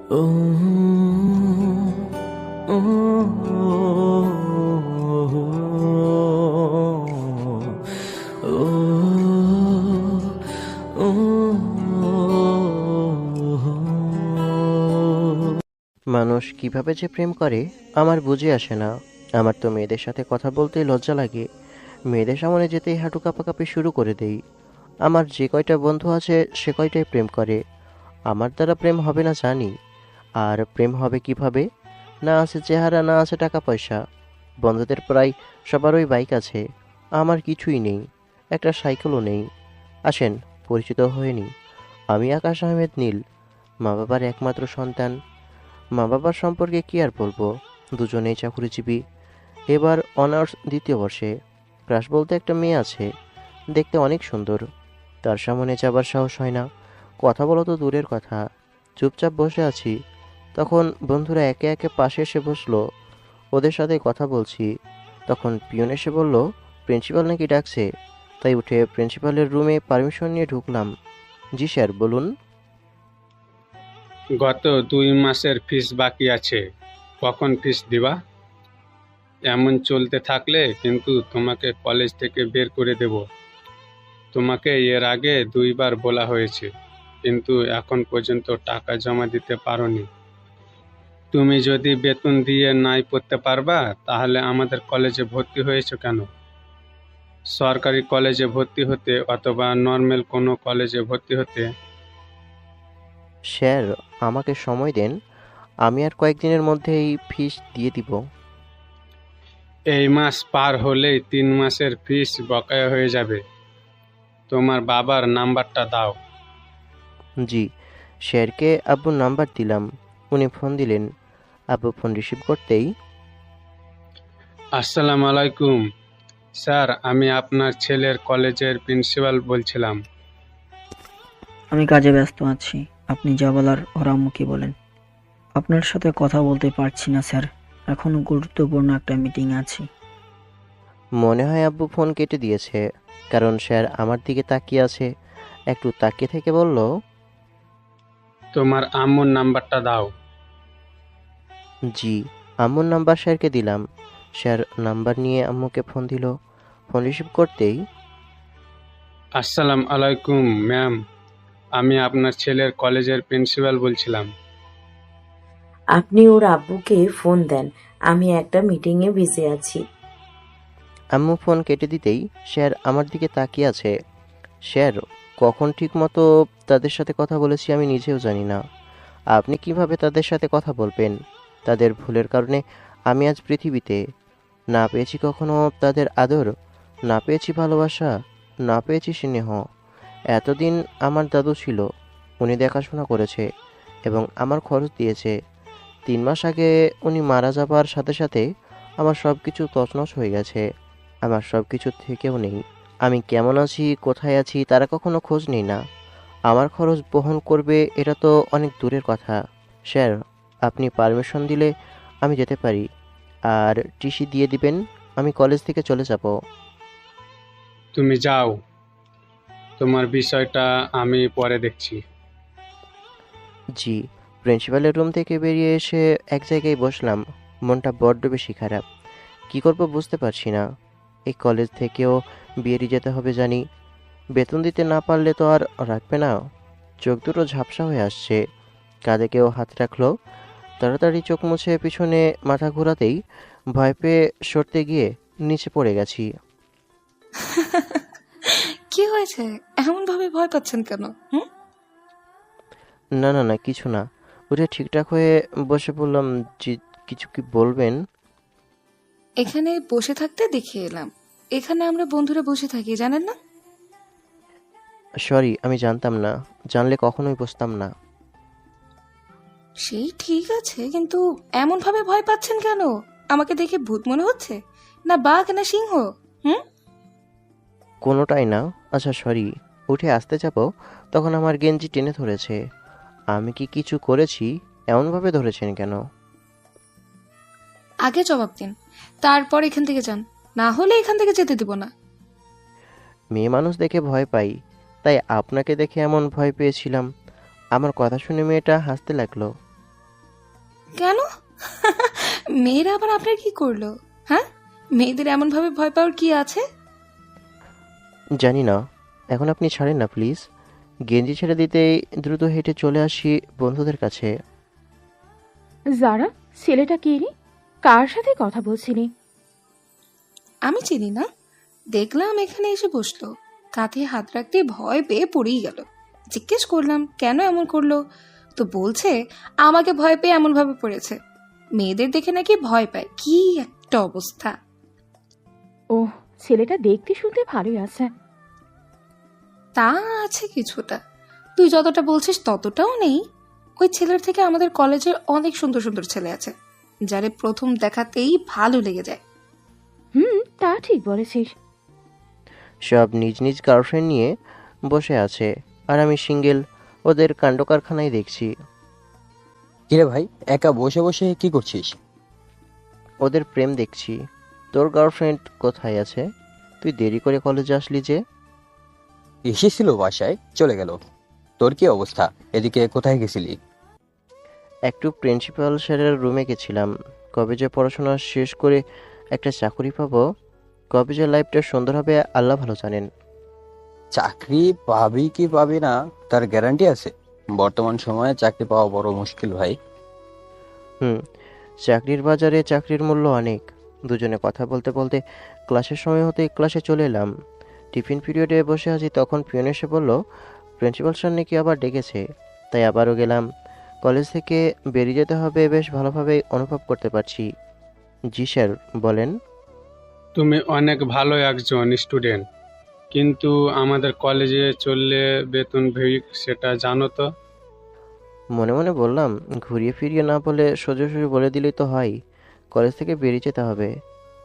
ও ও মানুষ কিভাবে যে প্রেম করে আমার বুঝে আসে না। আমার তো মেয়েদের সাথে কথা বলতেই লজ্জা লাগে। মেয়েদের সামনে যেতেই হাঁটু কাঁপাকাঁপি শুরু করে দেই। আমার যে কয়টা বন্ধু আছে সে কয়টাই প্রেম করে। আমার দ্বারা প্রেম হবে না জানি। আর প্রেম হবে কিভাবে? না আছে চেহারা, না আছে টাকা পয়সা। বন্ধুদের প্রায় সবারই বাইক আছে, আমার কিছুই নেই। একটা সাইকেলও নেই। আসেন, পরিচিত হয়ে নিই। আমি আকাশ আহমেদ নীল, মা বাবার একমাত্র সন্তান। মা বাবার সম্পর্কে কি আর বলবো, দুজনেই চাকরিজীবী। এবার অনার্স দ্বিতীয় বর্ষে। ক্রাশ বলতে একটা মেয়ে আছে, দেখতে অনেক সুন্দর। তার সামনে যাবার সাহস হয় না, কথা বলা তো দূরের কথা। চুপচাপ বসে আছি, তখন বন্ধুরা একে একে পাশে এসে বসলো। ওদের সাথে কথা বলছি, তখন পিয়ন এসে বলল প্রিন্সিপাল নাকি ডাকছে। তাই উঠে প্রিন্সিপালের রুমে পারমিশন নিয়ে ঢুকলাম। জি স্যার, বলুন। গত 2 মাসের ফিস বাকি আছে, কখন ফিস দিবা? এমন চলতে থাকলে কিন্তু তোমাকে কলেজ থেকে বের করে দেব। তোমাকে এর আগে 2বার বলা হয়েছে, কিন্তু এখন পর্যন্ত টাকা জমা দিতে পারোনি। তুমি যদি বেতন দিয়ে নাই পড়তে পারবা, তাহলে আমাদের কলেজে ভর্তি হয়েছো কেন? সরকারি কলেজে ভর্তি হতে অথবা নর্মাল কোনো কলেজে ভর্তি হতে। স্যার, আমাকে সময় দেন, আমি আর কয়েকদিনের মধ্যেই ফিস দিয়ে দিব। এই মাস পার হলেই 3 মাসের ফিস বকেয়া হয়ে যাবে। তোমার বাবার নাম্বারটা দাও। জি। স্যারকে আব্বুর নাম্বার দিলাম। উনি ফোন দিলেন। আব্বু ফোন রিসিভ করতেই, আসসালামু আলাইকুম স্যার, আমি আপনার ছেলের কলেজের প্রিন্সিপাল বলছিলাম। আমি কাজে ব্যস্ত আছি। আপনি যা বলার ওর আম্মুকে বলেন। আপনার সাথে কথা বলতে পারছি না স্যার, এখনো গুরুত্বপূর্ণ একটা মিটিং আছে। মনে হয় আব্বু ফোন কেটে দিয়েছে, কারণ স্যার আমার দিকে তাকিয়ে আছে। একটু তাকিয়ে থেকে বলল, তোমার আম্মুর নাম্বারটা দাও। জি। আম্মুর নাম্বার স্যারকে দিলাম। স্যার নাম্বার নিয়ে আম্মুকে ফোন দিল। ফোন রিসিভ করতেই, আসসালামু আলাইকুম ম্যাম, আমি আপনার ছেলের কলেজের প্রিন্সিপাল বলছিলাম। আপনি ওর আব্বুকে ফোন দেন, আমি একটা মিটিংয়ে বিজি আছি। আম্মু ফোন কেটে দিতেই স্যার আমার দিকে তাকিয়ে আছে। স্যার, কখন ঠিক মতো তাদের সাথে কথা বলেছি আমি নিজেও জানি না। আপনি কিভাবে তাদের সাথে কথা বলবেন? তাদের ভুলের কারণে আমি আজ পৃথিবীতে। না পেয়েছি কখনো তাদের আদর, না পেয়েছি ভালোবাসা, না পেয়েছি স্নেহ। এতদিন আমার দাদু ছিল, উনি দেখাশোনা করেছে এবং আমার খরচ দিয়েছে। 3 মাস আগে উনি মারা যাবার সাথে সাথে আমার সব কিছু তছনছ হয়ে গেছে। আমার সব কিছু থেকেও নেই। আমি কেমন আছি, কোথায় আছি তারা কখনো খোঁজ নেই না। আমার খরচ বহন করবে এটা তো অনেক দূরের কথা। স্যার, আপনি পারমিশন দিলে আমি যেতে পারি। আর টিসি দিয়ে দিবেন, আমি কলেজ থেকে চলে যাব। তুমি যাও, তোমার বিষয়টা আমি পরে দেখছি। জি। প্রিন্সিপালের রুম থেকে বেরিয়ে এসে এক জায়গায় বসলাম। মনটা বড্ড বেশি খারাপ। কি করব বুঝতে পারছি না। এই কলেজ থেকেও বেরিয়ে যেতে হবে জানি। বেতন দিতে না পারলে তো আর রাখবে না। চোখ দুটো ঝাপসা হয়ে আসছে। কাঁধে কেউ হাত রাখলো। তাড়াতাড়ি চোখ মুছে পিছনে মাথা ঘোরাতেই ভয় পেয়ে সরতে গিয়ে নিচে পড়ে গেছি। কি হয়েছে? এমন ভাবে ভয় পাচ্ছেন কেন? হুম? না না না, কিছু না। উঠে ঠিকঠাক হয়ে বসে পড়লাম। জি, কিছু কি বলবেন? এখানে বসে থাকতে দেখে এলাম। এখানে আমরা বন্ধুরা বসে থাকি, জানেন না? সরি, আমি জানতাম না। জানলে কখনোই বসতাম না। সেই ঠিক আছে, কিন্তু এমন ভাবে ভয় পাচ্ছেন কেন? আমাকে দেখে ভূত মনে হচ্ছে, না বাঘ, না সিংহ? হুম? কোনোটাই না। আচ্ছা সরি। উঠে আসতে যাব, তখন আমার গেঞ্জি টেনে ধরেছে। আমি কি কিছু করেছি? এমনভাবে ধরেছেন কেন? আগে জবাব দিন, তারপর এখান থেকে যান, না হলে এখান থেকে যেতে দিব না। মেয়ে মানুষ দেখে ভয় পাই, তাই আপনাকে দেখে এমন ভয় পেয়েছিলাম। আমার কথা শুনে মেয়েটা হাসতে লাগলো। কেন? মেয়েরা আবার আপনার কি করলো? হ্যাঁ, মেয়েদের এমন ভাবে ভয় পাওয়ার কি আছে? জানি না, এখন আপনি ছাড়েন না প্লিজ। গেঞ্জি ছেড়ে দিতেই দ্রুত হেঁটে চলে আসি বন্ধুদের কাছে। যারা, ছেলেটা কে রে? কার সাথে কথা বলছিলি? আমি চিনি না, দেখলাম এখানে এসে বসলো, কাঁধে হাত রাখতে ভয় পেয়ে পড়েই গেল। জিজ্ঞেস করলাম কেন এমন করলো, তো বলছে আমাকে ভয় পেয়ে এমন ভাবে পড়েছে। মেয়েদের দেখে নাকি ভয় পায়, কি একটা অবস্থা! ওহ, ছেলেটা দেখতে শুনতে ভালোই আছে। তা আছে কিছুটা, তুই যতটা বলছিস ততটাও নেই। ওই ছেলের থেকে আমাদের কলেজের অনেক সুন্দর সুন্দর ছেলে আছে, যারে প্রথম দেখাতেই ভালো লেগে যায়। তা ঠিক বলেছিস। সব নিজ নিজ গার্লফ্রেন্ড নিয়ে বসে আছে, আর আমি সিঙ্গেল ওদের কাণ্ডকারখানায় দেখছি। কিরে ভাই, একা বসে বসে কি করছিস? ওদের প্রেম দেখছি। তোর গার্লফ্রেন্ড কোথায় আছে? তুই দেরি করে কলেজে আসলি যে? এসেছিল, বাসায় চলে গেল। তোর কি অবস্থা? এদিকে কোথায় গেছিলি? একটু প্রিন্সিপাল স্যারের রুমে গেছিলাম। কবে যে পড়াশোনা শেষ করে একটা চাকরি পাবো, কবে যে লাইফটা সুন্দর হবে আল্লাহ ভালো জানেন। চাকরি পাবি কি পাবি না তার গ্যারান্টি আছে? বর্তমান সময়ে চাকরি পাওয়া বড় মুশকিল ভাই। হুম, চাকরির বাজারে চাকরির মূল্য অনেক। দুজনে কথা বলতে বলতে ক্লাসের সময় হতে ক্লাসে চলে এলাম। টিফিন পিরিয়ডে বসে আছি, তখন পিয়ন এসে বলল প্রিন্সিপাল স্যার নাকি আবার ডেকেছে। তাই আবারও গেলাম। কলেজ থেকে বেরিয়ে যেতে হবে, বেশ ভালোভাবে অনুভব করতে পারছি। জি স্যার, বলেন। তুমি অনেক ভালো একজন স্টুডেন্ট, কিন্তু আমাদের কলেজে চললে বেতন ভিড়, সেটা জানো তো? মনে মনে বললাম, ঘুরিয়ে ফিরিয়ে না বলে সোজাসুজি বলে দিলেই তো হয়, কলেজ থেকে বেরিয়ে যেতে হবে।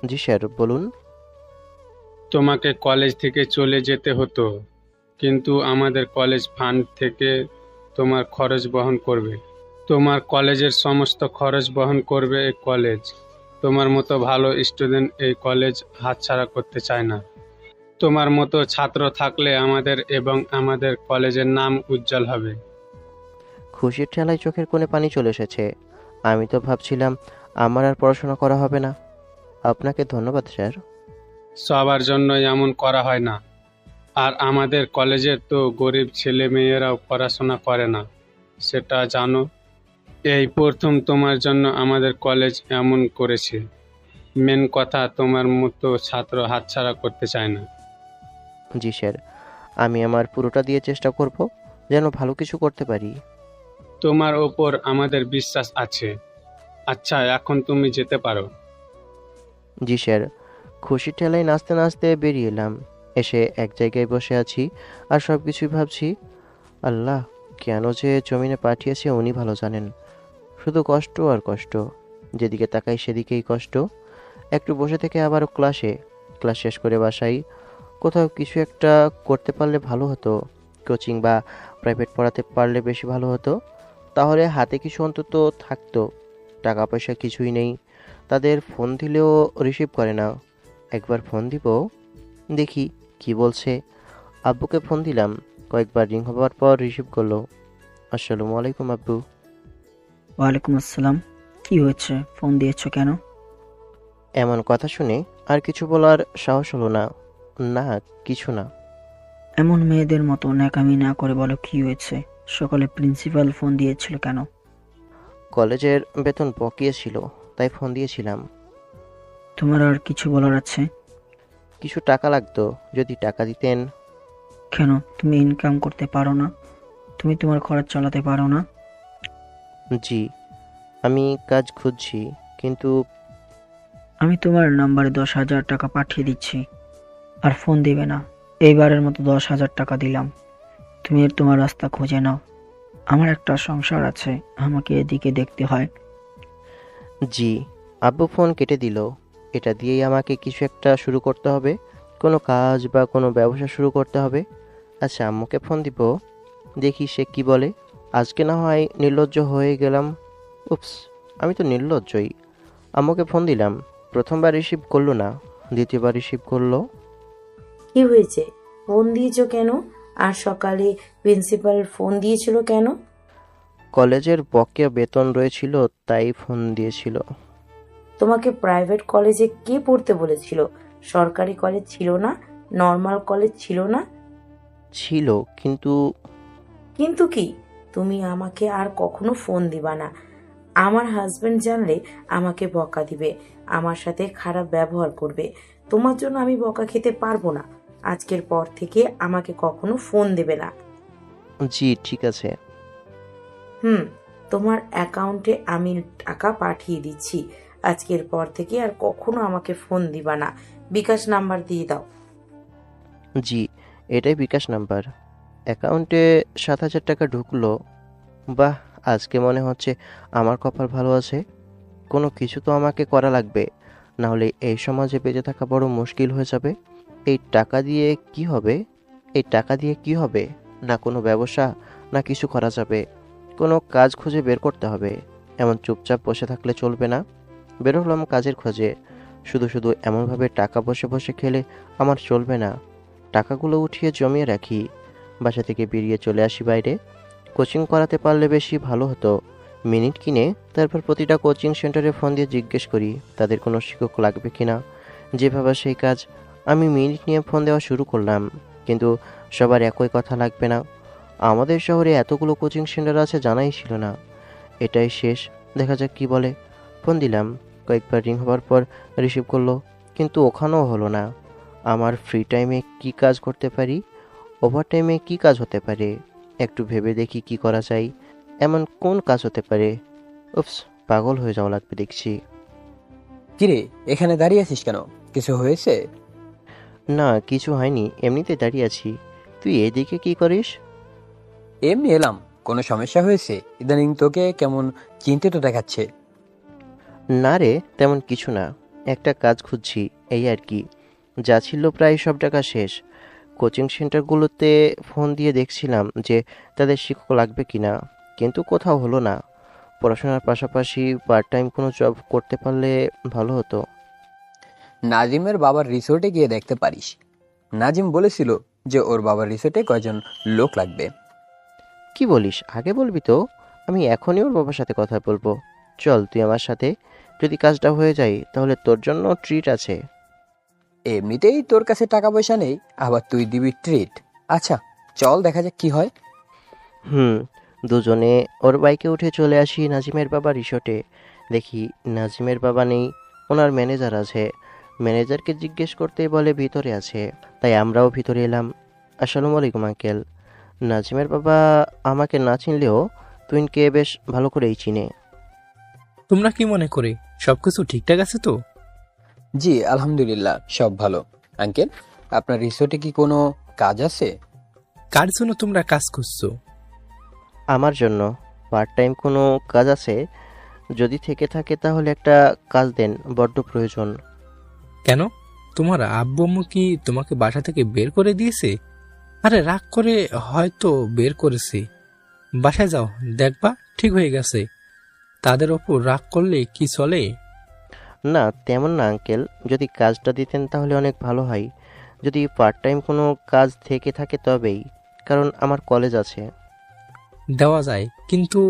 জি স্যার, বলুন। তোমাকে কলেজ থেকে চলে যেতে হতো, কিন্তু আমাদের কলেজ ফান্ড থেকে তোমার খরচ বহন করবে। তোমার কলেজের সমস্ত খরচ বহন করবে এই কলেজ। তোমার মতো ভালো স্টুডেন্ট এই কলেজ হাতছাড়া করতে চায় না। তোমার মতো ছাত্র থাকলে আমাদের এবং আমাদের কলেজের নাম উজ্জ্বল হবে। খুশির ঠেলায় চোখের কোণে পানি চলে এসেছে। আমি তো ভাবছিলাম আমার আর পড়াশোনা করা হবে না। আপনাকে ধন্যবাদ স্যার। সবার জন্য এমন করা হয় না, আর আমাদের কলেজের তো গরিব ছেলে মেয়েরাও পড়াশোনা করে না, সেটা জানো? এই প্রথম তোমার জন্য আমাদের কলেজ এমন করেছে। মেন কথা, তোমার মতো ছাত্র হাতছাড়া করতে চায় না। জি স্যার, আমি আমার পুরোটা দিয়ে চেষ্টা করব যেন ভালো কিছু করতে পারি। তোমার ওপর আমাদের বিশ্বাস আছে। আচ্ছা, এখন তুমি যেতে পারো। জি স্যার। খুশির ঠেলায় নাচতে নাচতে বেরিয়ে এলাম। এসে এক জায়গায় বসে আছি আর সব কিছুই ভাবছি। আল্লাহ, কেন যে জমিনে পাঠিয়েছে উনি ভালো জানেন। শুধু কষ্ট আর কষ্ট, যেদিকে তাকাই সেদিকেই কষ্ট। একটু বসে থেকে আবারও ক্লাস শেষ করে বাসায়। কোথাও কিছু একটা করতে পারলে ভালো হতো। কোচিং বা প্রাইভেট পড়াতে পারলে বেশি ভালো হতো। তাহলে হাতে কিছু অন্তত থাকতো। টাকা পয়সা কিছুই নেই। তাদের ফোন দিলেও রিসিভ করে না। একবার ফোন দিব, দেখি কি বলছে। আব্বুকে ফোন দিলাম, কয়েকবার রিং হবার পর রিসিভ করলো। আসসালামু আলাইকুম আব্বু। ওয়ালাইকুম আসসালাম। কি হয়েছে, ফোন দিয়েছো কেন? এমন কথা শুনে আর কিছু বলার সাহস হলো না। না, কিছু না। এমন মেয়েদের মতো ন্যাকামি না করে বলো কি হয়েছে। সকালে প্রিন্সিপাল ফোন দিয়েছিল কেন? কলেজের বেতন বকেয়া ছিল, তাই ফোন দিয়েছিলাম। তোমার আর কিছু বলার আছে? কিছু টাকা লাগতো, যদি টাকা দিতেন। কেন, তুমি ইনকাম করতে পারো না? তুমি তোমার খরচ চালাতে পারো না? জি, আমি কাজ খুঁজছি, কিন্তু আমি তোমার নাম্বারে 10,000 টাকা পাঠিয়ে দিচ্ছি, আর ফোন দিবে না। এইবারের মতো 10,000 টাকা দিলাম, তুমি তোমার রাস্তা খুঁজে নাও। আমার একটা সংসার আছে, আমাকে এদিকে দেখতে হয়। জি। আব্বু ফোন কেটে দিল। এটা দিয়েই আমাকে কিছু একটা শুরু করতে হবে, কোনো কাজ বা কোনো ব্যবসা শুরু করতে হবে। আচ্ছা, আম্মুকে ফোন দিব, দেখি সে কি বলে। আজকে না হয় নির্লজ্জ হয়ে গেলাম। উপস, আমি তো নির্লজ্জই। আম্মুকে ফোন দিলাম, প্রথমবার রিসিভ করলো না, দ্বিতীয়বার রিসিভ করলো। কি হয়েছে? ফোন দিয়েছো কেন? আর সকালে প্রিন্সিপাল ফোন দিয়েছিল কেন? কলেজের বকেয়া বেতন রয়েছিল, তাই ফোন দিয়েছিল। তোমাকে প্রাইভেট কলেজে কে পড়তে বলেছিল? সরকারি কলেজ ছিল না? নর্মাল কলেজ ছিল না? ছিল, কিন্তু কিন্তু কি? তুমি আমাকে আর কখনো ফোন দিবা না। আমার হাজবেন্ড জানলে আমাকে বকা দিবে, আমার সাথে খারাপ ব্যবহার করবে। তোমার জন্য আমি বকা খেতে পারবো না। আজকের পর থেকে আমাকে কখনো ফোন দেবে না। জি ঠিক আছে। তোমার অ্যাকাউন্টে আমি টাকা পাঠিয়ে দিচ্ছি। আজকের পর থেকে আর কখনো আমাকে ফোন দিবা না। বিকাশ নাম্বার দিয়ে দাও। জি, এটাই বিকাশ নাম্বার। অ্যাকাউন্টে 7,000 টাকা ঢুকলো। বাহ, আজকে মনে হচ্ছে আমার কপাল ভালো আছে। কোনো কিছু তো আমাকে করা লাগবে, না হলে এই সমাজে বেঁচে থাকা বড় মুশকিল হয়ে যাবে। এই টাকা দিয়ে কি হবে? এই টাকা দিয়ে কি হবে? না কোনো ব্যবসা, না কিছু করা যাবে। কোনো কাজ খুঁজে বের করতে হবে। এমন চুপচাপ বসে থাকলে চলবে না। বের হলাম কাজের খোঁজে। শুধু শুধু এমনভাবে টাকা বসে বসে খেলে আমার চলবে না। টাকাগুলো উঠিয়ে জমিয়ে রাখি। বাসা থেকে বেরিয়ে চলে আসি বাইরে। কোচিং করাতে পারলে বেশি ভালো হতো। মিনিট কিনে তারপর প্রতিটা কোচিং সেন্টারে ফোন দিয়ে জিজ্ঞেস করি তাদের কোনো শিক্ষক লাগবে কিনা। যেভাবে সেই কাজ। আমি মিনিট নিয়ে ফোন দেওয়া শুরু করলাম, কিন্তু সবার একই কথা, লাগবে না। আমাদের শহরে এতগুলো কোচিং সেন্টার আছে জানাই ছিল না। এটাই শেষ, দেখা যাক কি বলে। ফোন দিলাম, কয়েকবার রিং হওয়ার পর রিসিভ করলো, কিন্তু ওখানেও হলো না। আমার ফ্রি টাইমে কি কাজ করতে পারি, ওভার টাইমে কি কাজ হতে পারে, একটু ভেবে দেখি কি করা যায়। এমন কোন কাজ হতে পারে? উপস, পাগল হয়ে যাওয়া লাগবে দেখছি। কিরে, এখানে দাঁড়িয়ে আছিস কেন? কিছু হয়েছে? না কিছু হয়নি, এমনিতে দাঁড়িয়ে আছি। তুই এদিকে কি করিস? এমনি এলাম। কোনো সমস্যা হয়েছে? ইদানিং তোকে কেমন চিন্তিত দেখাচ্ছে। না রে, তেমন কিছু না। একটা কাজ খুঁজছি, এই আর কি। যা ছিল প্রায় সব টাকা শেষ। কোচিং সেন্টারগুলোতে ফোন দিয়ে দেখছিলাম যে তাদের শিক্ষক লাগবে কিনা, কিন্তু কোথাও হলো না। পড়াশোনার পাশাপাশি পার্ট টাইম কোনো জব করতে পারলে ভালো হতো। নাজিমের বাবার রিসোর্টে গিয়ে দেখতে পারিস। নাজিম বলেছিল যে ওর বাবার রিসোর্টে কয়জন লোক লাগবে। কি বলিস? আগে বলবি তো, আমি এখনই ওর বাবার সাথে কথা বলবো। চল তুই আমার সাথে। যদি কাজটা হয়ে যায় তাহলে তোর জন্য ট্রিট আছে। এমনিতেই তোর কাছে টাকা পয়সা নেই, আবার তুই দিবি ট্রিট। আচ্ছা, চল দেখা যাক কি হয়। হুম। দুজনে ওর বাইকে উঠে চলে আসি নাজিমের বাবা রিসোর্টে। দেখি নাজিমের বাবা নেই, ওনার ম্যানেজার আছে। ম্যানেজারকে জিজ্ঞেস করতেই বলে ভিতরে আছে। তাই আমরাও ভিতরে এলাম। আসসালামু আলাইকুম আঙ্কেল। নাজিমের বাবা আমাকে না চিনলেও তুইনকে বেশ ভালো করেই চিনে। তোমরা কি মনে করে সবকিছু ঠিকঠাক আছে তো? জি আলহামদুলিল্লাহ, সব ভালো। আঙ্কেল, আপনার রিসোর্টে কি কোনো কাজ আছে? কার জন্য তোমরা কাজ করছো? আমার জন্য পার্ট টাইম কোনো কাজ আছে? যদি থেকে থাকে তাহলে একটা কাজ দেন, বড্ড প্রয়োজন। কেন, তোমার আব্বু আম্মু কি তোমাকে বাসা থেকে বের করে দিয়েছে? আরে রাগ করে হয়তো বের করেছে। বাসায় যাও, দেখবা ঠিক হয়ে গেছে। তাদের ওপর রাগ করলে কি চলে? না তেমন না আঙ্কেল, যদি কাজটা দিতেন তাহলে অনেক ভালো হয়। যদি পার্ট টাইম কোনো কাজ থেকে থাকে তবেই, কারণ আমার কলেজ আছে। দেওয়া যায়, কিন্তু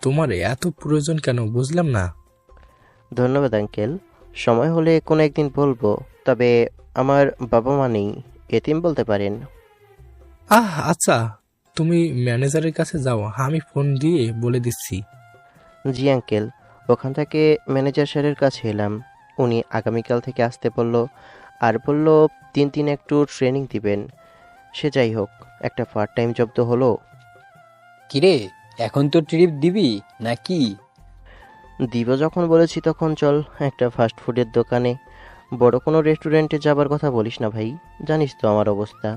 তোমার এত প্রয়োজন কেন বুঝলাম না। ধন্যবাদ আঙ্কেল, সময় হলে কোনো একদিন বলবো। তবে আমার বাবা মা নেই, এতিম বলতে পারেন। আচ্ছা, তুমি ম্যানেজারের কাছে যাও, আমি ফোন দিয়ে বলে দিচ্ছি। জি আঙ্কেল। ওখান থেকে ম্যানেজার স্যারের কাছে এলাম। উনি আগামীকাল থেকে আসতে বলল, আর বলল 3 দিন একটু ট্রেনিং দিবেন। সে যাই হোক, একটা পার্ট টাইম জব তো হলো। কিরে, এখন তো ট্রিপ দিবি নাকি? দিব যখন বলেছি তখন চল একটা ফাস্ট ফুডের দোকানে। বড় কোনো রেস্টুরেন্টে যাবার কথা বলিস না ভাই, জানিস তো আমার অবস্থা।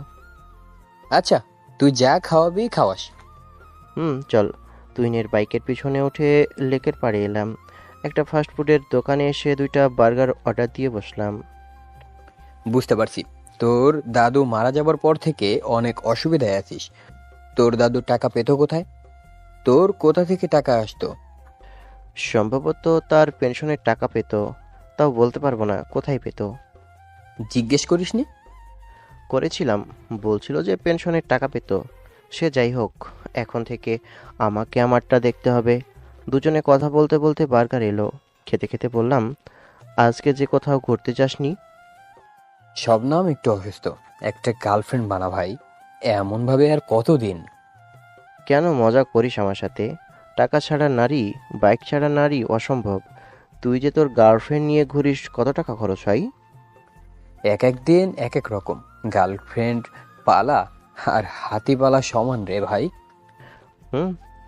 আচ্ছা, তুই যা খাওয়াবি খাওয়াস। চল। তুইনের বাইকের পিছনে উঠে লেকের পাড়ে এলাম। একটা ফাস্ট ফুডের দোকানে এসে 2টা বার্গার অর্ডার দিয়ে বসলাম। বুঝতে পারছি, তোর দাদু মারা যাবার পর থেকে অনেক অসুবিধায় আছিস। তোর দাদু টাকা পেত কোথায়? তোর কোথা থেকে টাকা আসতো? সম্ভবত তার পেনশনের টাকা পেত, তাও বলতে পারবো না কোথায় পেত। জিজ্ঞেস করিসনি? করেছিলাম, বলছিল যে পেনশনের টাকা পেত। সে যাই হোক, এখন থেকে আমাকে আমারটা দেখতে হবে। দুজনে কথা বলতে বলতে বার্গার এলো। খেতে খেতে বললাম, আজকে যে কোথাও ঘুরতে যাসনি? শবনম একটু অসুস্থ, একটা গার্লফ্রেন্ড বানা ভাই। এমনভাবে আর কতদিন? কেন মজা করিস আমার সাথে? টাকা ছাড়া নারী, বাইক ছাড়া নারী অসম্ভব। তুই যে তোর গার্লফ্রেন্ড নিয়ে ঘুরিস, কত টাকা খরচ হয়? এক এক দিন এক এক রকম। গার্লফ্রেন্ড পালা আর হাতি পালা সমান রে ভাই।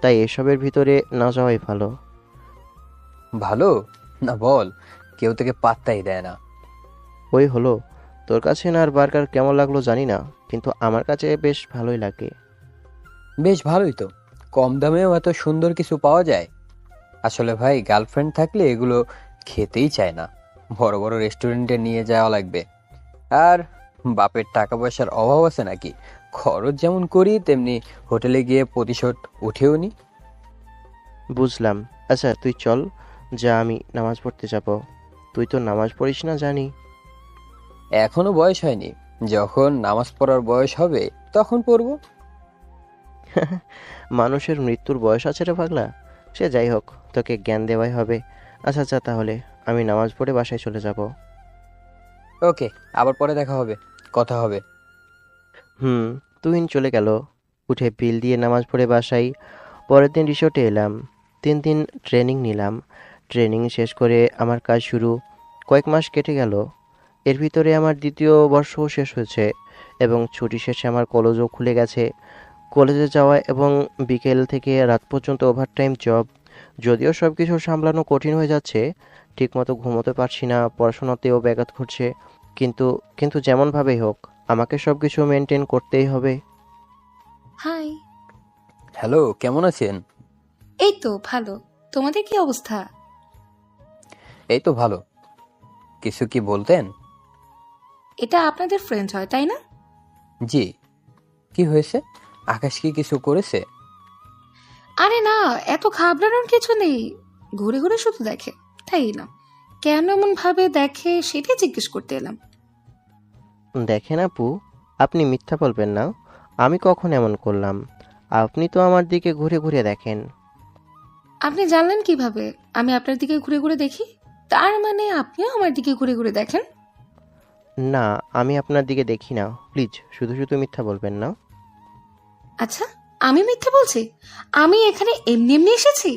তাই এসবের ভিতরে না যাওয়াই ভালো। ভালো না বল, কেউ তোকে পাত্তাই দেয় না। ওই হলো, তোর কাছে না আর বার্গার কেমন লাগলো জানি না, কিন্তু আমার কাছে বেশ ভালোই লাগে। বেশ ভালোই তো, কম দামেও এত সুন্দর কিছু পাওয়া যায়। আসলে ভাই, গার্লফ্রেন্ড থাকলে এগুলো খেতেই চায় না। বড় বড় রেস্টুরেন্টে নিয়ে যাওয়া লাগবে। আর বাপের টাকা পয়সার অভাব আছে নাকি? খরচ যেমন করি তেমনি হোটেলে গিয়ে প্রতিশোধ উঠেও নি। বুঝলাম। আচ্ছা তুই চল, যা আমি নামাজ পড়তে যাব। তুই তো নামাজ পড়িস না জানি। এখনো বয়স হয়নি, যখন নামাজ পড়ার বয়স হবে তখন পড়বো। মানুষের মৃত্যুর বয়স আছে রে পাগলা। সে যাই হোক, তোকে জ্ঞান দেওয়াই হবে। আচ্ছা আচ্ছা, তাহলে আমি নামাজ পড়ে বাসায় চলে যাব। ওকে, আবার পরে দেখা হবে, কথা হবে। তুহিন চলে গেল। উঠে বিল দিয়ে নামাজ পড়ে বাসায়। পরের দিন রিসোর্টে এলাম। 3 দিন ট্রেনিং নিলাম। ট্রেনিং শেষ করে আমার কাজ শুরু। কয়েক মাস কেটে গেল। এর ভিতরে আমার 2য় বর্ষও শেষ হয়েছে এবং ছুটি শেষে আমার কলেজও খুলে গেছে। কলেজে যাওয়া এবং বিকেল থেকে রাত পর্যন্ত ওভারটাইম জব। যদিও সব কিছু সামলানো কঠিন হয়ে যাচ্ছে, ঠিকমতো ঘুমোতে পারছি না, পড়াশোনাতেও ব্যাঘাত ঘটছে, কিন্তু কিন্তু যেমনভাবেই হোক আমাকে সব কিছু মেনটেন করতেই হবে। হাই। হ্যালো, কেমন আছেন? এই তো ভালো। তোমাদের কি অবস্থা? এই তো ভালো। কিছু কি বলতেন? এটা আপনাদের ফ্রেন্ড হয় তাই না? জি। কি হয়েছে? আকাশ কি কিছু করেছে? আরে না, এত ঘাবড়ানোর কিছু নেই। ঘুরে ঘুরে শুধু দেখে, তাই না? কেন এমন ভাবে দেখে সেটাই জিজ্ঞেস করতে এলাম। দেখেন আপু, আপনি মিথ্যা বলবেন না। আমি কখন এমন করলাম? আপনি তো আমার দিকে ঘুরে ঘুরে দেখেন। আপনি জানলেন কিভাবে আমি আপনার দিকে ঘুরে ঘুরে দেখি? তার মানে আপনিও আমার দিকে ঘুরে ঘুরে দেখেন? না, আমি আপনার দিকে দেখি না। প্লিজ শুধু শুধু মিথ্যা বলবেন না। আচ্ছা, আমি মিথ্যে বলছি? আমি এখানে এমনি এমনি এসেছি?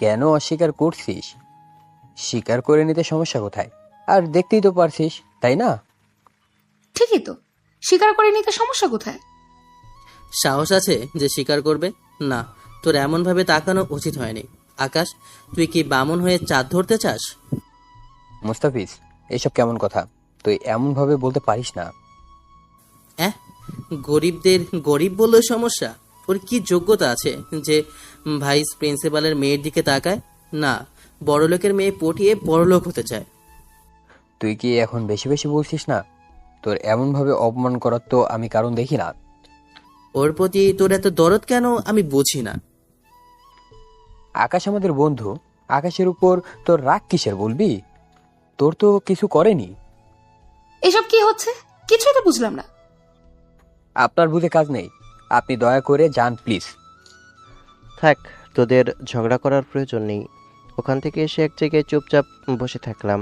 কেন অস্বীকার করছিস? স্বীকার করে নিতে সমস্যা কোথায়? আর দেখতেই তো পারছিস, তাই না? ঠিকই তো, স্বীকার করে নিতে সমস্যা কোথায়? সাহস আছে যে স্বীকার করবে? না, তোর এমনভাবে তাকানো উচিত হয়নি। আকাশ, তুই কি বামন হয়ে চাঁদ ধরতে চাস? মুস্তাফিজ, এসব কেমন কথা? তুই এমন ভাবে বলতে পারিস না। গরিবদের গরিব বললেও সমস্যা? ওর কি যোগ্যতা আছে যে ভাইস প্রিন্সিপালের মেয়ের দিকে তাকায়? না, বড়লোকের মেয়ে পটিয়ে বড়লোক হতে চায়। তুই কি এখন বেশি বেশি বলছিস না? তোর এমন ভাবে অপমান করার তো আমি কারণ দেখি না। ওর প্রতি তোর এত দরদ কেন আমি বুঝি না। আকাশ আমাদের বন্ধু, আকাশের উপর তোর রাগ কিসের বলবি? তোর তো কিছু করেনি। এসব কি হচ্ছে? কিছুই তো বুঝলাম না। আপনার বুঝে কাজ নেই, আপনি দয়া করে যান প্লিজ। থাক, তোদের ঝগড়া করার প্রয়োজন নেই। ওখান থেকে এসে এক জায়গায় চুপচাপ বসে থাকলাম।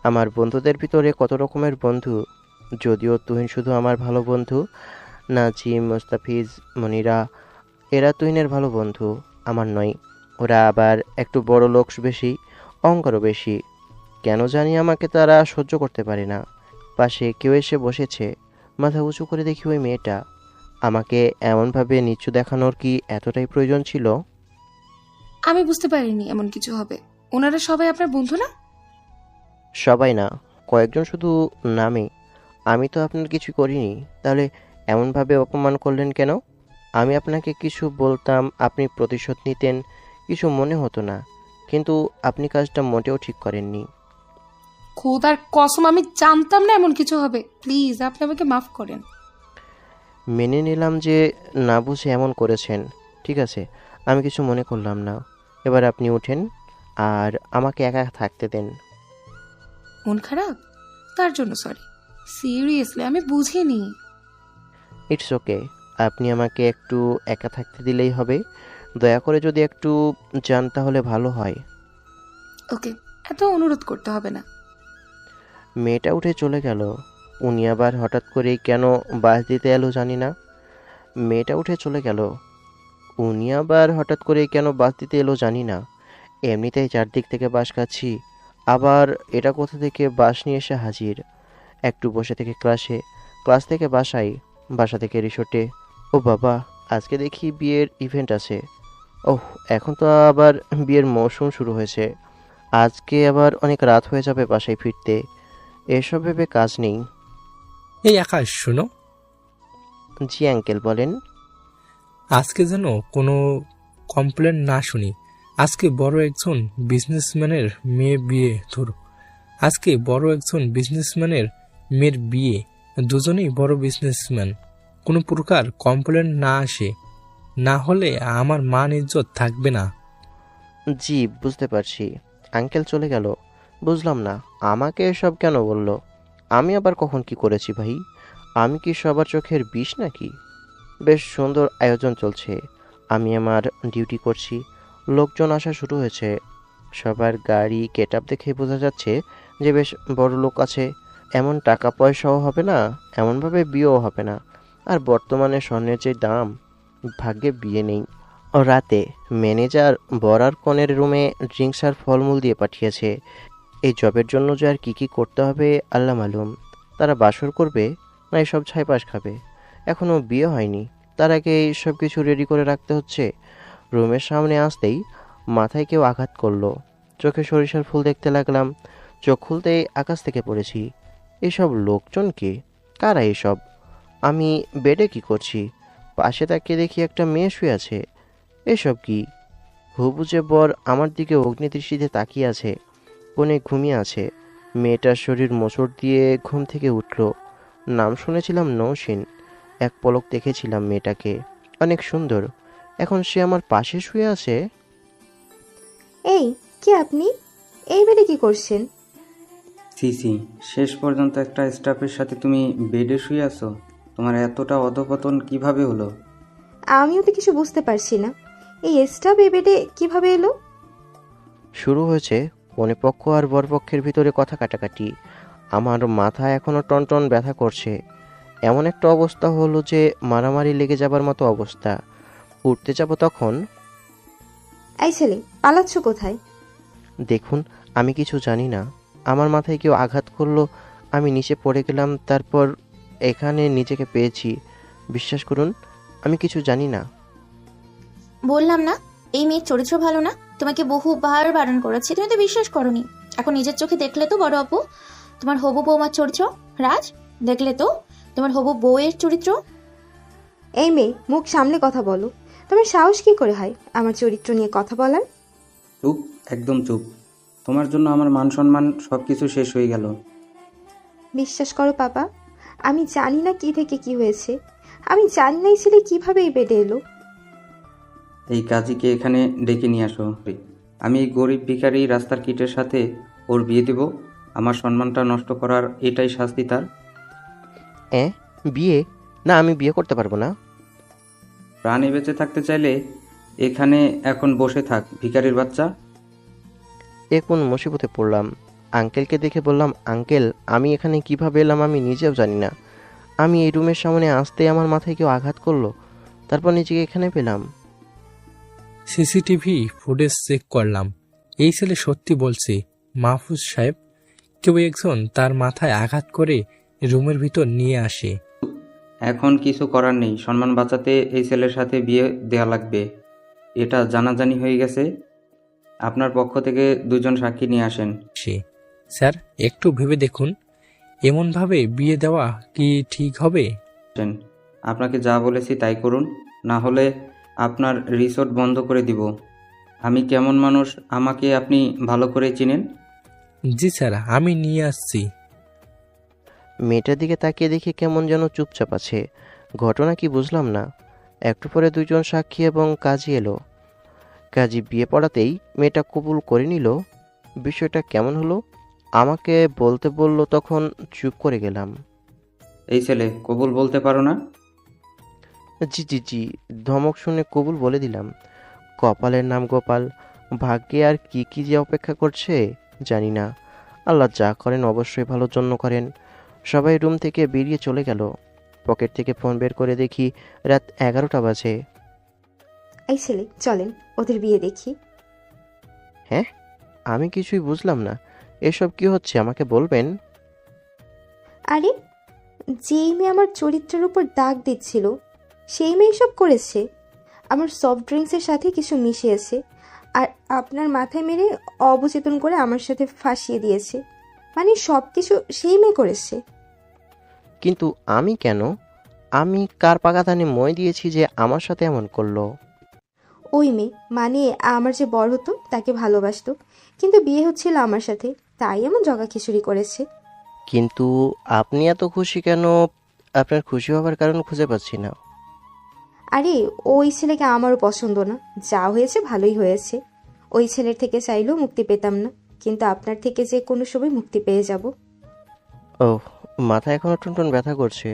আমার বন্ধুদের ভিতরে কত রকমের বন্ধু। যদিও তুহিন শুধু আমার ভালো বন্ধু, নাজিম, মোস্তাফিজ, মনিরা, এরা তুহিনের ভালো বন্ধু, আমার নয়। ওরা আবার একটু বড় লোক বেশি, অহংকারও বেশি। কেন জানি আমাকে তারা সহ্য করতে পারে না। পাশে কেউ এসে বসেছে। মাথা উঁচু করে দেখি ওই মেয়েটা। আমাকে এমনভাবে নিচু দেখানোর কি এতটাই প্রয়োজন ছিল? আমি বুঝতে পারিনি এমন কিছু হবে। ওনারা সবাই আপনার বন্ধু না? সবাই না, কয়েকজন শুধু নামে। আমি তো আপনার কিছু করিনি, তাহলে এমনভাবে অপমান করলেন কেন? আমি আপনাকে কিছু বলতাম, আপনি প্রতিশোধ নিতেন, কিছু মনে হতো না, কিন্তু আপনি কাজটা মোটেও ঠিক করেননি। খোদার কসম, আমি জানতাম না এমন কিছু হবে। প্লিজ আপনি আমাকে মাফ করেন। মেনে নিলাম যে না বুঝে এমন করেছেন। ঠিক আছে, আমি কিছু মনে করলাম না। এবার আপনি উঠেন আর আমাকে একা থাকতে দেন। মন খারাপ? তার জন্য সরি। সিরিয়াসলি আমি বুঝিনি। ইটস ওকে, আপনি আমাকে একটু একা থাকতে দিলেই হবে। দয়া করে যদি একটু যান তাহলে ভালো হয়। ওকে, এত অনুরোধ করতে হবে না। মেয়েটা উঠে চলে গেল। উনি আবার হঠাৎ করেই কেন বাস দিতে এলো জানি না। মেয়েটা উঠে চলে গেল। উনি আবার হঠাৎ করেই কেন বাস দিতে এলো জানি না। এমনিতেই চারদিক থেকে বাস খাচ্ছি, আবার এটা কোথা থেকে বাস নিয়ে এসে হাজির। একটু বসে থেকে ক্লাসে, ক্লাস থেকে বাসায়, বাসা থেকে রিসোর্টে। ও বাবা, আজকে দেখি বিয়ের ইভেন্ট আছে। ওহ, এখন তো আবার বিয়ের মৌসুম শুরু হয়েছে। আজকে আবার অনেক রাত হয়ে যাবে বাসায় ফিরতে। এসব ভেবে কাজ নেই। এই আকাশ, শোনো, জি আঙ্কেল, বলেন। আজকে যেন কোনো কমপ্লেন না শুনি। আজকে বড় একজন বিজনেসম্যানের মেয়ের বিয়ে। দুজনেই বড় বিজনেসম্যান। কোনো প্রকার কমপ্লেন না আসে, না হলে আমার মান ইজ্জত থাকবে না। জি, বুঝতে পারছি। আঙ্কেল চলে গেল। বুঝলাম না আমাকে এসব কেন বলল। আমি আবার কখন কি করেছি ভাই? আমি কি সবার চোখের বিষ নাকি? বেশ সুন্দর আয়োজন চলছে। আমি আমার ডিউটি করছি। লোকজন আসা শুরু হয়েছে। সবার গাড়ি গেটআপ দেখে বোঝা যাচ্ছে যে বেশ বড় লোক আছে। এমন টাকা পয়সাও হবে না, এমনভাবে বিয়েও হবে না। আর বর্তমানে স্বর্ণের যে দাম, ভাগ্যে বিয়ে নেই। ও রাতে ম্যানেজার বর আর কনের রুমে ড্রিঙ্কস আর ফলমূল দিয়ে পাঠিয়েছে। এই জবের জন্য যে আর কি করতে হবে আল্লাহ মালুম। তারা বাসর করবে না এসব ছাইপাশ খাবে? এখনও বিয়ে হয়নি, তার আগে সব কিছু রেডি করে রাখতে হচ্ছে। রুমের সামনে আসতেই মাথায় কেউ আঘাত করলো। চোখে সরিষার ফুল দেখতে লাগলাম। চোখ খুলতেই আকাশ থেকে পড়েছি। এসব লোকজন কে? কারা এসব? আমি বেডে কি করছি? পাশে তাকিয়ে দেখি একটা মেয়ে শুয়ে আছে। এসব কি? হুবুজে বর আমার দিকে অগ্নিদৃষ্টিতে তাকিয়ে আছে। কোণে ঘুমিয়ে আছে। মেয়েটার শরীর মোচড় দিয়ে ঘুম থেকে উঠল। নাম শুনেছিলাম নৌসিন। এক পলক দেখেছিলাম মেয়েটাকে, অনেক সুন্দর। এখন সে আমার পাশে শুয়ে আছে। এই, কে আপনি? এই বেডে কি করছেন? সিসি, শেষ পর্যন্ত একটা স্টাফের সাথে তুমি বেডে শুয়ে আছো? তোমার এতটা অধপতন কিভাবে হলো? আমিও তো কিছু বুঝতে পারছি না। এই স্টাফ এই বেডে কিভাবে এলো? শুরু হয়েছে কনেপক্ষ আর বরপক্ষের ভিতরে কথা কাটাকাটি। আমার মাথা এখনো টনটন ব্যথা করছে। এমন একটা অবস্থা হলো যে মারামারি লেগে যাবার মতো অবস্থা। উঠতে যাব তখন, এই ছেলে, পালাচ্ছ কোথায়? দেখুন, আমি কিছু জানি না। আমার মাথায় কেউ আঘাত করলো, আমি নিচে পড়ে গেলাম, তারপর এখানে নিজেকে পেয়েছি। বিশ্বাস করুন, আমি কিছু জানি না। বললাম না এই মেয়ের চরিত্র ভালো না? তোমাকে বহুবার বারণ করেছি, তুমি তো বিশ্বাস করোনি। এখন নিজের চোখে দেখলে তো বড় আপু তোমার হবু বৌমার চরিত্র। রাজ, দেখলে তো তোমার হবু বউয়ের চরিত্র। এই মেয়ে, মুখ সামলে কথা বলো। তোমার সাহস কি করে হয় আমার চরিত্র নিয়ে কথা বলার? চুপ, একদম চুপ। তোমার জন্য আমার মান সম্মান সব কিছু শেষ হয়ে গেল। বিশ্বাস করো পাপা, আমি জানি না কি থেকে কি হয়েছে। আমি জানি না এই ছেলে কিভাবে এই বেডে এলো। এই কাজীকে এখানে ডেকে নিয়ে আসো। আমি এই গরিব ভিখারি রাস্তার কিটের সাথে ওর বিয়ে দেব। আমার সম্মানটা নষ্ট করার এটাই শাস্তি তার। বিয়ে? না, আমি বিয়ে করতে পারবো না। প্রাণে বেঁচে থাকতে চাইলে এখানে এখন বসে থাক, ভিখারির বাচ্চা। এ কোন মুসিবতে পড়লাম? আঙ্কেলকে দেখে বললাম, আঙ্কেল, আমি এখানে কিভাবে এলাম আমি নিজেও জানি না। আমি এই রুমের সামনে আসতে আমার মাথায় কেউ আঘাত করলো, তারপর নিজেকে এখানে পেলাম। সিসিটিভি ফুটেজ চেক করলাম। এই ছেলে সত্যি বলছে। মাহফুজ সাহেব, কেউ একজন তার মাথায় আঘাত করে রুমের ভিতর নিয়ে আসে। এখন কিছু করার নেই, সম্মান বাঁচাতে এই ছেলের সাথে বিয়ে দেওয়া লাগবে। এটা জানাজানি হয়ে গেছে। আপনার পক্ষ থেকে দুজন সাক্ষী নিয়ে আসেন। স্যার, একটু ভেবে দেখুন, এমনভাবে বিয়ে দেওয়া কি ঠিক হবে? আপনাকে যা বলেছি তাই করুন, না হলে আপনার রিসোর্ট বন্ধ করে দিব। আমি কেমন মানুষ আমাকে আপনি ভালো করে চিনেন। জি স্যার, আমি নিয়ে আসছি। মেয়েটার দিকে তাকিয়ে দেখি কেমন যেন চুপচাপ আছে। ঘটনা কি বুঝলাম না। একটু পরে দুইজন সাক্ষী এবং কাজী এলো। কাজী বিয়ে পড়াতেই মেয়েটা কবুল করে নিল। বিষয়টা কেমন হলো আমাকে বলতে বলল, তখন চুপ করে গেলাম। এই ছেলে কবুল বলতে পারো না? জি জি জি, ধমক শুনে কবুল বলে দিলাম। কপালের নাম গোপাল, ভাগ্যে আর কি কি যে অপেক্ষা করছে জানি না। আল্লাহ যা করেন অবশ্যই ভালোর জন্য করেন। সবাই রুম থেকে বেরিয়ে চলে গেল। পকেট থেকে ফোন বের করে দেখি রাত 11টা বাজে। এই ছেলে চলেন ওদের বিয়ে দেখি। হ্যাঁ, আমি কিছুই বুঝলাম না। এসব কি হচ্ছে আমাকে বলবেন? আরে, যেই মেয়ে আমার চরিত্রের উপর দাগ দিচ্ছিল সেই মেয়ে সব করেছে। আমার সফট ড্রিঙ্কসের সাথে কিছু মিশিয়েছে আর আপনার মাথায় মেরে অবচেতন করে আমার সাথে ফাঁসিয়ে দিয়েছে। মানে সব কিছু সেই মেয়ে করেছে। কিন্তু আমি কেন? আমি কার পাকাতানে মই দিয়েছি যে আমার সাথে এমন করলো? ওই মেয়ে, মানে আমার যে বর হতো তাকে ভালোবাসতো, কিন্তু বিয়ে হচ্ছিল আমার সাথে, তাই এমন জগা খিচুড়ি করেছে। কিন্তু আপনি এত খুশি কেন? আপনার খুশি হবার কারণ খুঁজে পাচ্ছি না। আরে, ওই ছেলেকে আমারও পছন্দ না। যা হয়েছে ভালোই হয়েছে। ওই ছেলের থেকে চাইলেও মুক্তি পেতাম না, কিন্তু আপনার থেকে যে কোনো সময় মুক্তি পেয়ে যাব। ও, মাথা এখনো টুনটুন ব্যথা করছে।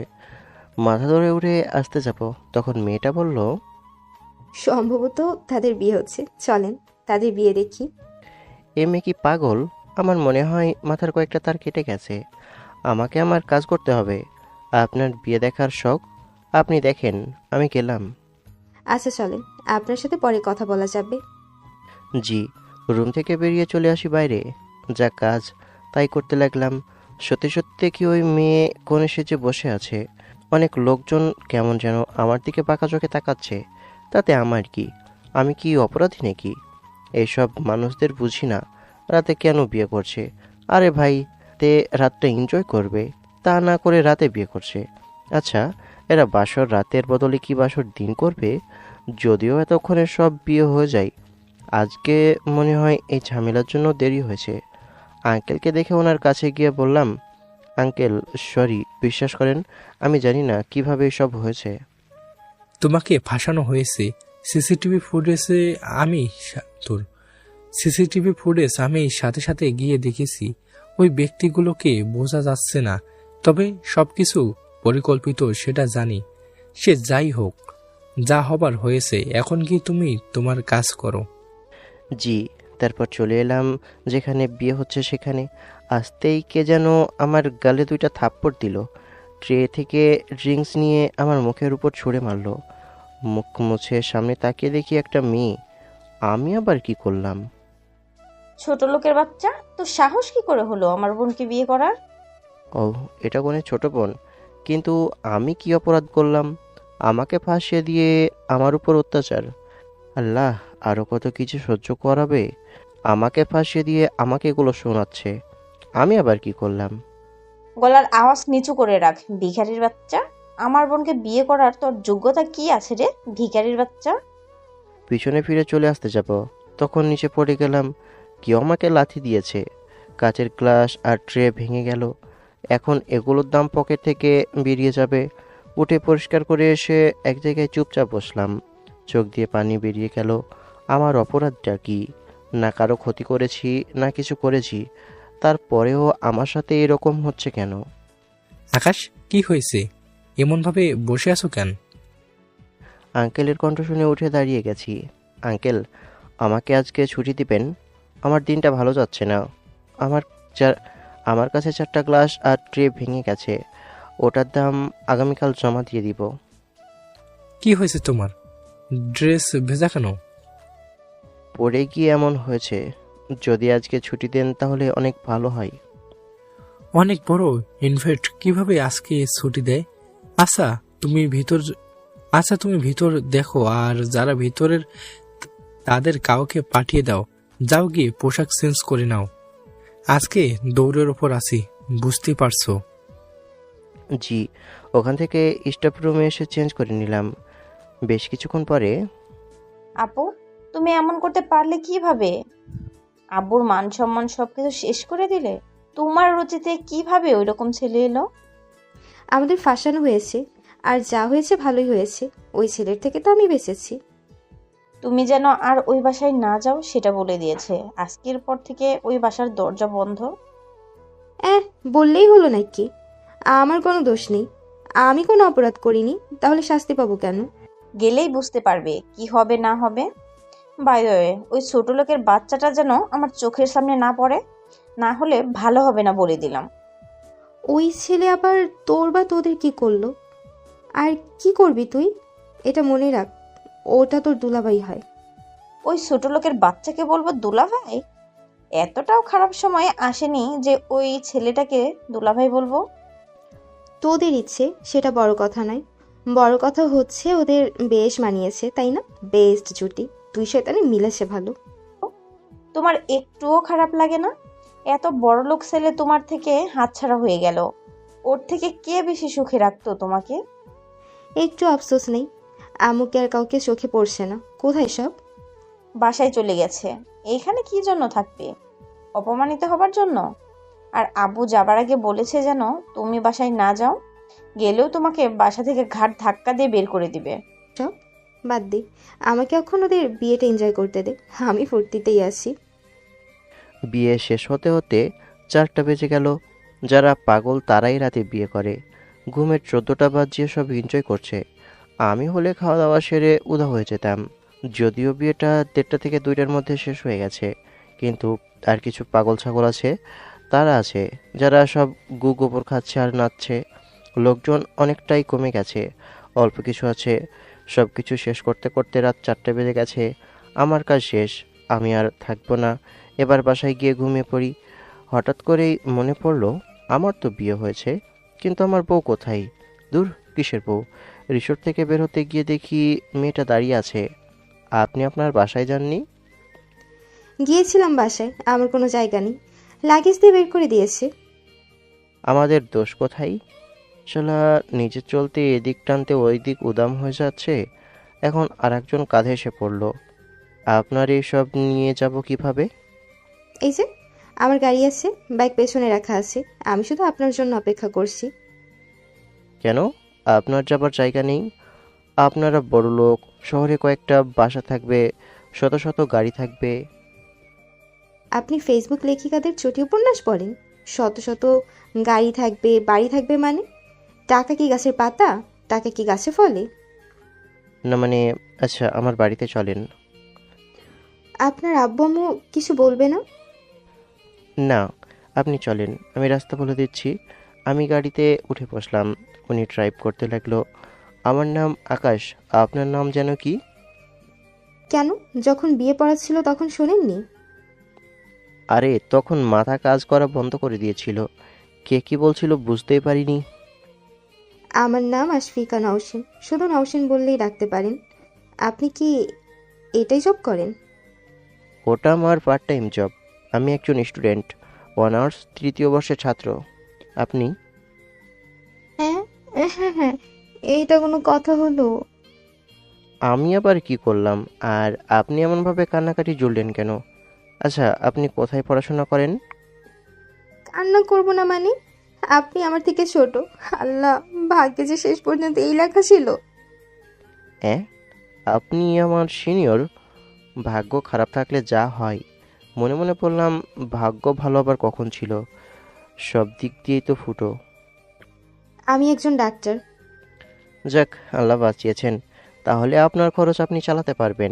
মাথা ধরে উঠে আসতে যাব, তখন মেয়েটা বলল, সম্ভবত তাদের বিয়ে হচ্ছে, চলেন তাদের বিয়ে দেখি। এ মেয়ে কি পাগল? আমার মনে হয় মাথার কয়েকটা তার কেটে গেছে। আমাকে আমার কাজ করতে হবে। আপনার বিয়ে দেখার শখ, আপনি দেখেন, আমি গেলাম। আচ্ছা চলেন, আপনার সাথে পরে কথা বলা যাবে। জি। রুম থেকে বেরিয়ে চলে আসি বাইরে। যা কাজ তাই করতে লাগলাম। সত্যি সত্যি কি ওই মেয়ে কোণে সেজে বসে আছে। অনেক লোকজন কেমন যেন আমার দিকে পাকা চোখে তাকাচ্ছে। তাতে আমার কি? আমি কি অপরাধী নাকি? এইসব মানুষদের বুঝি না, রাতে কেন বিয়ে করছে। আরে ভাই, তে রাতটা এনজয় করবে, তা না করে রাতে বিয়ে করছে। আচ্ছা, এরা বাসর রাতের বদলে কি বাসর দিন করবে? যদিও এতক্ষণে সব বিয়ে হয়ে যায়। আজকে মনে হয় এই ঝামেলার জন্য দেরি হয়েছে। আঙ্কেলকে দেখে ওনার কাছে গিয়ে বললাম, আঙ্কেল সরি, বিশ্বাস করেন আমি জানি না কিভাবে এসব হয়েছে। তোমাকে ফাঁসানো হয়েছে। সিসিটিভি ফুটেজে আমি সিসিটিভি ফুটেজ আমি সাথে সাথে গিয়ে দেখেছি। ওই ব্যক্তিগুলোকে বোঝা যাচ্ছে না, তবে সবকিছু পরিকল্পিত সেটা জানি। সে যাই হোক, যা হবার হয়েছে, এখন কি তুমি তোমার কাজ করো। জি। তারপর চলে এলাম যেখানে বিয়ে হচ্ছে সেখানে। আসতেই কে যেন আমার গালে 2টা থাপ্পড় দিল। ট্রে থেকে ড্রিঙ্কস নিয়ে আমার মুখের উপর ছুঁড়ে মারলো। মুখ মুছে সামনে তাকিয়ে দেখি একটা মেয়ে। আমি আবার কি করলাম? ছোট লোকের বাচ্চা, তো সাহস কি করে হলো আমার বোনকে বিয়ে করার? ও, এটা কোনো ছোট বোন? কিন্তু আমি কি অপরাধ করলাম? আমাকে ফাঁসিয়ে দিয়ে আমার উপর অত্যাচার। আল্লাহ, আরও কত কিছু সহ্য করাবে। আমাকে ফাঁসিয়ে দিয়ে আমাকে এগুলো শোনাচ্ছে। আমি আবার কি করলাম? গলার আওয়াজ নিচু করে রাখ, ভিখারির বাচ্চা। আমার বোনকে বিয়ে করার তোর যোগ্যতা কি আছে রে, ভিখারির বাচ্চা? পিছনে ফিরে চলে আসতে যাব, তখন নিচে পড়ে গেলাম। কেউ আমাকে লাথি দিয়েছে। কাচের গ্লাস আর ট্রে ভেঙে গেল। এখন এগুলোর দাম পকেট থেকে বেরিয়ে যাবে। উঠে পরিষ্কার করে এসে এক জায়গায় চুপচাপ বসলাম। চোখ দিয়ে পানি বেরিয়ে গেল। আমার অপরাধটা কি? না কারো ক্ষতি করেছি, না কিছু করেছি, তারপরেও আমার সাথে এরকম হচ্ছে কেন? আকাশ, কি হয়েছে? এমনভাবে বসে আছো কেন? আঙ্কেলের কণ্ঠ শুনে উঠে দাঁড়িয়ে গেছি। আঙ্কেল, আমাকে আজকে ছুটি দিবেন? আমার দিনটা ভালো যাচ্ছে না। আমার কাছে 4টা গ্লাস আর ট্রে ভেঙে গেছে। ওটার দাম আগামীকাল জমা দিয়ে দিব। কি হয়েছে তোমার? ড্রেস ভেজা কেন? পড়ে গিয়ে এমন হয়েছে। যদি আজকে ছুটি দেন তাহলে অনেক ভালো হয়। অনেক বড় ইনভেস্ট, কিভাবে আজকে ছুটি দেয়? আচ্ছা তুমি ভিতর দেখো, আর যারা ভিতরের তাদের কাউকে পাঠিয়ে দাও। যাও গিয়ে পোশাক চেঞ্জ করে নাও। আজকে দৌড়ের ওপর আছি, বুঝতে পারছো। জি। ওখান থেকে স্টাফ রুমে এসে চেঞ্জ করে নিলাম। বেশ কিছুক্ষণ পরে, আপু, তুমি এমন করতে পারলে কিভাবে? আব্বুর মান সম্মান সবকিছু শেষ করে দিলে। তোমার রুচিতে কিভাবে ওই রকম ছেলে এলো? আমাদের ফাঁসানো হয়েছে, আর যা হয়েছে ভালোই হয়েছে। ওই ছেলের থেকে তো আমি বেঁচেছি। তুমি যেন আর ওই বাসায় না যাও সেটা বলে দিয়েছে। আজকের পর থেকে ওই বাসার দরজা বন্ধ। বললেই হলো নাকি? আমার কোনো দোষ নেই। আমি কোনো অপরাধ করিনি, তাহলে শাস্তি পাবো কেন? গেলেই বুঝতে পারবে কি হবে না হবে। বাই দ্য ওয়ে, ওই ছোট লোকের বাচ্চাটা যেন আমার চোখের সামনে না পড়ে, না হলে ভালো হবে না বলে দিলাম। ওই ছেলে আবার তোর বা তোদের কি করলো? আর কি করবি তুই? এটা মনে রাখ, ওটা তোর দুলাভাই হয়। ওই ছোট লোকের বাচ্চাকে বলবো দুলাভাই? এতটাও খারাপ সময় আসেনি যে ওই ছেলেটাকে দুলাভাই বলবো। তোদের ইচ্ছে সেটা বড় কথা নয়, বড় কথা হচ্ছে ওদের বেশ মানিয়েছে, তাই না? বেস্ট জুটি, দুই শয়তানে মিলেছে ভালো। তোমার একটুও খারাপ লাগে না? এত বড় লোক ছেলে তোমার থেকে হাতছাড়া হয়ে গেল, ওর থেকে কে বেশি সুখে রাখতো তোমাকে? একটু আফসোস নেই, আমুকে আর কাউকে চোখে পড়ছে না। কোথায় সব? বাসায় চলে গেছে। এইখানে কি জন্য থাকবে? অপমানিত হবার জন্য? আর আব্বু যাবার আগে বলেছে যেন তুমি বাসায় না যাও, গেলেও তোমাকে বাসা থেকে ঘাট ধাক্কা দিয়ে বের করে দিবে। সব বাদ দে, আমাকে এখন ওদের বিয়েটা এনজয় করতে দে, আমি ফুর্তিতেই আছি। বিয়ে শেষ হতে হতে 4টা বেজে গেল। যারা পাগল তারাই রাতে বিয়ে করে। ঘুমের 14টা বাজিয়ে সব এনজয় করছে। আমি হলে খাওয়া দাওয়া সেরে উধাও হয়ে যেতাম। যদিও বিয়েটা 1:30 থেকে 2টার মধ্যে শেষ হয়ে গেছে, কিন্তু আর কিছু পাগল ছাগল আছে, তারা আছে যারা সব গু গোবর খাচ্ছে আর নাচছে। লোকজন অনেকটাই কমে গেছে, অল্প কিছু আছে। সব কিছু শেষ করতে করতে রাত 4টা বেজে গেছে। আমার কাজ শেষ, আমি আর থাকবো না, এবার বাসায় গিয়ে ঘুমিয়ে পড়ি। হঠাৎ করেই মনে পড়লো আমার তো বিয়ে হয়েছে, কিন্তু আমার বউ কোথায়? দূর, কিসের বউ? রিসোর্ট থেকে বের হতে গিয়ে দেখি মেয়েটা দাঁড়িয়ে আছে। আপনি আপনার বাসায় যাননি? গিয়েছিলাম বাসায়, আমার কোনো জায়গা নেই, লাগেজ দিয়ে বের করে দিয়েছে। আমাদের দোষ কোথায়? শালা নিজে চলতে এদিক টানতে ওই দিক উদাম হয়ে যাচ্ছে, এখন আরেকজন কাঁধে এসে পড়লো। আপনার এইসব নিয়ে যাব কিভাবে? এই যে আমার গাড়ি আছে, বাইক পেছনে রাখা আছে, আমি শুধু আপনার জন্য অপেক্ষা করছি। কেন? আপনার যাবার জায়গা নেই? আপনারা বড় লোক, শহরে কয়েকটা বাসা থাকবে, শত শত গাড়ি থাকবে। আপনি ফেসবুক লেখিকাদের চটি উপন্যাস পড়েন? শত শত গাড়ি থাকবে, বাড়ি থাকবে মানে? টাকা কি গাছের পাতা? টাকা কি গাছে ফলে? না মানে, আচ্ছা আমার বাড়িতে চলেন। আপনার আব্বু আম্মু কিছু বলবে না? না, আপনি চলেন, আমি রাস্তা বলে দিচ্ছি। আমি গাড়িতে উঠে বসলাম। উনি ড্রাইভ করতে লাগলো। আমার নাম আকাশ, আপনার নাম যেন কি? কেন, যখন বিয়ে পড়া ছিল তখন শোনেননি? আরে তখন মাথা কাজ করা বন্ধ করে দিয়েছিল, কে কি বলছিল বুঝতেই পারিনি। আমার নাম আশফিকা নওশিন, শুধু নওশিন বললেই ডাকতে পারেন। আপনি কি এটাই জব করেন? ওটা আমার পার্ট টাইম জব। আমি একজন স্টুডেন্ট, অনার্স 3য় বর্ষের ছাত্র। আপনি? হ্যাঁ হ্যাঁ হ্যাঁ, এইটা কোনো কথা হলো? আমি আবার কি করলাম? আর আপনি এমনভাবে কান্নাকাটি জুড়লেন কেন? আচ্ছা, আপনি কোথায় পড়াশোনা করেন? কান্না করবো না মানে? আপনি আমার থেকে ছোট। আল্লাহ, ভাগ্যে যে শেষ পর্যন্ত এই লেখা ছিল। হ্যাঁ, আপনি আমার সিনিয়র। ভাগ্য খারাপ থাকলে যা হয়। মনে মনে বললাম, ভাগ্য ভালো আবার কখন ছিল? সব দিক দিয়েই তো ফুটো। আমি একজন ডাক্তার। যাক, আল্লাহ বাঁচিয়েছেন। তাহলে আপনার খরচ আপনি চালাতে পারবেন।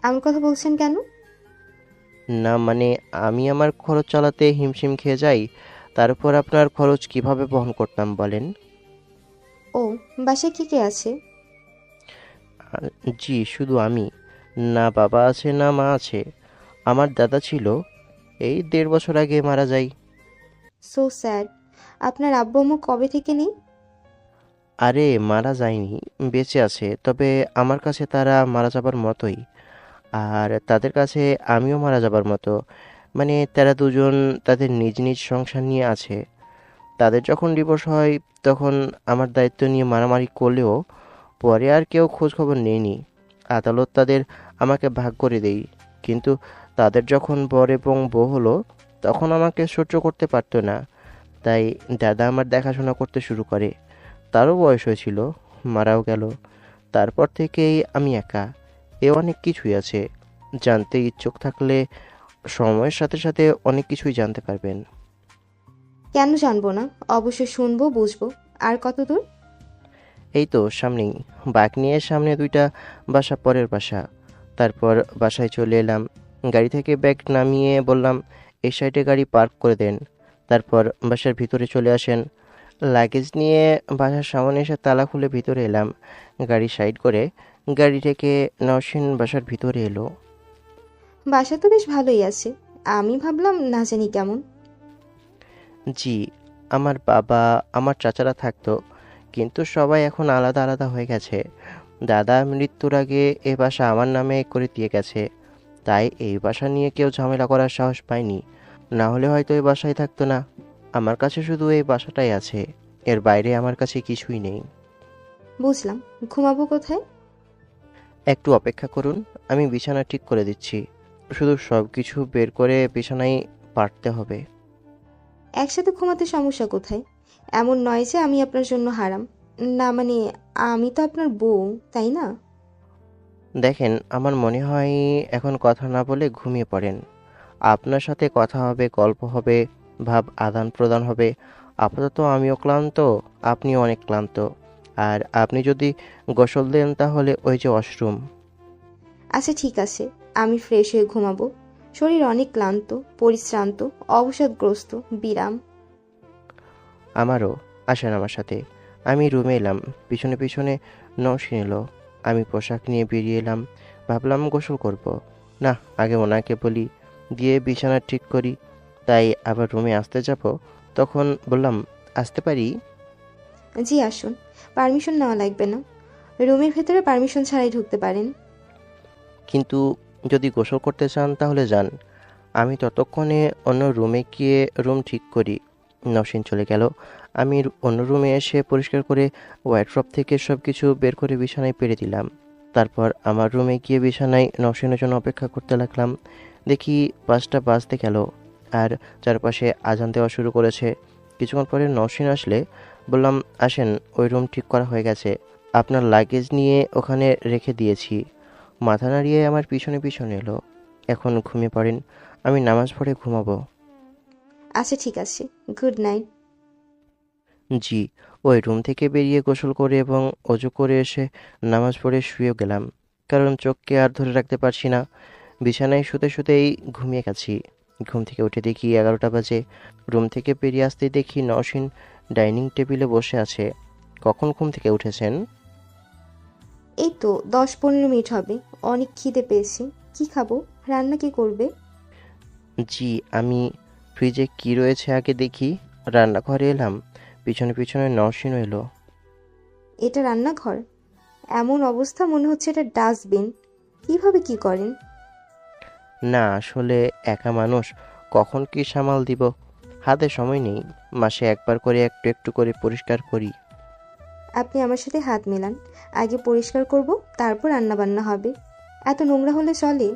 আমার কথা বলছেন কেন? না মানে, আমি আমার খরচ চালাতে হিমশিম খেয়ে যাই, তার উপর আপনার খরচ কিভাবে বহন করতাম বলেন? ও, বাসায় কে কে আছে? জি, শুধু আমি। না বাবা আছে না মা আছে। আমার দাদা ছিল, এই 1.5 বছর আগে মারা যায়। So sad. আপনার আব্বু আম্মু কবে থেকে নেই? আরে মারা যায়নি, বেঁচে আছে, তবে আমার কাছে তারা মারা যাবার মতোই। আর তাদের কাছে আমিও মারা যাবার মতো। মানে তারা দুজন তাদের নিজ নিজ সংসার নিয়ে আছে। তাদের যখন ডিভোর্স হয় তখন আমার দায়িত্ব নিয়ে মারামারি করলেও পরে আর কেউ খোঁজ খবর নেয়নি। আদালত তাদের আমাকে ভাগ করে দেয়। কিন্তু তাদের যখন বর এবং বউ হলো তখন আমাকে সহ্য করতে পারতো না, তাই দাদা আমার দেখাশোনা করতে শুরু করে। তারও বয়স হয়েছিল, মারাও গেল। তারপর থেকেই আমি একা। এ অনেক কিছুই আছে, জানতে ইচ্ছুক থাকলে সময়ের সাথে সাথে অনেক কিছুই জানতে পারবেন। কেন জানবো না, অবশ্যই শুনবো, বুঝবো। আর কত দূর? এই তো সামনেই, বাইক নিয়ে সামনে 2টা বাসা পরের বাসা। তারপর বাসায় চলে এলাম, গাড়ি থেকে ব্যাগ নামিয়ে বললাম এই সাইডে গাড়ি পার্ক করে দেন। তারপর বাসার ভিতরে চলে আসেন। লাগেজ নিয়ে বাসার সামনে এসে তালা খুলে ভিতরে এলাম। গাড়ি সাইড করে গাড়ি থেকে নওশিন বাসার ভিতরে এলো। বাসা তো বেশ ভালোই আছে। আমি ভাবলাম না জানি কেমন। জি, আমার বাবা আমার চাচারা থাকতো, কিন্তু সবাই এখন আলাদা আলাদা হয়ে গেছে। দাদা মৃত্যুর আগে এ বাসা আমার নামে করে দিয়ে গেছে, তাই এই বাসা নিয়ে কেউ ঝামেলা করার সাহস পায়নি। না হলে হয়তো এই বাসায় থাকতো না। আমার কাছে শুধু এই বাসাটাই আছে, এর বাইরে আমার কাছে কিছুই নেই। বুঝলাম। ঘুমাবো কোথায়? একটু অপেক্ষা করুন, আমি বিছানা ঠিক করে দিচ্ছি। শুধু সব কিছু বের করে বিছানায় পাততে হবে। একসাথে ঘুমাতে সমস্যা কোথায়? এমন নয় যে আমি আপনার জন্য হারাম। না মানে, আমি তো আপনার বউ, তাই না? দেখেন, আমার মনে হয় এখন কথা না বলে ঘুমিয়ে পড়েন। আপনার সাথে কথা হবে, গল্প হবে, ভাব আদান প্রদান হবে। আপাতত আমিও ক্লান্ত, আপনিও অনেক ক্লান্ত। আর আপনি যদি গোসল দেন তাহলে ওই যে ওয়াশরুম। আচ্ছা ঠিক আছে, আমি ফ্রেশ হয়ে ঘুমাবো। শরীর অনেক ক্লান্ত, পরিশ্রান্ত, অবসাদগ্রস্ত, বিরাম। আমারও। আসেন আমার সাথে। আমি রুমে এলাম, পিছনে পিছনে নওশিন এলো। আমি পোশাক নিয়ে বেরিয়ে এলাম, ভাবলাম গোসল করব। না, আগে ওনাকে বলি, দিয়ে বিছানা ঠিক করি। তাই আবার রুমে আসতে যাব, তখন বললাম আসতে পারি? জি আসুন, পারমিশন নেওয়া লাগবে না। রুমের ভেতরে পারমিশন ছাড়াই ঢুকতে পারেন। কিন্তু যদি গোসল করতে চান তাহলে যান, আমি ততক্ষণে অন্য রুমে গিয়ে রুম ঠিক করি। নওশিন চলে গেল। আমি অন্য রুমে এসে পরিষ্কার করে ওয়ার্ড্রপ থেকে সব কিছু বের করে বিছানায় পেরে দিলাম। তারপর আমার রুমে গিয়ে বিছানায় নওশিনের জন্য অপেক্ষা করতে লাগলাম। দেখি 5টা বাজতে গেল আর চারপাশে আজান দেওয়া শুরু করেছে। কিছুক্ষণ পরে নওশিন আসলে বললাম আসেন, ওই রুম ঠিক করা হয়ে গেছে, আপনার লাগেজ নিয়ে ওখানে রেখে দিয়েছি। মাথা নাড়িয়ে আমার পিছনে পিছনে এলো। এখন ঘুমিয়ে পড়েন, আমি নামাজ পড়ে ঘুমাবো। আচ্ছা ঠিক আছে, গুড নাইট। জি, ওই রুম থেকে বেরিয়ে গোসল করে এবং অজু করে এসে নামাজ পড়ে শুয়ে গেলাম, কারণ চোখকে আর ধরে রাখতে পারছি না। বিছানায় শুতে শুতেই ঘুমিয়ে গেছি। ঘুম থেকে উঠে দেখি 11টা বাজে। রুম থেকে বেরিয়ে আসতেই দেখি নওশিন ডাইনিং টেবিলে বসে আছে। কখন ঘুম থেকে উঠেছেন? এই তো 10-15 মিনিট হবে। অনেক খিদে পেয়েছে। কি খাবো? রান্না কি করবে? জি, আমি ফ্রিজে কি রয়েছে আগে দেখি। রান্নাঘরে এলাম, পিছনে পিছনে নওশিনও এলো। এটা রান্নাঘর? এমন অবস্থা মনে হচ্ছে এটা ডাস্টবিন। কিভাবে কি করেন? না, আসলে একা মানুষ, কখন কি সামাল দিব, হাতে সময় নেই। মাসে একবার করে একটু একটু করে পরিষ্কার করি। আপনি আমার সাথে হাত মেলান। আগে পরিষ্কার করব, তারপর রান্না বান্না হবে। এত নোংরা হলে চলে?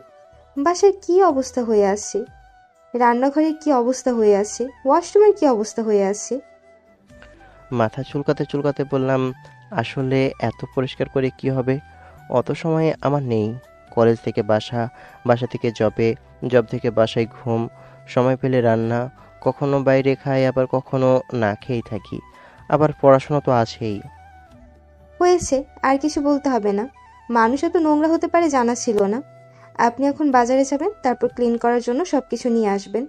বাসায় কি অবস্থা হয়ে আছে? রান্নাঘরের কি অবস্থা হয়ে আছে? ওয়াশরুমের কি অবস্থা হয়ে আছে? মাথা চুলকাতে চুলকাতে বললাম আসলে এত পরিষ্কার করে কি হবে, অত সময় আমার নেই। কলেজ থেকে বাসা, বাসা থেকে জবে, জব থেকে বাসায় ঘুম, সময় পেলে রান্না, কখনো বাইরে খাই আবার কখনো না খেয়েই থাকি, আবার পড়াশোনা তো আছেই। হয়েছে, আর কিছু বলতে হবে না। মানুষ এত নোংরা হতে পারে জানা ছিল না। আপনি এখন বাজারে যাবেন, তারপর ক্লিন করার জন্য সবকিছু নিয়ে আসবেন।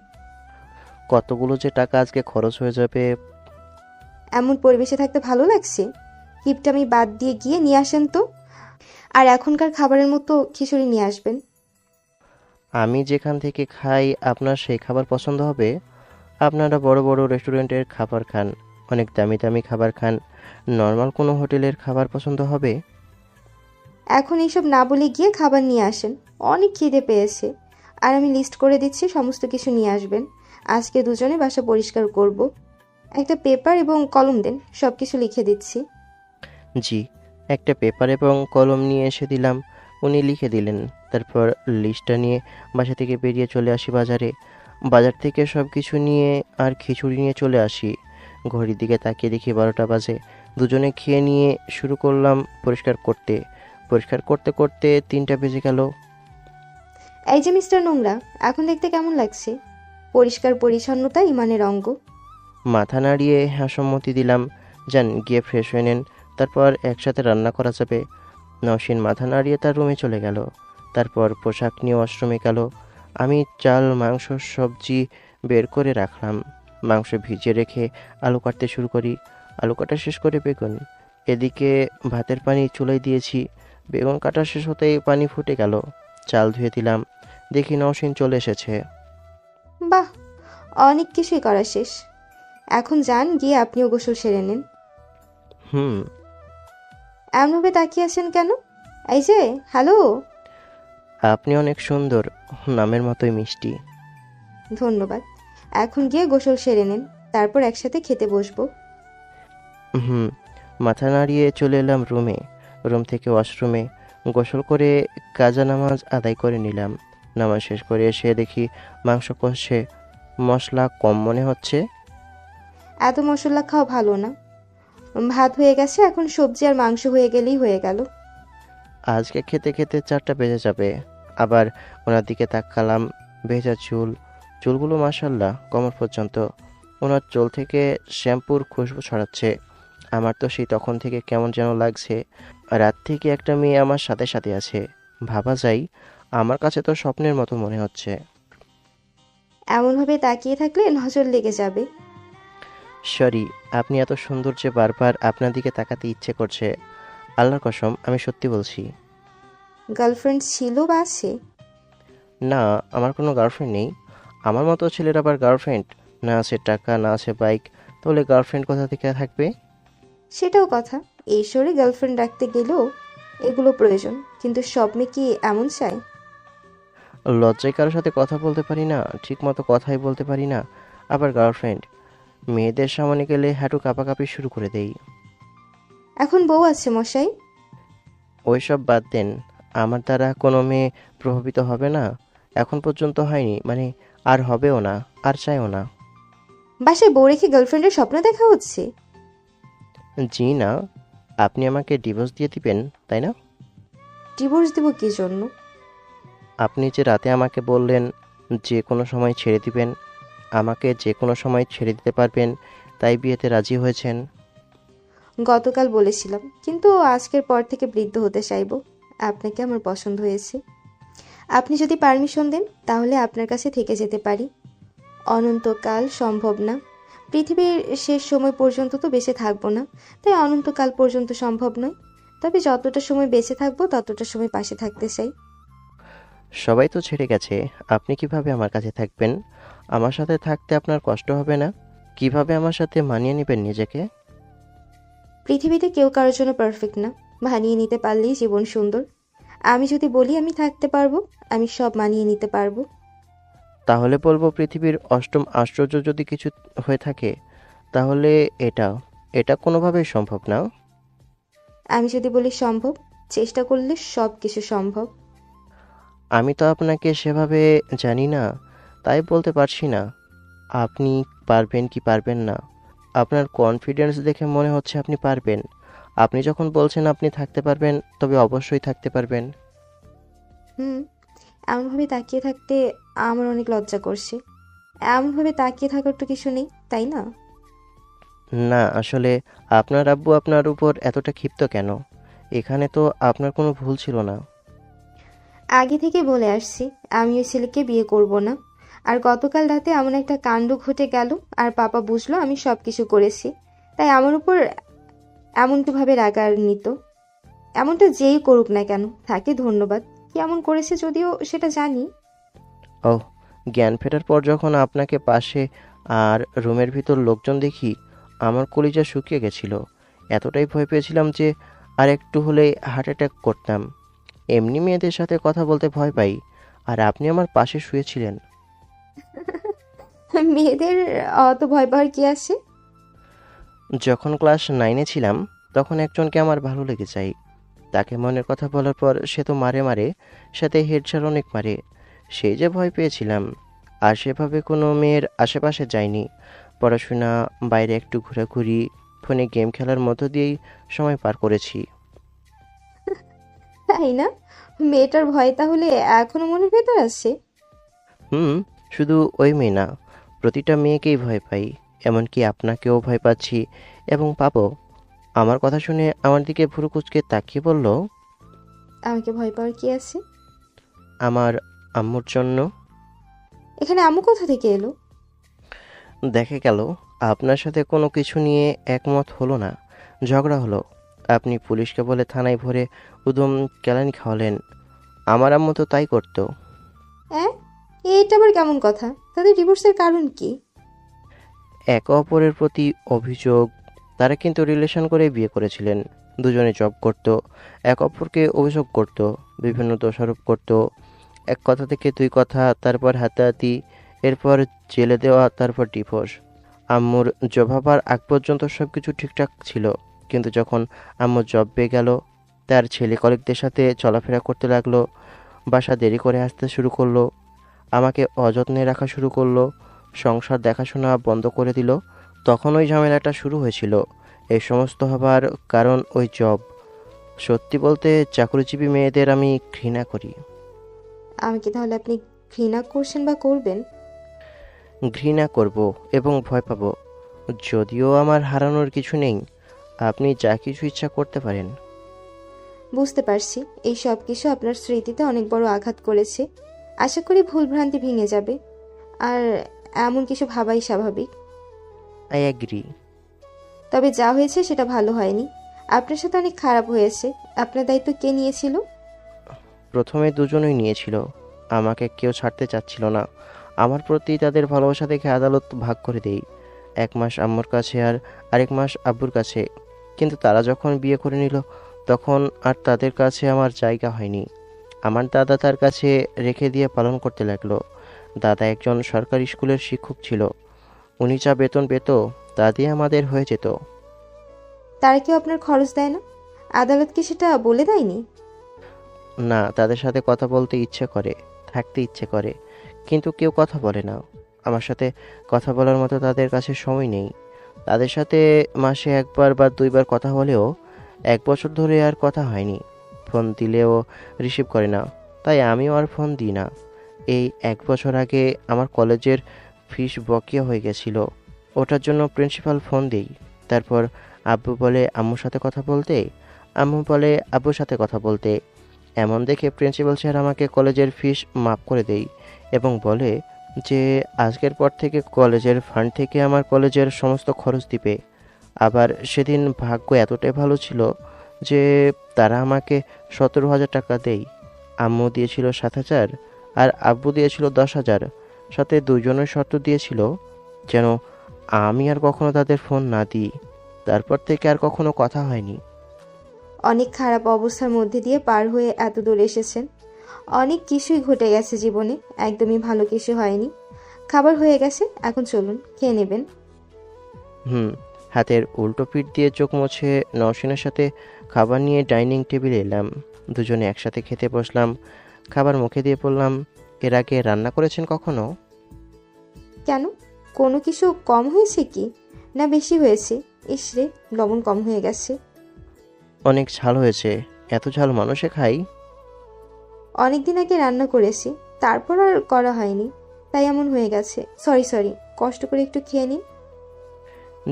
কতগুলো যে টাকা আজকে খরচ হয়ে যাবে। এমন পরিবেশে থাকতে ভালো লাগছে? কিপটামি বাদ দিয়ে গিয়ে নিয়ে আসেন তো। আর এখনকার খাবারের মতো খিচুড়ি নিয়ে আসবেন। আমি যেখান থেকে খাই আপনার সেই খাবার পছন্দ হবে? আপনারা বড় বড় রেস্টুরেন্টের খাবার খান, অনেক দামি দামি খাবার খান, নর্মাল কোনো হোটেলের খাবার পছন্দ হবে? এখন এইসব না বলে গিয়ে খাবার নিয়ে আসেন। অনেক খিদে পেয়েছে। আর আমি লিস্ট করে দিচ্ছি, সমস্ত কিছু নিয়ে আসবেন। আজকে দুজনে বাসা পরিষ্কার করব। একটা পেপার এবং কলম দেন, সব কিছু লিখে দিচ্ছি। জি, একটা পেপার এবং কলম নিয়ে এসে দিলাম। উনি লিখে দিলেন। তারপর লিস্টটা নিয়ে বাসা থেকে বেরিয়ে চলে আসি বাজারে। বাজার থেকে সব কিছু নিয়ে আর খিচুড়ি নিয়ে চলে আসি। ঘড়ির দিকে তাকিয়ে দেখি 12টা বাজে। দুজনে খেয়ে নিয়ে শুরু করলাম পরিষ্কার করতে। পরিষ্কার করতে করতে 3টা বেজে গেল। এই যে মিস্টার নোংরা, এখন দেখতে কেমন লাগছে? পরিষ্কার পরিচ্ছন্নতা ইমানের অঙ্গ। মাথা নাড়িয়ে হ্যাঁ সম্মতি দিলাম। যান গিয়ে ফ্রেশ হয়ে নেন, তারপর একসাথে রান্না করা যাবে। নওশীন মাথা নাড়িয়ে তার রুমে চলে গেল। তারপর পোশাক নিয়ে ওয়াশরুমে গেল। আমি চাল, মাংস, সবজি বের করে রাখলাম। মাংস ভিজিয়ে রেখে আলু কাটতে শুরু করি। আলু কাটা শেষ করে বেগুন। এদিকে ভাতের পানি চুলায় দিয়েছি। বেগুন কাটা শেষ হতেই পানি ফুটে গেল। চাল ধুয়ে দিলাম। দেখি নওশীন চলে এসেছে। বাহ, অনেক কিছুই করা শেষ। এখন যান, গিয়ে আপনিও গোসল সেরে নিন। হুম। এমনভাবে তাকিয়ে আছেন কেন? এই যে, হ্যালো। আপনি অনেক সুন্দর, নামের মতোই মিষ্টি। ধন্যবাদ। এখন গিয়ে গোসল সেরে নিন, তারপর একসাথে খেতে বসবো। হুম। মাথা নাড়িয়ে চলে এলাম রুমে। রুম থেকে ওয়াশরুমে। গোসল করে কাজা নামাজ আদায় করে নিলাম। নামাজ শেষ করে এসে দেখি মাংস কষছে। মশলা কম মনে হচ্ছে। এত মশলা খাওয়া ভালো না। ভাত হয়ে গেছে, এখন সবজি আর মাংস হয়ে গেলেই হয়ে গেল। আজকে খেতে খেতে 4টা বেজে যাবে। আবার ওনার দিকে তাকালাম। ভেজা চুল, চুলগুলো মাশাল্লাহ কোমর পর্যন্ত। ওনার চুল থেকে শ্যাম্পুর খুশবু ছড়াচ্ছে। আমার তো সেই তখন থেকে কেমন যেন লাগছে। রাত থেকে একটা মেয়ে আমার সাথে সাথে আছে। ভাবা যায়, আমার কাছে তো স্বপ্নের মতো মনে হচ্ছে। এমনভাবে তাকিয়ে থাকলে নজর লেগে যাবে। সরি, আপনি এত সুন্দর যে বারবার আপনার দিকে তাকাতে ইচ্ছে করছে। আল্লাহর কসম, আমি সত্যি বলছি। গার্লফ্রেন্ড ছিল বা আছে? না, আমার কোনো গার্লফ্রেন্ড নেই। আমার মতো ছেলের আবার গার্লফ্রেন্ড? না আছে টাকা, না আছে বাইক, তাহলে গার্লফ্রেন্ড কোথা থেকে থাকবে? সেটাও কথা। এই শহরে গার্লফ্রেন্ড রাখতে গেলেও এগুলো প্রয়োজন, কিন্তু সব মেয়ে কি এমন চায়? লজ্জায় কারোর সাথে কথা বলতে পারি না, ঠিক মতো কথাই বলতে পারি না, আবার গার্লফ্রেন্ড? মেয়েদের সামনে গেলে হাঁটু কাঁপাকাঁপি শুরু করে দেই। এখন বউ আছে মশাই। ওইসব বাদ দেন। আমার দ্বারা কোনো মেয়ে প্রভাবিত হবে না, এখন পর্যন্ত হয়নি, মানে আর হবেও না, আর চাইও না। বাসায় বউ রেখে গার্লফ্রেন্ডের স্বপ্ন দেখা হচ্ছে? জি না। আপনি আমাকে ডিভোর্স দিয়ে দিবেন, তাই না? ডিভোর্স দেব কি জন্য? আপনি যে রাতে আমাকে বললেন যে কোনো সময় ছেড়ে দিবেন, আমাকে যে কোনো সময় ছেড়ে দিতে পারবেন, তাই বিয়েতে রাজি হয়েছেন। গতকাল বলেছিলাম, কিন্তু আজকের পর থেকে বৃদ্ধ হতে চাইবো। আপনাকে আমার পছন্দ হয়েছে। আপনি যদি পারমিশন দেন তাহলে আপনার কাছে থেকে যেতে পারি। অনন্তকাল সম্ভব না। পৃথিবীর শেষ সময় পর্যন্ত তো বেঁচে থাকবো না, তাই অনন্তকাল পর্যন্ত সম্ভব নয়। তবে যতটা সময় বেঁচে থাকবো ততটা সময় পাশে থাকতে চাই। সবাই তো ছেড়ে গেছে, আপনি কিভাবে আমার কাছে থাকবেন? আমার সাথে থাকতে আপনার কষ্ট হবে না? কিভাবে আমার সাথে মানিয়ে নেবেন নিজেকে? পৃথিবীতে কেউ কারোর জন্য পারফেক্ট না। মানিয়ে নিতে পারলেই জীবন সুন্দর। আমি যদি বলি আমি থাকতে পারবো, আমি সব মানিয়ে নিতে পারবো। তাহলে বলবো পৃথিবীর অষ্টম আশ্চর্য যদি কিছু হয়ে থাকে, তাহলে এটা এটা কোনোভাবেই সম্ভব না। আমি যদি বলি সম্ভব, চেষ্টা করলে সব কিছু সম্ভব। আমি তো আপনাকে সেভাবে জানি না, তাই বলতে পারছি না আপনি পারবেন কি পারবেন না। আপনার কনফিডেন্স দেখে মনে হচ্ছে আপনি পারবেন। আপনি যখন বলছেন আপনি থাকতে পারবেন, তবে অবশ্যই থাকতে পারবেন। এমনভাবে তাকিয়ে থাকতে আমার অনেক লজ্জা করছে। এমনভাবে তাকিয়ে থাকার তো কিছু নেই, তাই না? না, আসলে আপনার আব্বু আপনার উপর এতটা ক্ষিপ্ত কেন? এখানে তো আপনার কোনো ভুল ছিল না। আগে থেকে বলে আসছি আমি ওই ছেলেকে বিয়ে করব না। আর গতকাল রাতে এমন একটা কাণ্ড ঘটে গেল, আর পাপা বুঝলো আমি সব কিছু করেছি, তাই আমার উপর এমনভাবে রাগান্বিত। এমনটা যেই করুক না কেন, তাকে ধন্যবাদ। কি এমন করেছে যদিও সেটা জানি। ওহ, জ্ঞান ফেরার পর যখন আপনাকে পাশে আর রুমের ভিতর লোকজন দেখি, আমার কলিজা শুকিয়ে গেছিল। এতটাই ভয় পেয়েছিলাম যে আর একটু হলেই হার্ট অ্যাটাক করতাম। এমনি মেয়েদের সাথে কথা বলতে ভয় পাই, আর আপনি আমার পাশে শুয়েছিলেন। মেয়েদের অত ভয় পাওয়ার কি আছে? যখন ক্লাস 9-এ ছিলাম, তখন একজনকে আমার ভালো লেগে যায়। তাকে মনের কথা বলার পর সে তো মারে, সাথে হেডশট অনেক মারে। সেই যে ভয় পেয়েছিলাম। আর সেভাবে কোনো মেয়ের আশেপাশে যাইনি। পড়াশোনা, বাইরে একটু ঘোরাঘুরি, ফোনে গেম খেলার মধ্য দিয়েই সময় পার করেছি। তাই না? মেয়েটার ভয় তাহলে এখনো মনের ভেতর আছে? শুধু ওই মেয়ে না, প্রতিটা মেয়েকেই ভয় পাই। এমনকি আপনাকেও ভয় পাচ্ছি এবং পাবো। আমার কথা শুনে আমার দিকে ভুরু কুঁচকে তাকিয়ে বলল, আমাকে ভয় পাওয়ার কি আছে? আমার আম্মুর জন্য। এখানে আম্মু কোথা থেকে এলো? দেখা গেল আপনার সাথে কোনো কিছু নিয়ে একমত হলো না, ঝগড়া হলো। আপনি পুলিশকে বলে থানায় ভরে উদম কেলানি খাওয়ালেন। আমার আম্মু তো তাই করতো। হ্যাঁ, এটা আবার কেমন কথা? তাদের ডিভোর্সের কারণ কি? একে অপরের প্রতি অভিযোগ। তারা কিন্তু রিলেশন করে বিয়ে করেছিলেন। দুজনে জব করত, এক অপরকে অভিযোগ করত, বিভিন্ন দোষারোপ করত। এক কথা থেকে দুই কথা, তারপর হাতাহাতি, এরপর জেলে দেওয়া, তারপর ডিভোর্স। আম্মুর জব হবার আগ পর্যন্ত সব কিছু ঠিকঠাক ছিল, কিন্তু যখন আম্মুর জব পেয়ে গেল, তার ছেলে কলিগদের সাথে চলাফেরা করতে লাগলো, বাসা দেরি করে আসতে শুরু করলো, আমাকে অযত্নে রাখা শুরু করলো, সংসার দেখাশোনা বন্ধ করে দিল। তখন ওই ঝামেলাটা শুরু হয়েছিল। এই সমস্ত হবার কারণ ওই জব। সত্যি বলতে চাকরিজীবী মেয়েদের আমি ঘৃণা করি। আমাকে তাহলে আপনি ঘৃণা করছেন বা করবেন? ঘৃণা করব এবং ভয় পাব। যদিও আমার হারানোর কিছু নেই, আপনি যা কিছু ইচ্ছা করতে পারেন। বুঝতে পারছি, এই সব কিছু আপনার স্মৃতিতে অনেক বড় আঘাত করেছে। আশা করি ভুলভ্রান্তি ভেঙে যাবে, আর এমন কিছু ভাবাই স্বাভাবিক। I agree. তবে যা হয়েছে সেটা ভালো হয়নি। আপনার সাথে অনেক খারাপ হয়েছে। আপনার দায়িত্ব কে নিয়েছিল? প্রথমে দুজনেই নিয়েছিল। আমাকে কেউ ছাড়তে চাচ্ছিল না। আমার প্রতি তাদের ভালোবাসা দেখে আদালত ভাগ করে দেই, 1 মাস আম্মুর কাছে আর আরেক মাস আব্বুর কাছে। কিন্তু তারা যখন বিয়ে করে নিল, তখন আর তাদের কাছে আমার জায়গা হয়নি। আমার দাদা তার কাছে রেখে দিয়ে পালন করতে লাগলো। দাদা একজন সরকারি স্কুলের শিক্ষক ছিল। উনি যা বেতন পেত তা দিয়ে আমাদের হয়ে যেত। তারা কেউ আপনার খরচ দেয় না? আদালত কি সেটা বলে দেয়নি? না, তাদের সাথে কথা বলতে ইচ্ছে করে, থাকতে ইচ্ছে করে, কিন্তু কেউ কথা বলে না। আমার সাথে কথা বলার মতো তাদের কাছে সময় নেই। তাদের সাথে মাসে 1বার বা 2বার কথা হলেও 1 বছর ধরে আর কথা হয়নি। ফোন দিলেও রিসিভ করে না, তাই আমিও আর ফোন দিই না। এই 1 বছর আগে আমার কলেজের ফিস বকেয়া হয়ে গেছিল, ওটার জন্য প্রিন্সিপাল ফোন দেই। তারপর আব্বু বলে আম্মুর সাথে কথা বলতে, আম্মু বলে আব্বুর সাথে কথা বলতে। এমন দেখে প্রিন্সিপাল স্যার আমাকে কলেজের ফিস মাফ করে দেয় এবং বলে যে আজকের পর থেকে কলেজের ফান্ড থেকে আমার কলেজের সমস্ত খরচ দিবে। আবার সেদিন ভাগ্য এতটাই ভালো ছিল যে তারা আমাকে 17,000 টাকা দেয়। আম্মু দিয়েছিল 7,000 আর আব্বু দিয়েছিল 10,000। সাথে দুজনের শর্ত দিয়েছিল যেন আমি আর কখনো তাদের ফোন না দিই। তারপর থেকে আর কখনো কথা হয়নি। অনেক খারাপ অবস্থার মধ্যে দিয়ে পার হয়ে এত দূর এসেছেন। অনেক কিছুই ঘটে গেছে জীবনে, একদমই ভালো কিছু হয়নি। খাবার হয়ে গেছে, এখন চলুন খেয়ে নেবেন। হাতের উল্টো পিঠ দিয়ে চোখ মুছে নওশিনের সাথে খাবার নিয়ে ডাইনিং টেবিলে এলাম। দুজনে একসাথে খেতে বসলাম। খাবার মুখে দিয়ে বললাম, এর আগে রান্না করেছেন কখনো? কেন, কোনো কিছু কম হয়েছে কি না বেশি হয়েছে? ইসরে, লবণ কম হয়ে গেছে। অনেক ঝাল হয়েছে। এত ঝাল মানুষে খাই? অনেকদিন আগে রান্না করেছি, তারপর আর করা হয়নি, তাই এমন হয়ে গেছে। সরি, কষ্ট করে একটু খেয়ে নিন।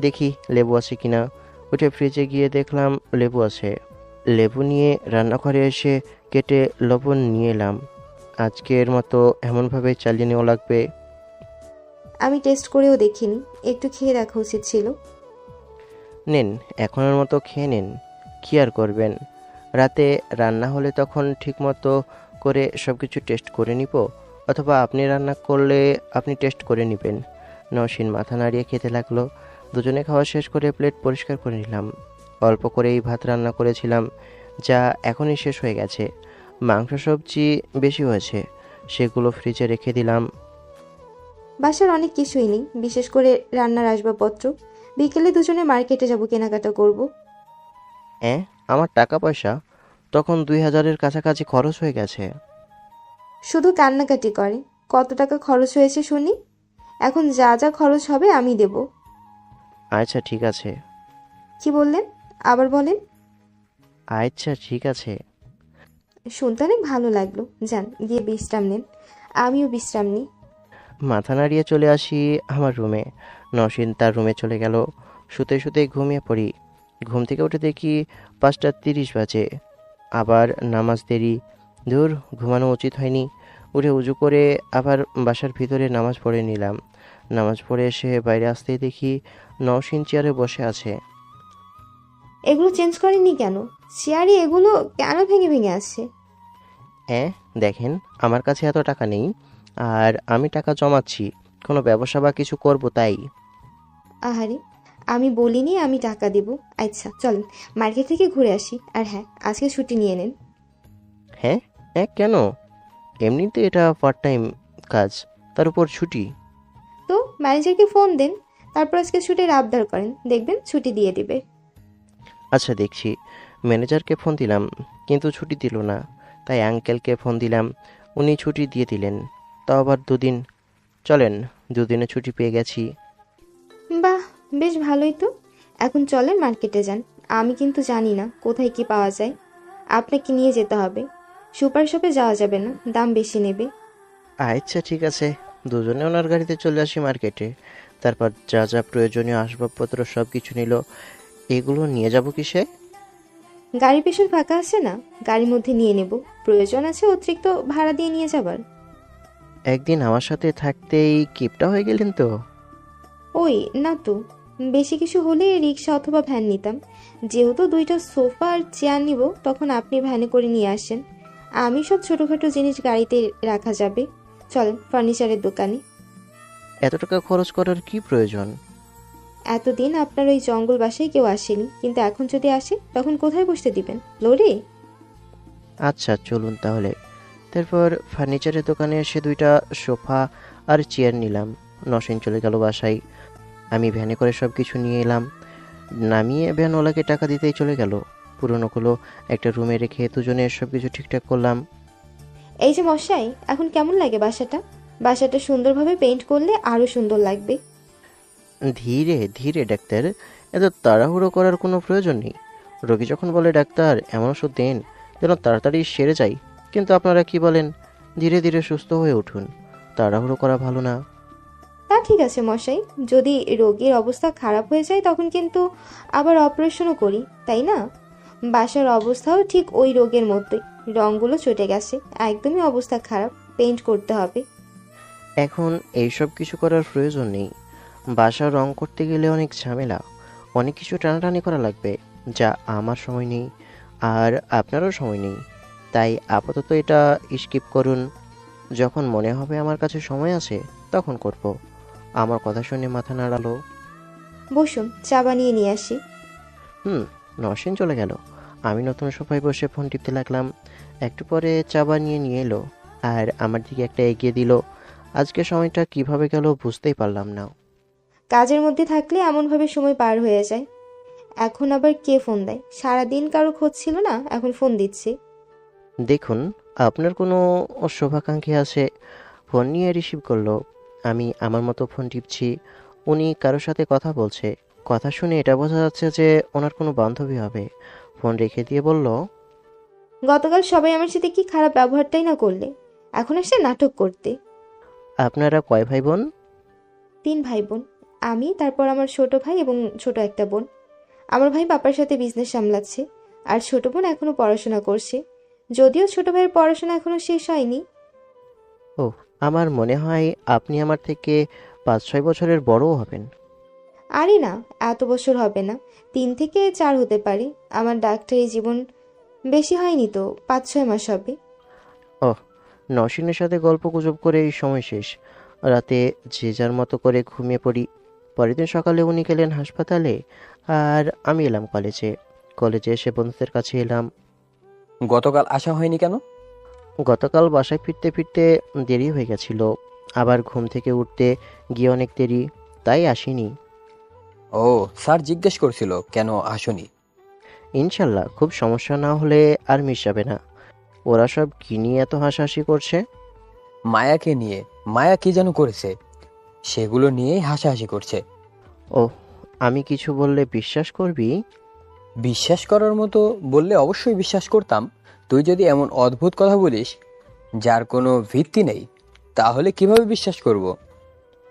দেখি লেবু আছে কিনা। উঠে ফ্রিজে গিয়ে দেখলাম লেবু আছে। লেবু নিয়ে রান্নাঘরে এসে কেটে লবণ নিয়ে এলাম। আজকের মতো এমনভাবে চালিয়ে নেওয়া লাগবে। আমি টেস্ট করেও দেখিনি, একটু খেয়ে দেখা উচিত ছিল। নেন, এখনের মতো খেয়ে নিন। কী আর করবেন? রাতে রান্না হলে তখন ঠিকমতো করে সব কিছু টেস্ট করে নিব, অথবা আপনি রান্না করলে আপনি টেস্ট করে নেবেন। নওশিন মাথা নাড়িয়ে খেতে লাগলো। দুজনে খাওয়া শেষ করে প্লেট পরিষ্কার করে নিলাম। অল্প করেই ভাত রান্না করেছিলাম, যা এখনই শেষ হয়ে গেছে। মাংস সবজি বেশি হয়েছে, সেগুলো ফ্রিজে রেখে দিলাম। বাসার অনেক কিছুই নেই, বিশেষ করে রান্নার আসবাবপত্র। বিকেলে দুজনে মার্কেটে যাব, কেনাকাটা করব। আমার টাকা পয়সা তখন 2,000-এর কাছাকাছি খরচ হয়ে গেছে। শুধু কান্নাকাটি করে। কত টাকা খরচ হয়েছে শুনি? এখন যা যা খরচ হবে আমি দেব। আচ্ছা ঠিক আছে। কি বললেন? আবার বলেন। আচ্ছা ঠিক আছে। শুনতে অনেক ভালো লাগলো। যান, গিয়ে বিশ্রাম নেন, আমিও বিশ্রাম নিই। মাথা নাড়িয়ে চলে আসি আমার রুমে। নওশীন তার রুমে চলে গেল। শুতে শুতে ঘুমিয়ে পড়ি। ঘুম থেকে উঠে দেখি 5:30 বাজে। আবার নামাজ দেরি। দূর, ঘুমানো উচিত হয়নি। উঠে উজু করে আবার বাসার ভিতরে নামাজ পড়ে নিলাম। নামাজ পড়ে এসে বাইরে আসতেই দেখি নওশীন চেয়ারে বসে আছে। এগুলো চেঞ্জ করেননি কেন? চেয়ারে এগুলো কেন ভেঙে ভেঙে আসছে? দেখেন, আমার কাছে এত টাকা নেই, আর আমি টাকা জমাচ্ছি কোনো ব্যবসা বা কিছু করব তাই। আহারে, আমি বলিনি আমি টাকা দেব। আচ্ছা চলেন মার্কেট থেকে ঘুরে আসি। আর হ্যাঁ, আজকে ছুটি নিয়ে নেন। হ্যাঁ? কেন? এমনিতে এটা পার্ট টাইম কাজ, তার উপর ছুটি। তো ম্যানেজারকে ফোন দেন, তারপর আজকে ছুটির আবদার করেন, দেখবেন ছুটি দিয়ে দিবে। আচ্ছা, দেখছি। ম্যানেজারকে ফোন দিলাম, কিন্তু ছুটি দিল না। তাই আঙ্কেলকে ফোন দিলাম, উনি ছুটি দিয়ে দিলেন। তাও আবার 2 দিন। চলেন, 2 দিনে ছুটি পেয়ে গেছি। বাহ, বেশ ভালোই তো। এখন চলেন মার্কেটে যান। আমি কিন্তু জানি না কোথায় কি পাওয়া যায়, আপনাকে নিয়ে যেতে হবে। সুপার শপে যাওয়া যাবে না, দাম বেশি নেবে। আচ্ছা ঠিক আছে, দুজনে ওনার গাড়িতে চলে আসি মার্কেটে। তারপর যা যা প্রয়োজনীয় আসবাবপত্র সব কিছু নিল। এগুলো নিয়ে যাব কিসে? গাড়ির পেছন ফাঁকা আছে না, গাড়ির মধ্যে নিয়ে নেব। প্রয়োজন আছে অতিরিক্ত ভাড়া দিয়ে নিয়ে যাবার। একদিন আমার সাথে থাকতেই কিপটা হয়ে গেলেন তো। ওই না তো, বেশি কিছু হলে রিক্সা অথবা ভ্যান নিতাম। যেহেতু 2টা সোফা আর চেয়ার নিব, তখন আপনি ভ্যানে করে নিয়ে আসেন। আমি সব ছোটোখাটো জিনিস গাড়িতে রাখা যাবে। চলেন ফার্নিচারের দোকানে। এত টাকা খরচ করার কি প্রয়োজন? এতদিন আপনার ওই জঙ্গল বাসায় কেউ আসেনি, কিন্তু এখন যদি আসে তখন কোথায় বসতে দিবেন? ফ্লোরে? আচ্ছা চলুন তাহলে। তারপর ফার্নিচারের দোকানে এসে 2টা সোফা আর চেয়ার নিলাম। নওশীন চলে গেল বাসায়। আমি ভ্যানে করে সব কিছু নিয়ে এলাম। নামিয়ে ভ্যানওয়ালাকে টাকা দিতেই চলে গেল। পুরনোগুলো একটা রুমে রেখে দুজনে সব কিছু ঠিকঠাক করলাম। এই যে মশাই, এখন কেমন লাগে বাসাটা? বাসাটা সুন্দরভাবে পেইন্ট করলে আরো সুন্দর লাগবে। ধীরে ধীরে ডাক্তার, এত তাড়াহুড়ো করার কোনো প্রয়োজন নেই। রোগী যখন বলে ডাক্তার এমন ওষুধ দেন যেন তাড়াতাড়ি সেরে যায়, কিন্তু আপনারা কি বলেন ধীরে ধীরে সুস্থ হয়ে উঠুন। তাড়াহুড়ো করা ভালো না। তা ঠিক আছে মশাই, যদি রোগীর অবস্থা খারাপ হয়ে যায় তখন কিন্তু আবার অপারেশনও করি, তাই না? বাসার অবস্থাও ঠিক ওই রোগের মতোই। রঙগুলো চটে গেছে, একদমই অবস্থা খারাপ, পেইন্ট করতে হবে। এখন এইসব কিছু করার প্রয়োজন নেই। বাসা রং করতে গেলে অনেক ঝামেলা, অনেক কিছু টানাটানি করা লাগবে, যা আমার সময় নেই আর আপনারও সময় নেই। তাই আপাতত এটা স্কিপ করুন। যখন মনে হবে আমার কাছে সময় আছে তখন করব। আমার কথা শুনে মাথা নাড়ালো। বসুন, চা বানিয়ে নিয়ে আসি। নওশীন চলে গেল। আমি নতুন সোফায় বসে ফোন টিপতে লাগলাম। একটু পরে চা বানিয়ে নিয়ে এলো আর আমার দিকে একটা এগিয়ে দিল। আজকে সময়টা কিভাবে গেল বুঝতেই পারলাম না। কাজের মধ্যে থাকলে এমনভাবে সময় পার হয়ে যায়। এখন আবার কে ফোন দেয়? সারাদিন কারো খোঁজ ছিল না, এখন ফোন দিচ্ছে। দেখুন, আপনার কোনো শুভাকাঙ্ক্ষী আছে, ফোন নিয়ে রিসিভ করলো। আমি আমার মতো ফোন টিপছি, উনি কারোর সাথে কথা বলছে। কথা শুনে এটা বোঝা যাচ্ছে যে ওনার কোনো বান্ধবী হবে। ফোন রেখে দিয়ে বলল, গতকাল সবাই আমার সাথে কি খারাপ ব্যবহারটাই না করলে, এখন আসছে নাটক করতে। আপনারা কয় ভাই বোন? 3 ভাই বোন। আমি, তারপর আমার ছোট ভাই এবং ছোট একটা বোন। আমার ভাই পাপার সাথে বিজনেস সামলাচ্ছে, আর ছোট বোন এখনো পড়াশোনা করছে। যদিও ছোট ভাইয়ের পড়াশোনা এখনো শেষ হয়নি। ও, আমার মনে হয় আপনি আমার থেকে 5-6 বছরের বড়ও হবেন। আরে না, এত বছর হবে না, 3 থেকে 4 হতে পারে। আমার ডাক্তারি জীবন বেশি হয়নি তো, 5-6 মাস হবে। ওহ, নওশীনের সাথে গল্প গুজব করে এই সময় শেষ। রাতে যে যার মতো করে ঘুমিয়ে পড়ি। পরের দিন সকালে উনি গেলেন হাসপাতালে আর আমি এলাম কলেজে। কলেজে এসে বন্ধুদের কাছে এলাম। গতকাল আসা হয়নি কেন? গতকাল বাসায় ফিরতে ফিরতে দেরি হয়ে গেছিল, আবার ঘুম থেকে উঠতে গিয়ে অনেক দেরি, তাই আসিনি। ও, স্যার জিজ্ঞেস করছিল কেন আসনি। ইনশাল্লাহ খুব সমস্যা না হলে আর মিস যাবে না। ওরা সব কি নিয়ে এত হাসাহাসি করছে? মায়াকে নিয়ে। মায়া কি যেন করেছে, সেগুলো নিয়েই হাসাহাসি করছে। ও, আমি কিছু বললে বিশ্বাস করবি? বিশ্বাস করার মতো বললে অবশ্যই বিশ্বাস করতাম। তুই যদি এমন অদ্ভুত কথা বলিস যার কোনো ভিত্তি নেই, তাহলে কিভাবে বিশ্বাস করব?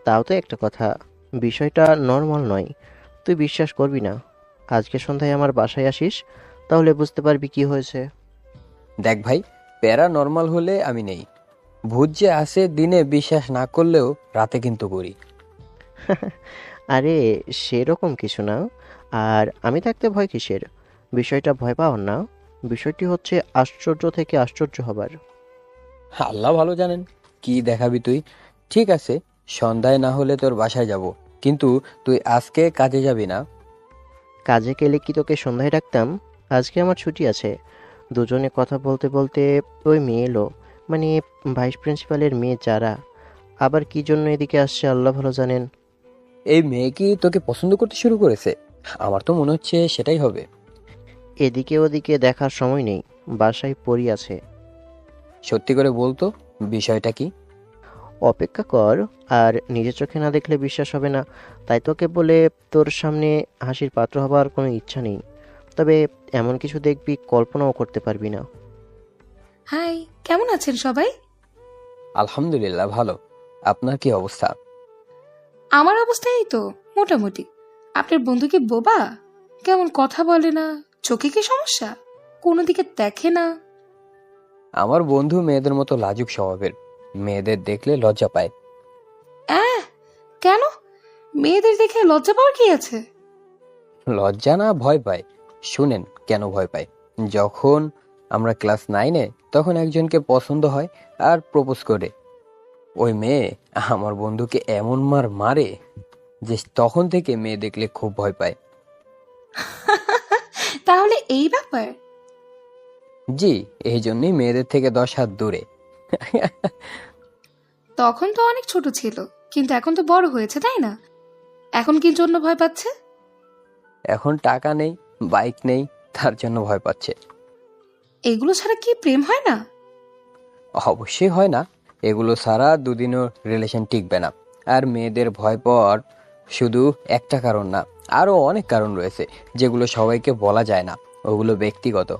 তাও তো একটা কথা, বিষয়টা নর্মাল নয়। তুই বিশ্বাস করবি না, আজকে সন্ধ্যায় আমার বাসায় আসিস, তাহলে বুঝতে পারবি কি হয়েছে। দেখ ভাই, প্যারা নর্মাল হলে আমি নেই। ভূত যে আসে দিনে বিশ্বাস না করলেও রাতে কিন্তু করি। আরে সেরকম কিছু না। আর আমি থাকতে ভয় কিসের? বিষয়টা ভয় পাওয়ার না, বিষয়টি হচ্ছে আশ্চর্য থেকে আশ্চর্য হবার। আল্লাহ ভালো জানেন কি দেখাবি তুই। ঠিক আছে, সন্ধ্যায় না হলে তোর বাসায় যাব, কিন্তু তুই আজকে কাজে যাবি না? কাজে গেলে কি তোকে সন্ধ্যায় ডাকতাম? আজকে আমার ছুটি আছে। দুজনে কথা বলতে বলতে ওই মেয়ে এলো, মানে ভাইস প্রিন্সিপালের মেয়ে যারা। আবার কি জন্য এদিকে আসছে আল্লাহ ভালো জানেন। এই মেয়ে কি তোকে পছন্দ করতে শুরু করেছে? আমার তো মনে হচ্ছে সেটাই হবে। এদিকে ওদিকে দেখার সময় নেই, বাসায় পড়ি আছে। সত্যি করে বলতো বিষয়টা কি? অপেক্ষা কর, আর নিজের চোখে না দেখলে বিশ্বাস হবে না। তাই তোকে বলে তোর সামনে হাসির পাত্র হবার কোনো ইচ্ছা নেই, তবে এমন কিছু দেখবি কল্পনাও করতে পারবি না। হাই, কেমন আছেন সবাই? আলহামদুলিল্লাহ ভালো। আপনার কি অবস্থা? আমার অবস্থা এই তো মোটামুটি। আপনার বন্ধু কি বোবা? কেমন কথা বলে না? চোখে কি সমস্যা? কোনো দিকে দেখে না? আমার বন্ধু মেয়েদের মতো লাজুক স্বভাবের, মেয়েদের দেখলে লজ্জা পায়। কেন? মেয়েদের দেখে লজ্জা পাওয়ার কি আছে? লজ্জা না, ভয় পায়। শুনেন কেন ভয় পায়। যখন আমরা ক্লাস 9-এ, তখন একজনকে পছন্দ হয় আর প্রপোজ করে। ওই মেয়ে আমার বন্ধুকে এমন মার মারে যে তখন থেকে মেয়ে দেখলে খুব ভয় পায়। তাহলে এই ব্যাপার। জি, এই জন্যই মেয়েদের থেকে 10 হাত দূরে। তখন তো অনেক ছোট ছিল, কিন্তু এখন তো বড় হয়েছে, তাই না? এখন কি জন্য ভয় পাচ্ছে? এখন টাকা নেই, বাইক নেই, তার জন্য ভয় পাচ্ছে। এগুলো ছাড়া কি প্রেম হয় না? অবশ্যই হয় না। এগুলো ছাড়া দুদিনও রিলেশন টিকবে না। আর মেয়েদের ভয় পাওয়ার শুধু একটা কারণ না, আরো অনেক কারণ রয়েছে যেগুলো সবাইকে বলা যায় না। ওগুলো ব্যক্তিগত।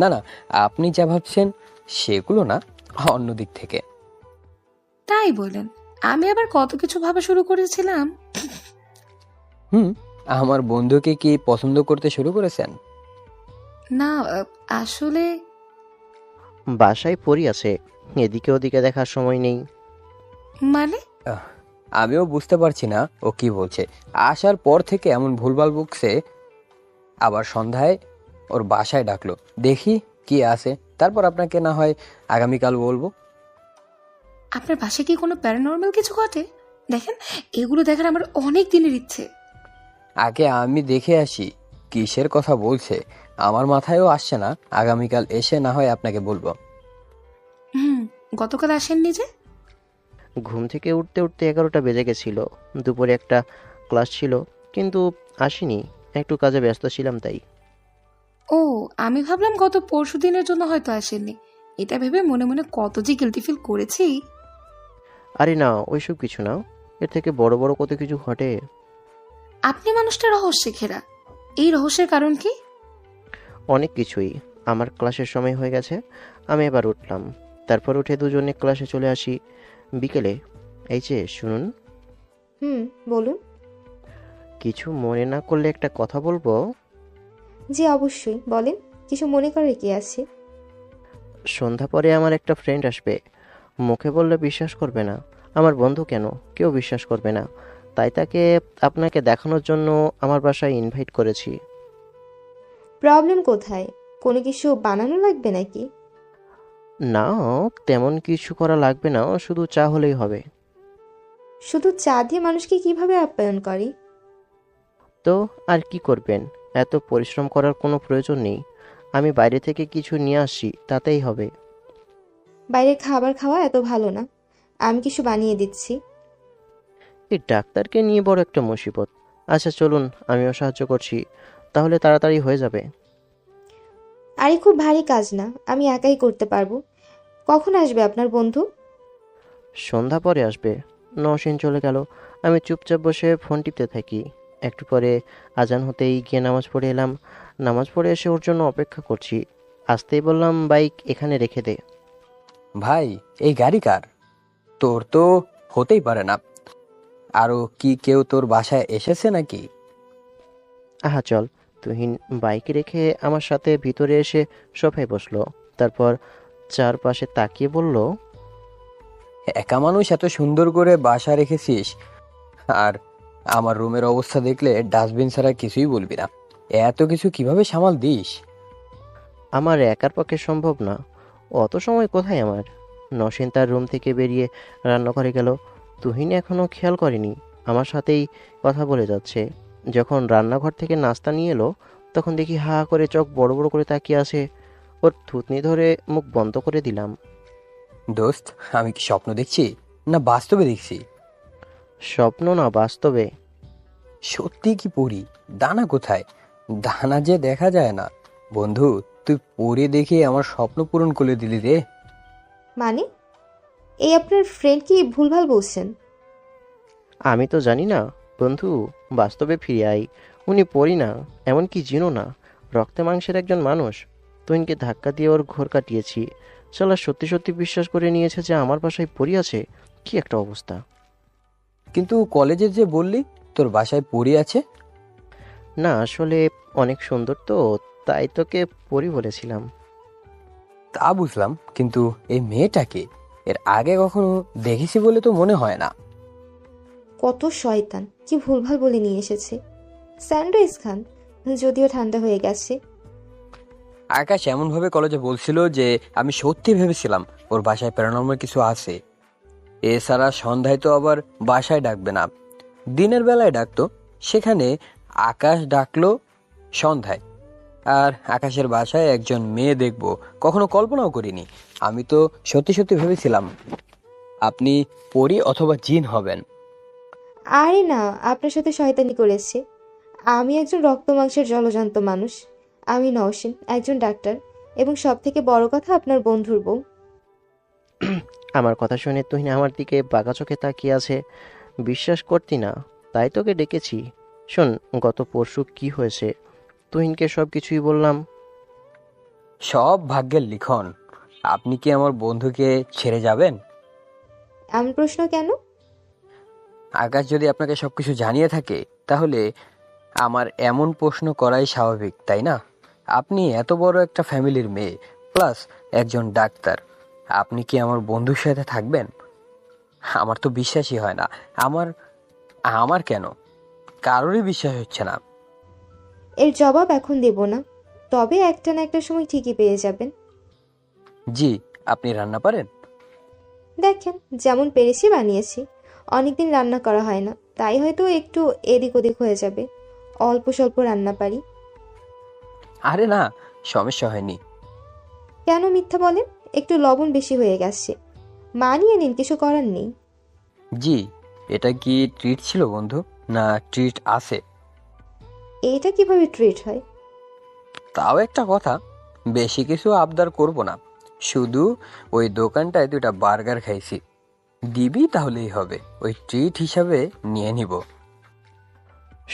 না না, আপনি যা ভাবছেন সেগুলো না, অন্য দিক থেকে। তাই বলেন? আমি আবার কত কিছু ভাবা শুরু করেছিলাম। আমার বন্ধুকে কি পছন্দ করতে শুরু করেছেন? না, আসলে বাসায় পড়ি আছে, এদিকে ওদিকে দেখার সময় নেই। মানে আহ, আমিও বুঝতে পারছি না ও কি বলছে। আসার পর থেকে এমন ভুলভাল বকছে, আবার সন্ধ্যায় ওর বাসায় ডাকলো। দেখি কি আছে, তারপর আপনাকে না হয় আগামীকাল বলবো। আপনার বাসায় কি কোনো প্যারানর্মাল কিছু ঘটে? দেখেন, এগুলো দেখার আমার অনেক দিনের ইচ্ছে। আগে আমি দেখে আসি কিসের কথা বলছে। আমার মাথায়ও আসছে না। আগামীকাল এসে না হয় আপনাকে বলবো। গতকাল আসেননি যে? ঘুম থেকে উঠতে উঠতে 11টা বেজে গেছিল। দুপুরে একটা ক্লাস ছিল, কিন্তু আসিনি, একটু কাজে ব্যস্ত ছিলাম তাই। ও, আমি ভাবলাম গত পরশু দিনের জন্য হয়তো আসেননি। এটা ভেবে মনে মনে কত যে গিলটি ফিল করেছি। আরে না, ওইসব কিছু না, এর থেকে বড় বড় কত কিছু ঘটে। আপনি মানুষটা রহস্যে ঘেরা। এই রহস্যের কারণ কি? অনেক কিছুই। আমার ক্লাসের সময় হয়ে গেছে, আমি এবার উঠলাম। তারপর উঠে দুজনে ক্লাসে চলে আসি বিকেলে। এই যে শুনুন। বলুন। কিছু মনে না করলে একটা কথা বলবো? জি অবশ্যই বলেন, কিছু মনে করার কি আছে? সন্ধ্যা পরে আমার একটা ফ্রেন্ড আসবে। মুখে বললে বিশ্বাস করবে না, আমার বন্ধু কেন, কেউ বিশ্বাস করবে না। তাই তাকে আপনাকে দেখানোর জন্য আমার বাসায় ইনভাইট করেছি। প্রবলেম কোথায়? কোনো কিছু বানানো লাগবে নাকি? না, তেমন কিছু করা লাগবে না, শুধু চা হলেই হবে। শুধু চা দিয়ে মানুষকে কিভাবে আপ্যায়ন করে? তো আর কি করবেন? এত পরিশ্রম করার কোনো প্রয়োজন নেই। আমি বাইরে থেকে কিছু নিয়ে আসি, তাতেই হবে। বাইরের খাবার খাওয়া এত ভালো না, আমি কিছু বানিয়ে দিচ্ছি। এই ডাক্তারকে নিয়ে বড় একটা মুসিবত। আচ্ছা চলুন, আমিও সাহায্য করছি, তাহলে তাড়াতাড়ি হয়ে যাবে। আরে খুব ভারী কাজ না, আমি একাই করতে পারবো। কখন আসবে আপনার বন্ধু? সন্ধ্যা পরে আসবে। নওশিন চলে গেল। আমি চুপচাপ বসে ফোন টিপতে থাকি। একটু পরে আজান হতেই গিয়ে নামাজ পড়ে এলাম। নামাজ পড়ে এসে ওর জন্য অপেক্ষা করছি। আসতেই বললাম, বাইক এখানে রেখে দে। ভাই, এই গাড়ি কার? তোর তো হতেই পারে না। আরো কি কেউ তোর বাসায় এসেছে নাকি? আহা চল। তুহিন বাইক রেখে আমার সাথে ভিতরে এসে সোফায় বসলো। তারপর চারপাশে তাকিয়ে বলল, একা মানুষ এত সুন্দর করে বাসা রেখেছিস, আর আমার রুমের অবস্থা দেখলে ডাস্টবিন ছাড়া কিছুই বলবি না। এত কিছু কিভাবে সামাল দিস? আমার একার পক্ষে সম্ভব না। অত সময় কোথায় আমার। নসীন তার রুম থেকে বেরিয়ে রান্নাঘরে গেল। তুহিন এখনও খেয়াল করেনি আমার সাথেই কথা বলে যাচ্ছে। যখন রান্নাঘর থেকে নাস্তা নিয়ে এলো, তখন দেখি হা করে চোখ বড় বড় করে তাকিয়ে আছে। ওর থুতনি ধরে মুখ বন্ধ করে দিলাম। দোস্ত, আমি কি স্বপ্ন দেখছি না বাস্তবে দেখছি? স্বপ্ন না, বাস্তবে। সত্যি কি পড়ি? দানা কোথায়? দানা যে দেখা যায় না। বন্ধু, তুই পড়ে দেখে আমার স্বপ্ন পূরণ করে দিলি রে। মানে এই আপনার ফ্রেন্ড কি ভুলভাল বলছেন? আমি তো জানি না বন্ধু। বাস্তবে ফিরে আই। উনি পড়ি না, এমনকি জিনো না, রক্তে মাংসের একজন মানুষ। তুহিনকে ধাক্কা দিয়ে ওর ঘোর কাটিয়েছি। শালা সত্যি সত্যি বিশ্বাস করে নিয়েছে যে আমার বাসায় পড়ি আছে। কি একটা অবস্থা। কিন্তু কলেজে যে বললি তোর বাসায় পড়ি আছে? না, আসলে অনেক সুন্দর তো, তাই তোকে পড়ি বলেছিলাম। তা বুঝলাম, কিন্তু এই মেয়েটাকে এর আগে কখনো দেখেছি বলে তো মনে হয় না। কত শয়তান, কি ভুলভাল বলে নিয়ে এসেছে। স্যান্ডউইচ খান, যদিও ঠান্ডা হয়ে গেছে। আকাশ এমনভাবে কলেজে বলছিল যে আমি সত্যি ভেবেছিলাম ওর বাসায় প্যারানর্মাল কিছু আছে। এছাড়া সন্ধ্যায় তো আবার বাসায় ডাকবে না, দিনের বেলায় ডাকতো। সেখানে আকাশ ডাকলো সন্ধ্যায়। আর আকাশের বাসায় একজন মেয়ে দেখবো কখনো কল্পনাও করিনি। আমি তো সত্যি সত্যি ভেবেছিলাম আপনি পরী অথবা জিন হবেন। আরে না, আপনার সাথে শয়তানি করেছে। আমি একজন রক্ত মাংসের জলজান্ত মানুষ। আমি নওশিন, একজন ডাক্তার, এবং সব থেকে বড় কথা আপনার বন্ধুর বউ। আমার কথা শুনে তুহিন আমার দিকে বাঁকা চোখে তাকিয়ে আছে। বিশ্বাস করতি না, তাই তোকে ডেকেছি। শোন, গত পরশু কি হয়েছে। তুহিনকে সব কিছুই বললাম। সব ভাগ্যের লিখন। আপনি কি আমার বন্ধুকে ছেড়ে যাবেন? এমন প্রশ্ন কেন? আকাশ যদি আপনাকে সবকিছু জানিয়ে থাকে, তাহলে আমার এমন প্রশ্ন করাই স্বাভাবিক, তাই না? আপনি এত বড় একটা ফ্যামিলির মেয়ে, প্লাস একজন ডাক্তার। আপনি কি আমার বন্ধুর সাথে থাকবেন? আমার তো বিশ্বাসই হয় না। আমার আমার কেন কারোরই বিশ্বাস হচ্ছে না। এর জবাব এখন দেব না, তবে একটা না একটা সময় ঠিকই পেয়ে যাবেন। জি, আপনি রান্না পারেন? দেখেন, যেমন পেরেছি বানিয়েছি। অনেকদিন রান্না করা হয় না, তাই হয়তো একটু এদিক ওদিক হয়ে যাবে। অল্প স্বল্প রান্না পারি। আরে না, সমস্যা হয়নি। কেন মিথ্যা বলেন? একটু লবণ বেশি হয়ে গেছে, মানিয়ে নিন, কিছু করার নেই। জি, এটা কি ট্রিট ছিল বন্ধু, না ট্রিট আছে? এটা কিভাবে ট্রিট হয়? তাও একটা কথা, বেশি কিছু আবদার করব না। শুধু ওই দোকানটায় 2টা বার্গার খাইছি, দিবি তাহলেই হবে। ওই ট্রিট হিসাবে নিয়ে নিব।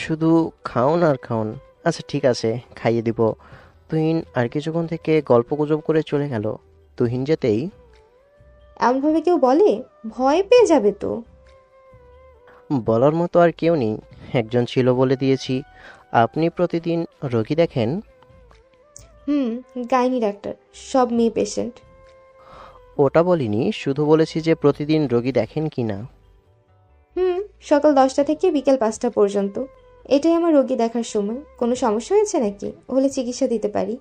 শুধু খাওন আর খাওন। আচ্ছা ঠিক আছে, খাইয়ে দিব। তুহিন আর কিছুক্ষণ থেকে গল্প গুজব করে চলে গেল। তুহিন যেতেই, এমনভাবে কেউ বলে? ভয় পেয়ে যাবে তো। বলার মতো আর কেউ নেই, একজন ছিল বলে দিয়েছি। আপনি প্রতিদিন রোগী দেখেন? গাইনি ডাক্তার, সব মেয়ে পেশেন্ট। ওটা বলিনি, শুধু বলেছি যে প্রতিদিন রোগী দেখেন কি না। সকাল 10টা থেকে বিকেল 5টা পর্যন্ত। এটাই আমার রোগী দেখার সময়। কোনো সমস্যা হয়েছে নাকি? হলে চিকিৎসা দিতে পারি।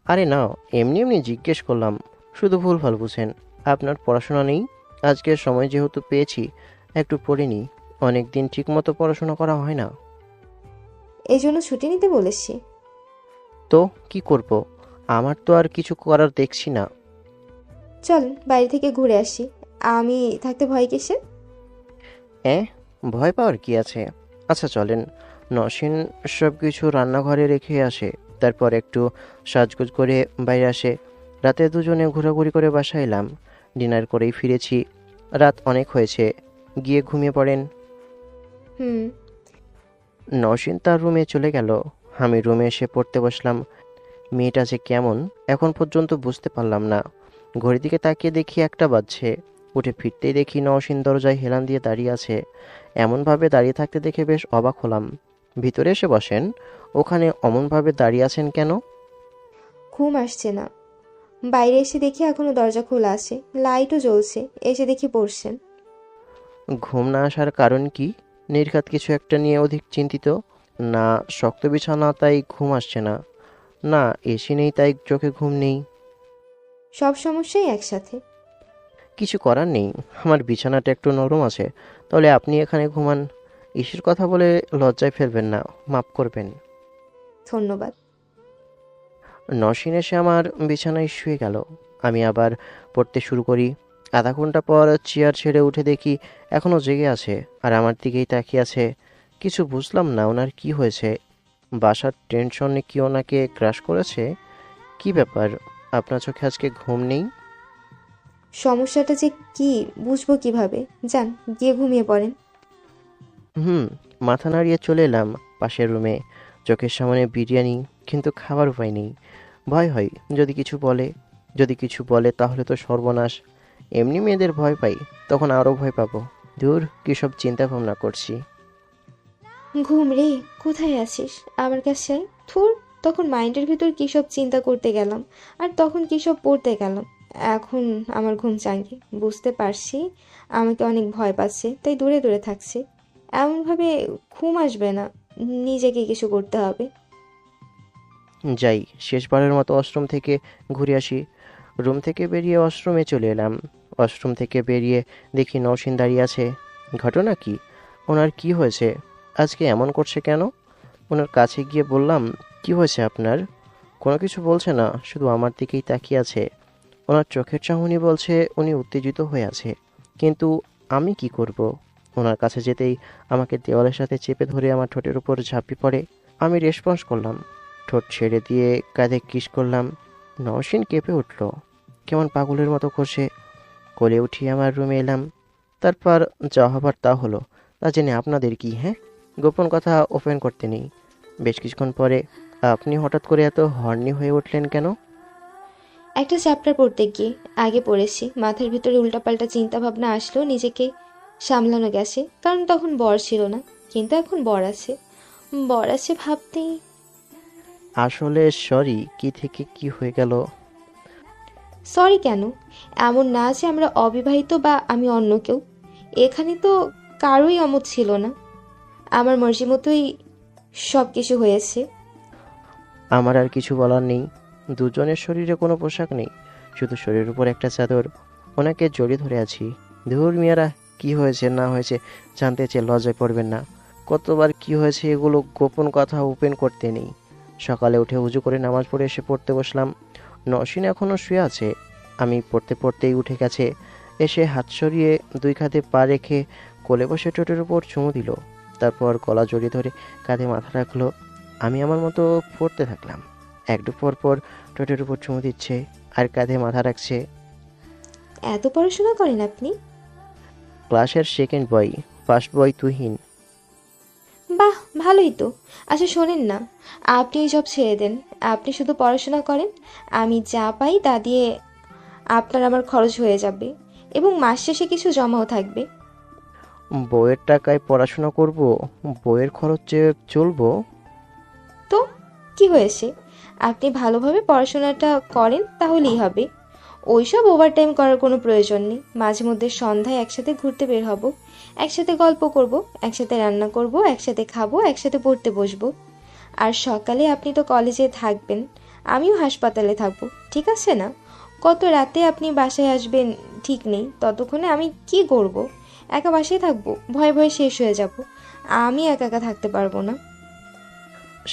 আরে না, এমনি এমনি জিজ্ঞেস করলাম। শুধু ভুলভাল বুঝেন। আপনার পড়াশোনা নেই? আজকের সময় যেহেতু পেয়েছি, একটু পড়ে নিই। অনেকদিন ঠিকমতো পড়াশোনা করা হয় না। এই জন্য ছুটি নিতে বলেছি। তো কি করব? আমার তো আর কিছু করার দেখছি না। চলেন বাইরে থেকে ঘুরে আসি। আমি থাকতে ভয় কিসের? ভয় পাওয়ার কি আছে? আচ্ছা চলেন। নসীন সব কিছু রান্নাঘরে রেখে আসে, তারপর একটু সাজগোজ করে বাইরে আসে। রাতে দুজনে ঘোরাঘুরি করে বাসায় এলাম। ডিনার করেই ফিরেছি। রাত অনেক হয়েছে, গিয়ে ঘুমিয়ে পড়েন। নসীন তার রুমে চলে গেল। আমি রুমে এসে পড়তে বসলাম। মেয়েটা যে কেমন এখন পর্যন্ত বুঝতে পারলাম না। ঘড়ির দিকে তাকিয়ে দেখি 1টা বাজছে। উঠে ফিরতেই দেখি নওশিন দরজায় হেলান দিয়ে দাঁড়িয়ে আছে। এমনভাবে দাঁড়িয়ে থাকতে দেখে বেশ অবাক হলাম। ভিতরে এসে বসেন। ওখানে অমনভাবে দাঁড়িয়ে আছেন কেন? ঘুম আসছে না। বাইরে এসে দেখি এখনো দরজা খোলা আছে, লাইটও জ্বলছে। এসে দেখি পড়ছেন। ঘুম না আসার কারণ কি? নির্ঘাত কিছু একটা নিয়ে অধিক চিন্তিত? না শক্ত বিছানা তাই ঘুম আসছে না, না এসি নেই তাই চোখে ঘুম নেই? সব সমস্যাই একসাথে। কিছু করার নেই, আমার বিছানাটা একটু নরম আছে, তাহলে আপনি এখানে ঘুমান। ইসির কথা বলে লজ্জায় ফেলবেন না, মাফ করবেন। ধন্যবাদ। নসীন এসে আমার বিছানায় শুয়ে গেল। আমি আবার পড়তে শুরু করি। আধা ঘন্টা পর চেয়ার ছেড়ে উঠে দেখি এখনও জেগে আছে আর আমার দিকেই তাকিয়ে আছে। কিছু বুঝলাম না ওনার কি হয়েছে। বাসার টেনশনে কি ওনাকে ক্রাশ করেছে? কি ব্যাপার, আপনার চোখে আজকে ঘুম নেই? সমস্যাটা যে কি বুঝবো কিভাবে? যান গিয়ে ঘুমিয়ে পড়েন। মাথা নাড়িয়ে চলে এলাম পাশের রুমে। চোখের সামনে বিরিয়ানি, কিন্তু খাবার উপায় নেই। ভয় হয় যদি কিছু বলে তাহলে তো সর্বনাশ। এমনি মেয়েদের ভয় পাই, তখন আরও ভয় পাবো। দূর, কী সব চিন্তা ভাবনা করছি। ঘুম রে, কোথায় আছিস? আমার কাছে আয়। থুর, তখন মাইন্ডের ভিতর কী সব চিন্তা করতে গেলাম, আর তখন কী সব পড়তে গেলাম। এখন আমার ঘুম চাঙ্গে, বুঝতে পারছি আমাকে অনেক ভয় পাচ্ছে, তাই দূরে দূরে থাকছে। এমনভাবে ঘুম আসবে না, নিজেকে কিছু করতে হবে। যাই, শেষবারের মতো ওয়াশরুম থেকে ঘুরে আসি। রুম থেকে বেরিয়ে ওয়াশরুমে চলে এলাম। ওয়াশরুম থেকে বেরিয়ে দেখি নওশিন দাঁড়িয়ে আছে। ঘটনা কি? ওনার কি হয়েছে? আজকে এমন করছে কেন? ওনার কাছে গিয়ে বললাম, কি হয়েছে আপনার? কোনো কিছু বলছে না, শুধু আমার দিকেই তাকিয়ে আছে। ওনার চোখের চাহনি বলছে উনি উত্তেজিত হয়ে আছে, কিন্তু আমি কি করব? ওনার কাছে যেতেই আমাকে দেওয়ালের সাথে চেপে ধরে আমার ঠোঁটের উপর ঝাঁপি পড়ে। আমি রেসপন্স করলাম, ঠোঁট ছেড়ে দিয়ে কাঁধে কিস করলাম। নওশিন কেঁপে উঠল, কেমন পাগলের মতো করছে। কোলে উঠিয়ে আমার রুমে এলাম। তারপর যা হবার তা হলো। তা জেনে আপনাদের কি? হ্যাঁ, গোপন কথা ওপেন করতে নেই। বেশ কিছুক্ষণ পরে আপনি হঠাৎ করে এত হর্নি হয়ে উঠলেন কেন? একটা চ্যাপ্টার পড়তে গিয়ে আগে পড়েছি, মাথার ভিতরে উল্টাপাল্টা চিন্তা ভাবনা আসলো, নিজেকে সামলানো গেছে, কারণ তখন বর ছিল না। কিন্তু এখন বর আছে ভাবতেই। আসলে সরি, কি থেকে কি হয়ে গেল? সরি কেন? এমন না যে আমরা অবিবাহিত বা আমি অন্য কেউ। এখানে তো কারোই অমত ছিল না, আমার মর্জি মতোই সব কিছু হয়েছে। আমার আর কিছু বলার নেই। দুজনের শরীরে কোনো পোশাক নেই, শুধু শরীরের উপর একটা চাদর। ওনাকে জড়িয়ে ধরে আছি। ধুর মিয়ারা, কি হয়েছে না হয়েছে জানতে চেয়ে লজ্জায় পড়বেন না। কতবার কি হয়েছে এগুলো গোপন কথা ওপেন করতে নেই। সকালে উঠে উজু করে নামাজ পড়ে এসে পড়তে বসলাম। নওশিন এখনও শুয়ে আছে। আমি পড়তে পড়তেই উঠে গেছে। এসে হাত সরিয়ে দুই কাঁধে পা রেখে কোলে বসে ঠোঁটের উপর চুমু দিল। তারপর গলা জড়িয়ে ধরে কাঁধে মাথা রাখলো। আমি আমার মতো পড়তে থাকলাম। একটু পর পর ঠোঁটের উপর চুমু দিচ্ছে আর কাঁধে মাথা রাখছে। এত পড়াশোনা করেন আপনি? ক্লাসের second boy, first boy Tuhin. বাহ, ভালোই তো। আচ্ছা শোনেন না, আপনি এই সব ছেড়ে দেন। আপনি শুধু পড়াশোনা করেন, আমি যা পাই তা দিয়ে আপনার আমার খরচ হয়ে যাবে, এবং মাস শেষে কিছু জমাও থাকবে। বইয়ের টাকায় পড়াশোনা করব? বইয়ের খরচে চলবো? তো কি হয়েছে? আপনি ভালোভাবে পড়াশোনাটা করেন তাহলেই হবে। ওইসব ওভারটাইম করার কোনো প্রয়োজন নেই। মাঝে মধ্যে সন্ধ্যায় একসাথে ঘুরতে বের হব, একসাথে গল্প করব, একসাথে রান্না করব, একসাথে খাবো, একসাথে পড়তে বসবো। আর সকালে আপনি তো কলেজে থাকবেন, আমিও হাসপাতালে থাকবো, ঠিক আছে না? কত রাতে আপনি বাসায় আসবেন ঠিক নেই, ততক্ষণে আমি কি করব? একা বাসায় থাকবো, ভয়ে ভয়ে শেষ হয়ে যাব। আমি একা একা থাকতে পারবো না।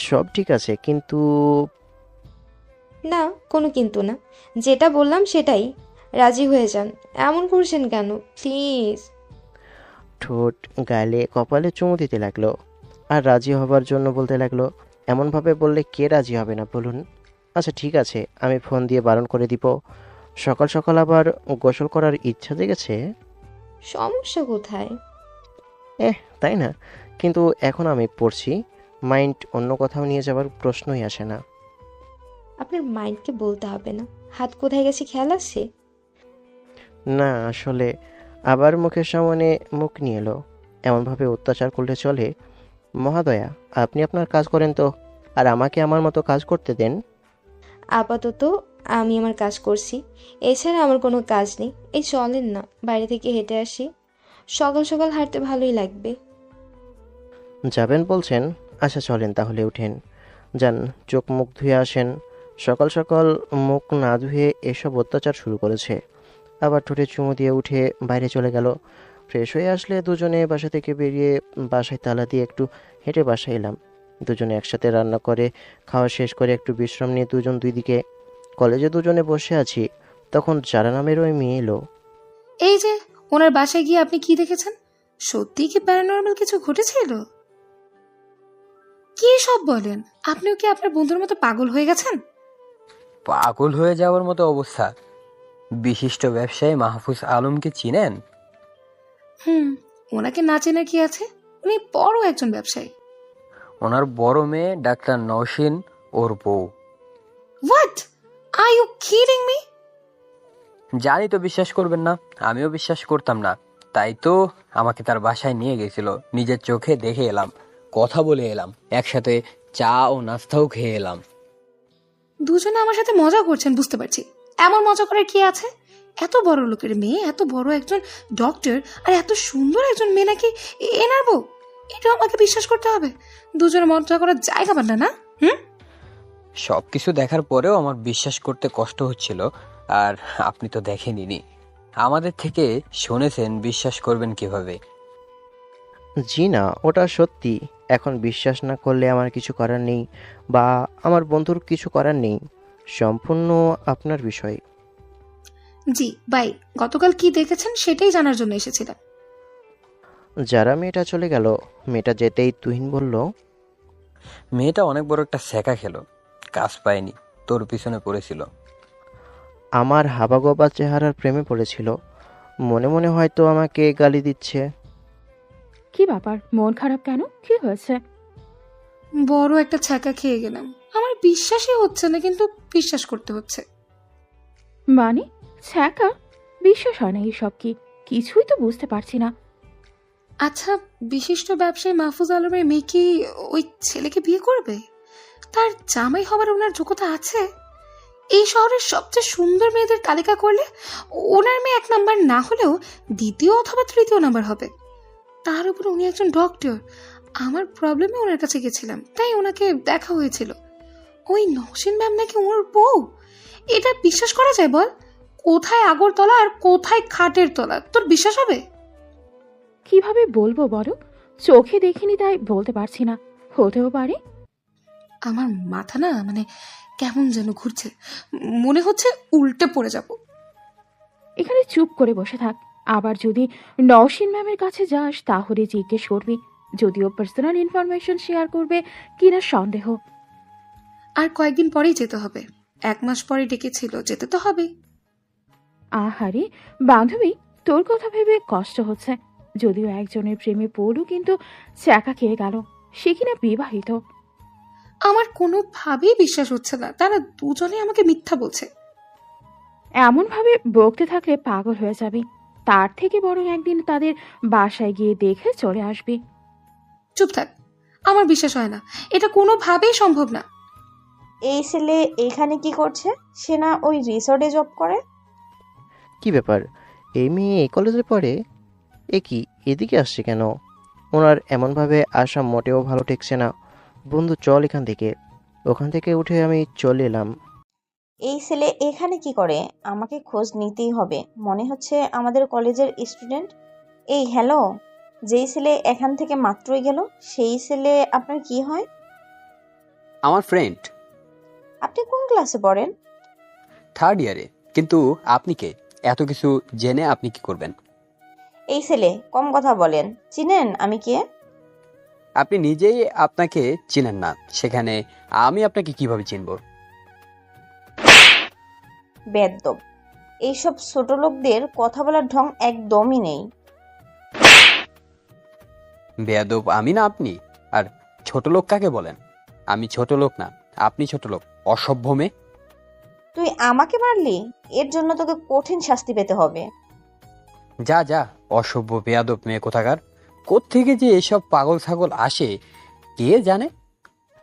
সব ঠিক আছে, কিন্তু না, কোনো কিন্তু না, যেটা বললাম সেটাই। রাজি হয়ে যান। এমন করছেন কেন প্লিজ? ঠোঁট গালে কপালে চুমু দিতে লাগলো আর রাজি হবার জন্য বলতে লাগলো। এমনভাবে বললে কে রাজি হবে না বলুন? আচ্ছা ঠিক আছে, আমি ফোন দিয়ে বারণ করে দিব। সকাল সকাল আবার গোসল করার ইচ্ছা জেগেছে। সমস্যা কোথায়? তাই না? কিন্তু এখন আমি পড়ছি, মাইন্ড অন্য কোথাও নিয়ে যাবার প্রশ্নই আসে না। আপনার মাইন্ডকে বলতে হবে না। হাত কোথায় গেছে খেয়াল আছে? না আসলে আবার মুখের সামনে মুখ নিয়ে এলো। এমনভাবে অত্যাচার করলে চলে? মহাদয়া, আপনি আপনার কাজ করেন তো, আর আমাকে আমার মতো কাজ করতে দেন। আপাতত আমি আমার কাজ করছি, এছাড়া আমার কোনো কাজ নেই। এই চলেন না, বাইরে থেকে হেঁটে আসি। সকাল সকাল হাঁটতে ভালোই লাগবে। যাবেন বলছেন? আচ্ছা চলেন তাহলে, উঠেন, যান, চোখ মুখ ধুয়ে আসেন। সকাল সকাল মুখ না ধুয়ে এসব অত্যাচার শুরু করেছে। আবার ঠোঁটে চুমু দিয়ে উঠে বাইরে চলে গেল। ফ্রেশ হয়ে আসলে দুজনে বাসা থেকে বেরিয়ে বাসায় তালা দিয়ে একটু হেঁটে বাসায় এলাম। দুজনে একসাথে রান্না করে খাওয়া শেষ করে একটু বিশ্রাম নিয়ে দুজন দুই দিকে। কলেজে দুজনে বসে আছি, তখন যারা নামের ওই মেয়ে এলো। এই যে ওনার বাসায় গিয়ে আপনি কি দেখেছেন? সত্যি কি প্যারানর্মাল কিছু ঘটেছিল? কি সব বলেন? আপনিও কি আপনার বন্ধুর মতো পাগল হয়ে গেছেন? পাগল হয়ে যাওয়ার মতো অবস্থা? বিশিষ্ট ব্যবসায়ী মাহফুজ আলমকে চিনেন? ওনাকে না চেনার কি আছে? উনি বড় একজন ব্যবসায়ী। ওনার বড় মেয়ে ডাক্তার নওশিন, ওর বউ। What, are you kidding me? জানি তো বিশ্বাস করবেন না, আমিও বিশ্বাস করতাম না, তাই তো আমাকে তার বাসায় নিয়ে গেছিল। নিজের চোখে দেখে এলাম, কথা বলে এলাম, একসাথে চা ও নাস্তাও খেয়ে এলাম। দুজনে আমার সাথে মজা করছেন বুঝতে পারছি। এমন মজা করার কি আছে? এত বড় লোকের মেয়ে, এত বড় একজন ডক্টর, আর এত সুন্দর একজন মেয়ে নাকি এনার বউ? এটা আমাকে বিশ্বাস করতে হবে? দুজনে মজা করার জায়গা পান না? সবকিছু দেখার পরেও আমার বিশ্বাস করতে কষ্ট হচ্ছিল। আর আপনি তো দেখেননি, আমাদের থেকে শুনেছেন, বিশ্বাস করবেন কিভাবে? জি না, ওটা সত্যি। এখন বিশ্বাস না করলে আমার কিছু করার নেই, বা আমার বন্ধুর কিছু করার নেই। সম্পূর্ণ আপনার বিষয়। জি বাই, গতকাল কি দেখেছেন সেটাই জানার জন্য এসেছিলাম। যারা মেয়েটা চলে গেল, মেয়েটা যেতেই তুহিন বলল, মেয়েটা অনেক বড় একটা ছেঁকা খেলো, কাজ পায়নি, তোর পিছনে পড়েছিল। আমার হাবাগোবা চেহারার প্রেমে পড়েছিল। মনে মনে হয়তো আমাকে গালি দিচ্ছে। কি ব্যাপার, মন খারাপ কেন? কি হয়েছে? বড় একটা ছ্যাঁকা খেয়ে গেলাম। আমার বিশ্বাসই হচ্ছে না, কিন্তু বিশ্বাস করতে হচ্ছে। মানে ছ্যাঁকা? বিশ্বাস হয় না এইসব? কি কিছুই তো বুঝতে পারছি না। আচ্ছা, বিশিষ্ট ব্যবসায়ী মাহফুজ আলমের মেয়ে কি ওই ছেলেকে বিয়ে করবে? তার জামাই হবার ওনার যোগ্যতা আছে? এই শহরের সবচেয়ে সুন্দর মেয়েদের তালিকা করলে ওনার মেয়ে 1 নাম্বার না হলেও 2য় অথবা 3য় নাম্বার হবে। তার উপর উনি একজন ডক্টর। আমার প্রবলেমে ওনার কাছে গেছিলাম, তাই ওনাকে দেখা হয়েছিল। ওই নওশিন ম্যাম নাকি ওর বউ? এটা বিশ্বাস করা যায় বল? কোথায় আগরতলা আর কোথায় খাটের তলা? তোর বিশ্বাস হবে? কিভাবে বলবো বলো? চোখে দেখিনি তাই বলতে পারছি না। হতেও পারে। আমার মাথা না কেমন যেন ঘুরছে, মনে হচ্ছে উল্টে পড়ে যাব। এখানে চুপ করে বসে থাক। আবার যদি নওশিন ম্যামের কাছে যাস তাহলে জিজ্ঞেস করবি, যদিও পার্সোনাল ইনফরমেশন শেয়ার করবে কিনা সন্দেহ। আর কয়েকদিন পরেই যেতে হবে। 1 মাস পরে ডেকেছিল, যেতে তো হবে। আহারে বান্ধবী, তোর কথা ভেবে কষ্ট হচ্ছে। যদিও একজনের প্রেমে পড়লু, কিন্তু ছ্যাঁকা খেয়ে গেল, সে কিনা বিবাহিত। আমার কোনোভাবেই বিশ্বাস হচ্ছে না, তারা দুজনে আমাকে মিথ্যা বলছে। এমন ভাবে বকতে থাকলে পাগল হয়ে যাবি। তার থেকে বরং একদিন তাদের বাসায় গিয়ে দেখে চলে আসবি। চুপ থাক, আমার বিশ্বাস হয় না, এটা কোনোভাবেই সম্ভব না। এই ছেলে এইখানে কি করছে? সে না ওই রিসর্টে জব করে? কি ব্যাপার, এই মেয়ে এই কলেজে পড়ে? এ কি এদিকে আসছে কেন? ওনার এমনভাবে আসা মোটেও ভালো ঠেকছে না। বন্ধু চল এখান থেকে। ওখান থেকে উঠে আমি চলে এলাম। এই ছেলে এখানে কি করে? আমাকে খোঁজ নিতেই হবে। মনে হচ্ছে আমাদের কলেজের স্টুডেন্ট। এই হ্যালো, যেই ছেলে এখান থেকে মাত্রই গেল, সেই ছেলে আপনার কি হয়? আমার ফ্রেন্ড। আপনি কোন ক্লাসে পড়েন? 3rd ইয়ারে। কিন্তু আপনি কে? এত কিছু জেনে আপনি কি করবেন? এই ছেলে কম কথা বলেন। চিনেন আমি কে? আপনি নিজেই আপনাকে চিনেন না, সেখানে আমি আপনাকে কিভাবে চিনব? বেয়াদ্দব। এইসব ছোট লোকদের কথা বলার ঢং একদমই নেই। বেয়াদব আমি না আপনি? আর ছোট লোক কাকে বলেন? আমি ছোট লোক না, আপনি ছোট লোক, অসভ্য মেয়ে। তুই আমাকে মারলি? এর জন্য তোকে কঠিন শাস্তি পেতে হবে। যা যা, অসভ্য বেয়াদব মেয়ে কোথাকার। কোত্থেকে যে এসব পাগল ছাগল আসে কে জানে।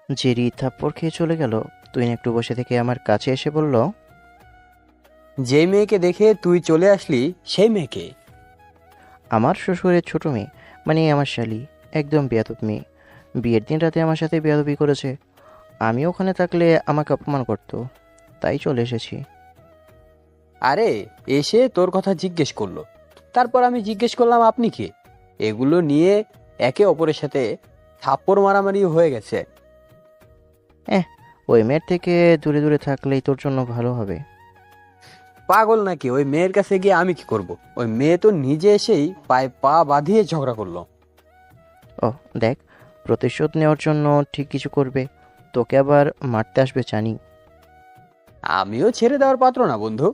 জেরি থাপ্পড় খেয়ে চলে গেল। তুই একটু বসে থেকে আমার কাছে এসে বলল, যে মেয়েকে দেখে তুই চলে আসলি সেই মেয়েকে। আমার শ্বশুরের ছোট মেয়ে, মানে আমার শালি, একদম বেয়াদব মেয়ে। বিয়ের দিন রাতে আমার সাথে বেয়াদবি করেছে। আমি ওখানে থাকলে আমাকে অপমান করতো, তাই চলে এসেছি। আরে এসে তোর কথা জিজ্ঞেস করলো, তারপর আমি জিজ্ঞেস করলাম আপনি কে। এগুলো নিয়ে একে অপরের সাথে থাপ্পড় মারামারি হয়ে গেছে। ওই মেয়ের থেকে দূরে দূরে থাকলেই তোর জন্য ভালো হবে। পাগল নাকি? ওই মেয়ের কাছে গিয়ে আমি কি করব? ওই মেয়ে তো নিজে এসেই পায়ে পা বাঁধিয়ে ঝগড়া করলো। ও দেখ, প্রতিশোধ নেওয়ার জন্য ঠিক কিছু করবে, তোকে আবার মারতে আসবে জানি। আমিও ছেড়ে দেওয়ার পাত্র না বন্ধু।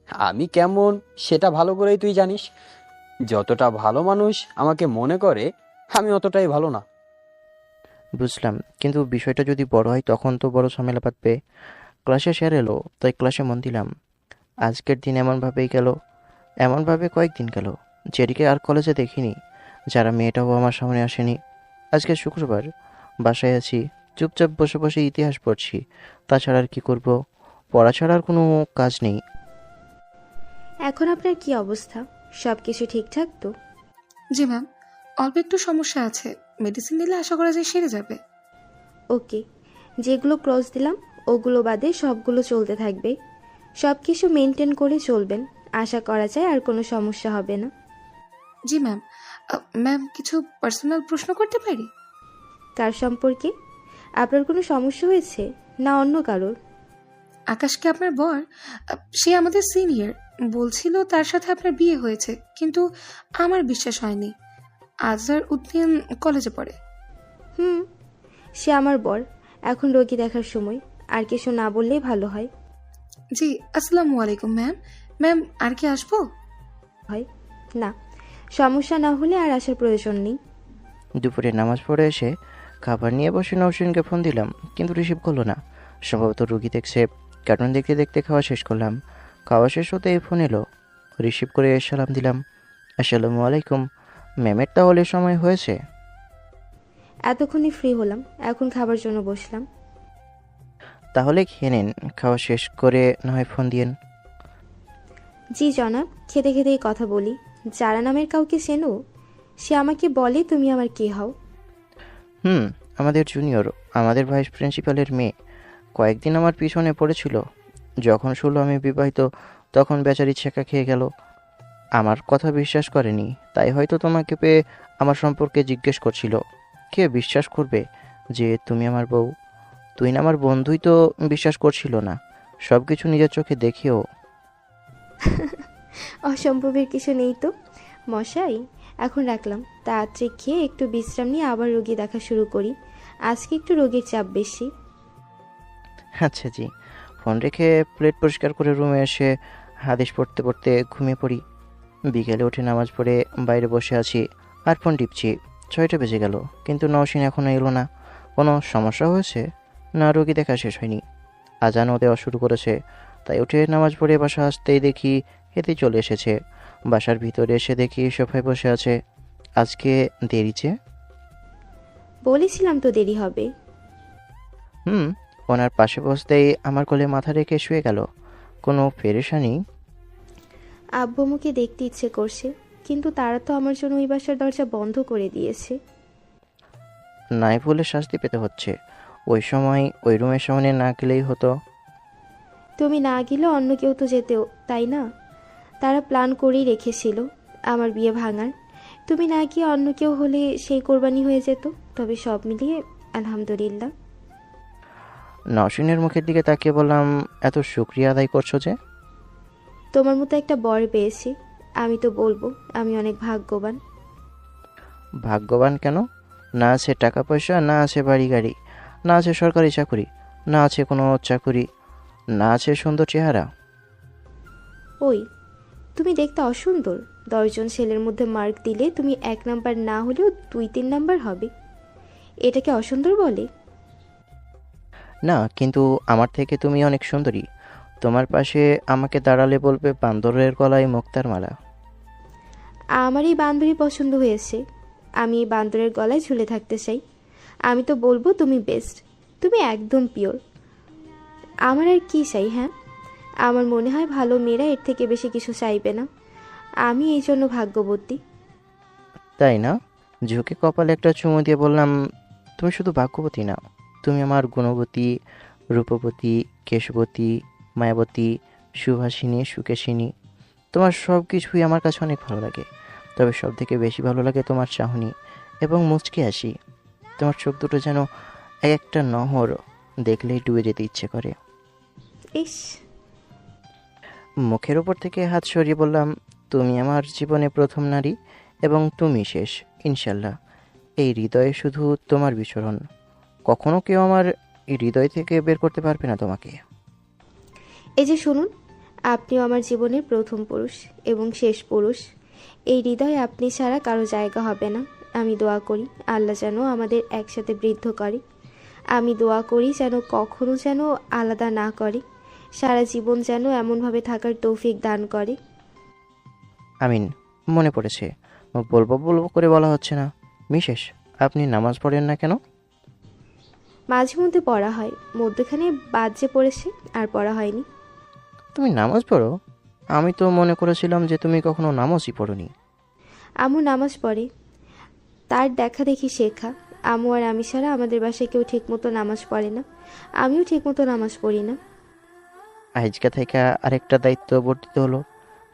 আমি কেমন সেটা ভালো করেই তুই জানিস। যতটা ভালো মানুষ আমাকে মনে করে, আমি অতটাই ভালো না। বুঝলাম, কিন্তু বিষয়টা যদি বড় হয় তখন তো বড় ঝামেলা বাঁধবে। ক্লাসে স্যার এলো, তাই ক্লাসে মন দিলাম। আজকের দিন এমনভাবেই গেল, এমনভাবে কয়েকদিন গেল। জেরিকে আর কলেজে দেখিনি, যারা মেয়েটাও আমার সামনে আসেনি। আজকে শুক্রবার, বাসায় আছি, চুপচাপ বসে বসে ইতিহাস পড়ছি। তাছাড়া আর কি করব? পড়া ছাড়া আর কোনো কাজ নেই। এখন আপনার কি অবস্থা? সব কিছু ঠিকঠাক তো? জি ম্যাম, অল্প একটু সমস্যা আছে, মেডিসিন নিলে আশা করা যায় সেরে যাবে। ওকে, যেগুলো ক্রস দিলাম ওগুলো বাদে সবগুলো চলতে থাকবে। সব কিছু মেনটেন করে চলবেন, আশা করা যায় আর কোনো সমস্যা হবে না। জি ম্যাম। ম্যাম, কিছু পার্সোনাল প্রশ্ন করতে পারি? কার সম্পর্কে? আপনার কোনো সমস্যা হয়েছে না অন্য কারোর? আকাশকে আপনার বর, সে আমাদের সিনিয়র, বলছিল তার সাথে আপনার বিয়ে হয়েছে, কিন্তু আমার বিশ্বাস হয়নি। আজহার উদ্দিন কলেজে পড়ে। হুম, সে আমার বর। এখন রোগী দেখার সময়, আর কিছু না বললেই ভালো হয়। জি, আসসালামু আলাইকুম ম্যাম। ম্যাম, আর কি আসবো? হয় না, সমস্যা না হলে আর আসার প্রয়োজন নেই। দুপুরে নামাজ পড়ে এসে খাবার নিয়ে বসে নওশিনকে ফোন দিলাম, কিন্তু রিসিভ করলো না। সম্ভবত রুগী দেখছে। কার্টুন দেখতে দেখতে খাওয়া শেষ করলাম। খাওয়া শেষ হতে ফোন এলো, রিসিভ করে সালাম দিলাম। আসসালামু আলাইকুম। ম্যামের তাহলে সময় হয়েছে? এতক্ষণে ফ্রি হলাম, এখন খাবার জন্য বসলাম। তাহলে খেয়ে নিন, খাওয়া শেষ করে না হয় ফোন দিয়েন। জি জনাব, খেতে খেতেই কথা বলি। যারা নামের কাউকে চেনো? সে আমাকে বলে তুমি আমার কে হও। আমাদের জুনিয়র, আমাদের ভাইস প্রিন্সিপালের মেয়ে। কয়েকদিন আমার পিছনে পড়েছিল। যখন শুনলো আমি বিবাহিত, তখন বেচারি ছেঁকা খেয়ে গেল। আমার কথা বিশ্বাস করেনি, তাই হয়তো তোমাকে পেয়ে আমার সম্পর্কে জিজ্ঞেস করছিল। কে বিশ্বাস করবে যে তুমি আমার বউ? তুই না আমার বন্ধুই তো বিশ্বাস করছিল না, সব কিছু নিজের চোখে দেখিও। অসম্ভবের কিছু নেই তো মশাই। এখন রাখলাম, তাড়াতাড়ি খেয়ে একটু বিশ্রাম নিয়ে আবার রোগী দেখা শুরু করি। আজকে একটু রোগীর চাপ বেশি। আচ্ছা জি। ফোন রেখে প্লেট পরিষ্কার করে রুমে এসে হাদিস পড়তে পড়তে ঘুমিয়ে পড়ি। বিকেলে উঠে নামাজ পড়ে বাইরে বসে আছি আর ফোন টিপছি। 6টা বেজে গেল, কিন্তু নওশিন এখনও এলো না। কোনো সমস্যা হয়েছে? না, রোগী দেখা শেষ হয়নি। আজানও দেওয়া শুরু করেছে। তাই উঠে নামাজ পড়ে বাসা আসতেই দেখি হেঁটে চলে এসেছে। বাসার ভিতরে এসে দেখি সোফায় বসে আছে। আজকে দেরি যে? বলেছিলাম তো দেরি হবে। ওনার পাশে বসতেই আমার কোলে মাথা রেখে শুয়ে গেল। কোনো পেরেশানি? আব্বুমুকে দেখতে ইচ্ছে করছে, কিন্তু তারা তো আমার জন্য ওই বাসার দরজা বন্ধ করে দিয়েছে। নাই বলে শাস্তি পেতে হচ্ছে। ওই সময় ওই রুমের সামনে না গেলেই হতো। তুমি না গেলে অন্য কেউ তো যেতেও, তাই না? তারা প্ল্যান করেই রেখেছিল আমার বিয়ে ভাঙার। তুমি না গিয়ে অন্য কেউ হলে সেই কোরবানি হয়ে যেত। তবে সব মিলিয়ে আলহামদুলিল্লাহ। নওশিনের মুখের দিকে তাকিয়ে বললাম, এত শুকরিয়া আদায় করছো যে? তোমার মতো একটা বর পেয়েছি, আমি তো বলবো আমি অনেক ভাগ্যবান। ভাগ্যবান কেন? না আছে টাকা পয়সা, না আছে বাড়ি গাড়ি, না আছে সরকারি চাকুরি, না আছে কোনো চাকুরি, না আছে সুন্দর চেহারা। ওই, তুমি দেখতে অসুন্দর। 10 জন ছেলের মধ্যে মার্ক দিলে তুমি 1 নাম্বার না হলেও 2-3 নাম্বার হবে। এটাকে অসুন্দর বলে? না, কিন্তু আমার থেকে তুমি অনেক সুন্দরী। তোমার পাশে আমাকে দাঁড়ালে বলবে বান্দরের গলায় মুক্তার মালা। আমার এই বান্দরই পছন্দ হয়েছে। আমি এই বান্দরের গলায় ঝুলে থাকতে চাই। আমি তো বলবো তুমি বেস্ট, তুমি একদম পিওর। আমার আর কি চাই? হ্যাঁ, আমার মনে হয় ভালো মেয়েরা এর থেকে বেশি কিছু চাইবে না। আমি এই জন্য ভাগ্যবতী। তাই না? ঝুঁকে কপালে একটা চুমু দিয়ে বললাম, তুমি শুধু ভাগ্যবতী না, তুমি আমার গুণবতী, রূপবতী, কেশবতী, মায়াবতী, সুভাষিনী, সুকেশিনী। তোমার সব কিছুই আমার কাছে অনেক ভালো লাগে। তবে সব থেকে বেশি ভালো লাগে তোমার চাহনি এবং মুচকি হাসি। তোমার চোখ দুটো যেন এক একটা নহর, দেখলেই ডুবে যেতে ইচ্ছে করে। ইস, মুখের উপর থেকে হাত সরিয়ে বললাম, তুমি আমার জীবনে প্রথম নারী এবং তুমি শেষ, ইনশাল্লাহ। এই হৃদয়ে শুধু তোমার বিচরণ, কখনো কেউ আমার এই হৃদয় থেকে বের করতে পারবে না তোমাকে। এই যে শুনুন, আপনিও আমার জীবনের প্রথম পুরুষ এবং শেষ পুরুষ। এই হৃদয়ে আপনি ছাড়া কারো জায়গা হবে না। আমি দোয়া করি আল্লাহ যেন আমাদের একসাথে বৃদ্ধ করে। আমি দোয়া করি যেন কখনো যেন আলাদা না করে। সারা জীবন যেন এমনভাবে থাকার তৌফিক দান করে। আমিন। মনে পড়েছে, বলবো বলবো করে বলা হচ্ছে না। মিসেস, আপনি নামাজ পড়েন না কেন? মাঝে মধ্যে পড়া হয়, মধ্যখানে বাদ যে পড়েছে আর পড়া হয়নি। তুমি নামাজ পড়ো? আমি তো মনে করেছিলাম যে তুমি কখনো নামাজই পড়োনি। আমু নামাজ পড়ে, তার দেখা দেখি শেখা। আমু আর আমি ছাড়া আমাদের বাসায় কেউ ঠিকমতো নামাজ পড়ে না। আমিও ঠিকমতো নামাজ পড়ি না। আজকে থেকে আরেকটা দায়িত্ব বর্তিত হলো,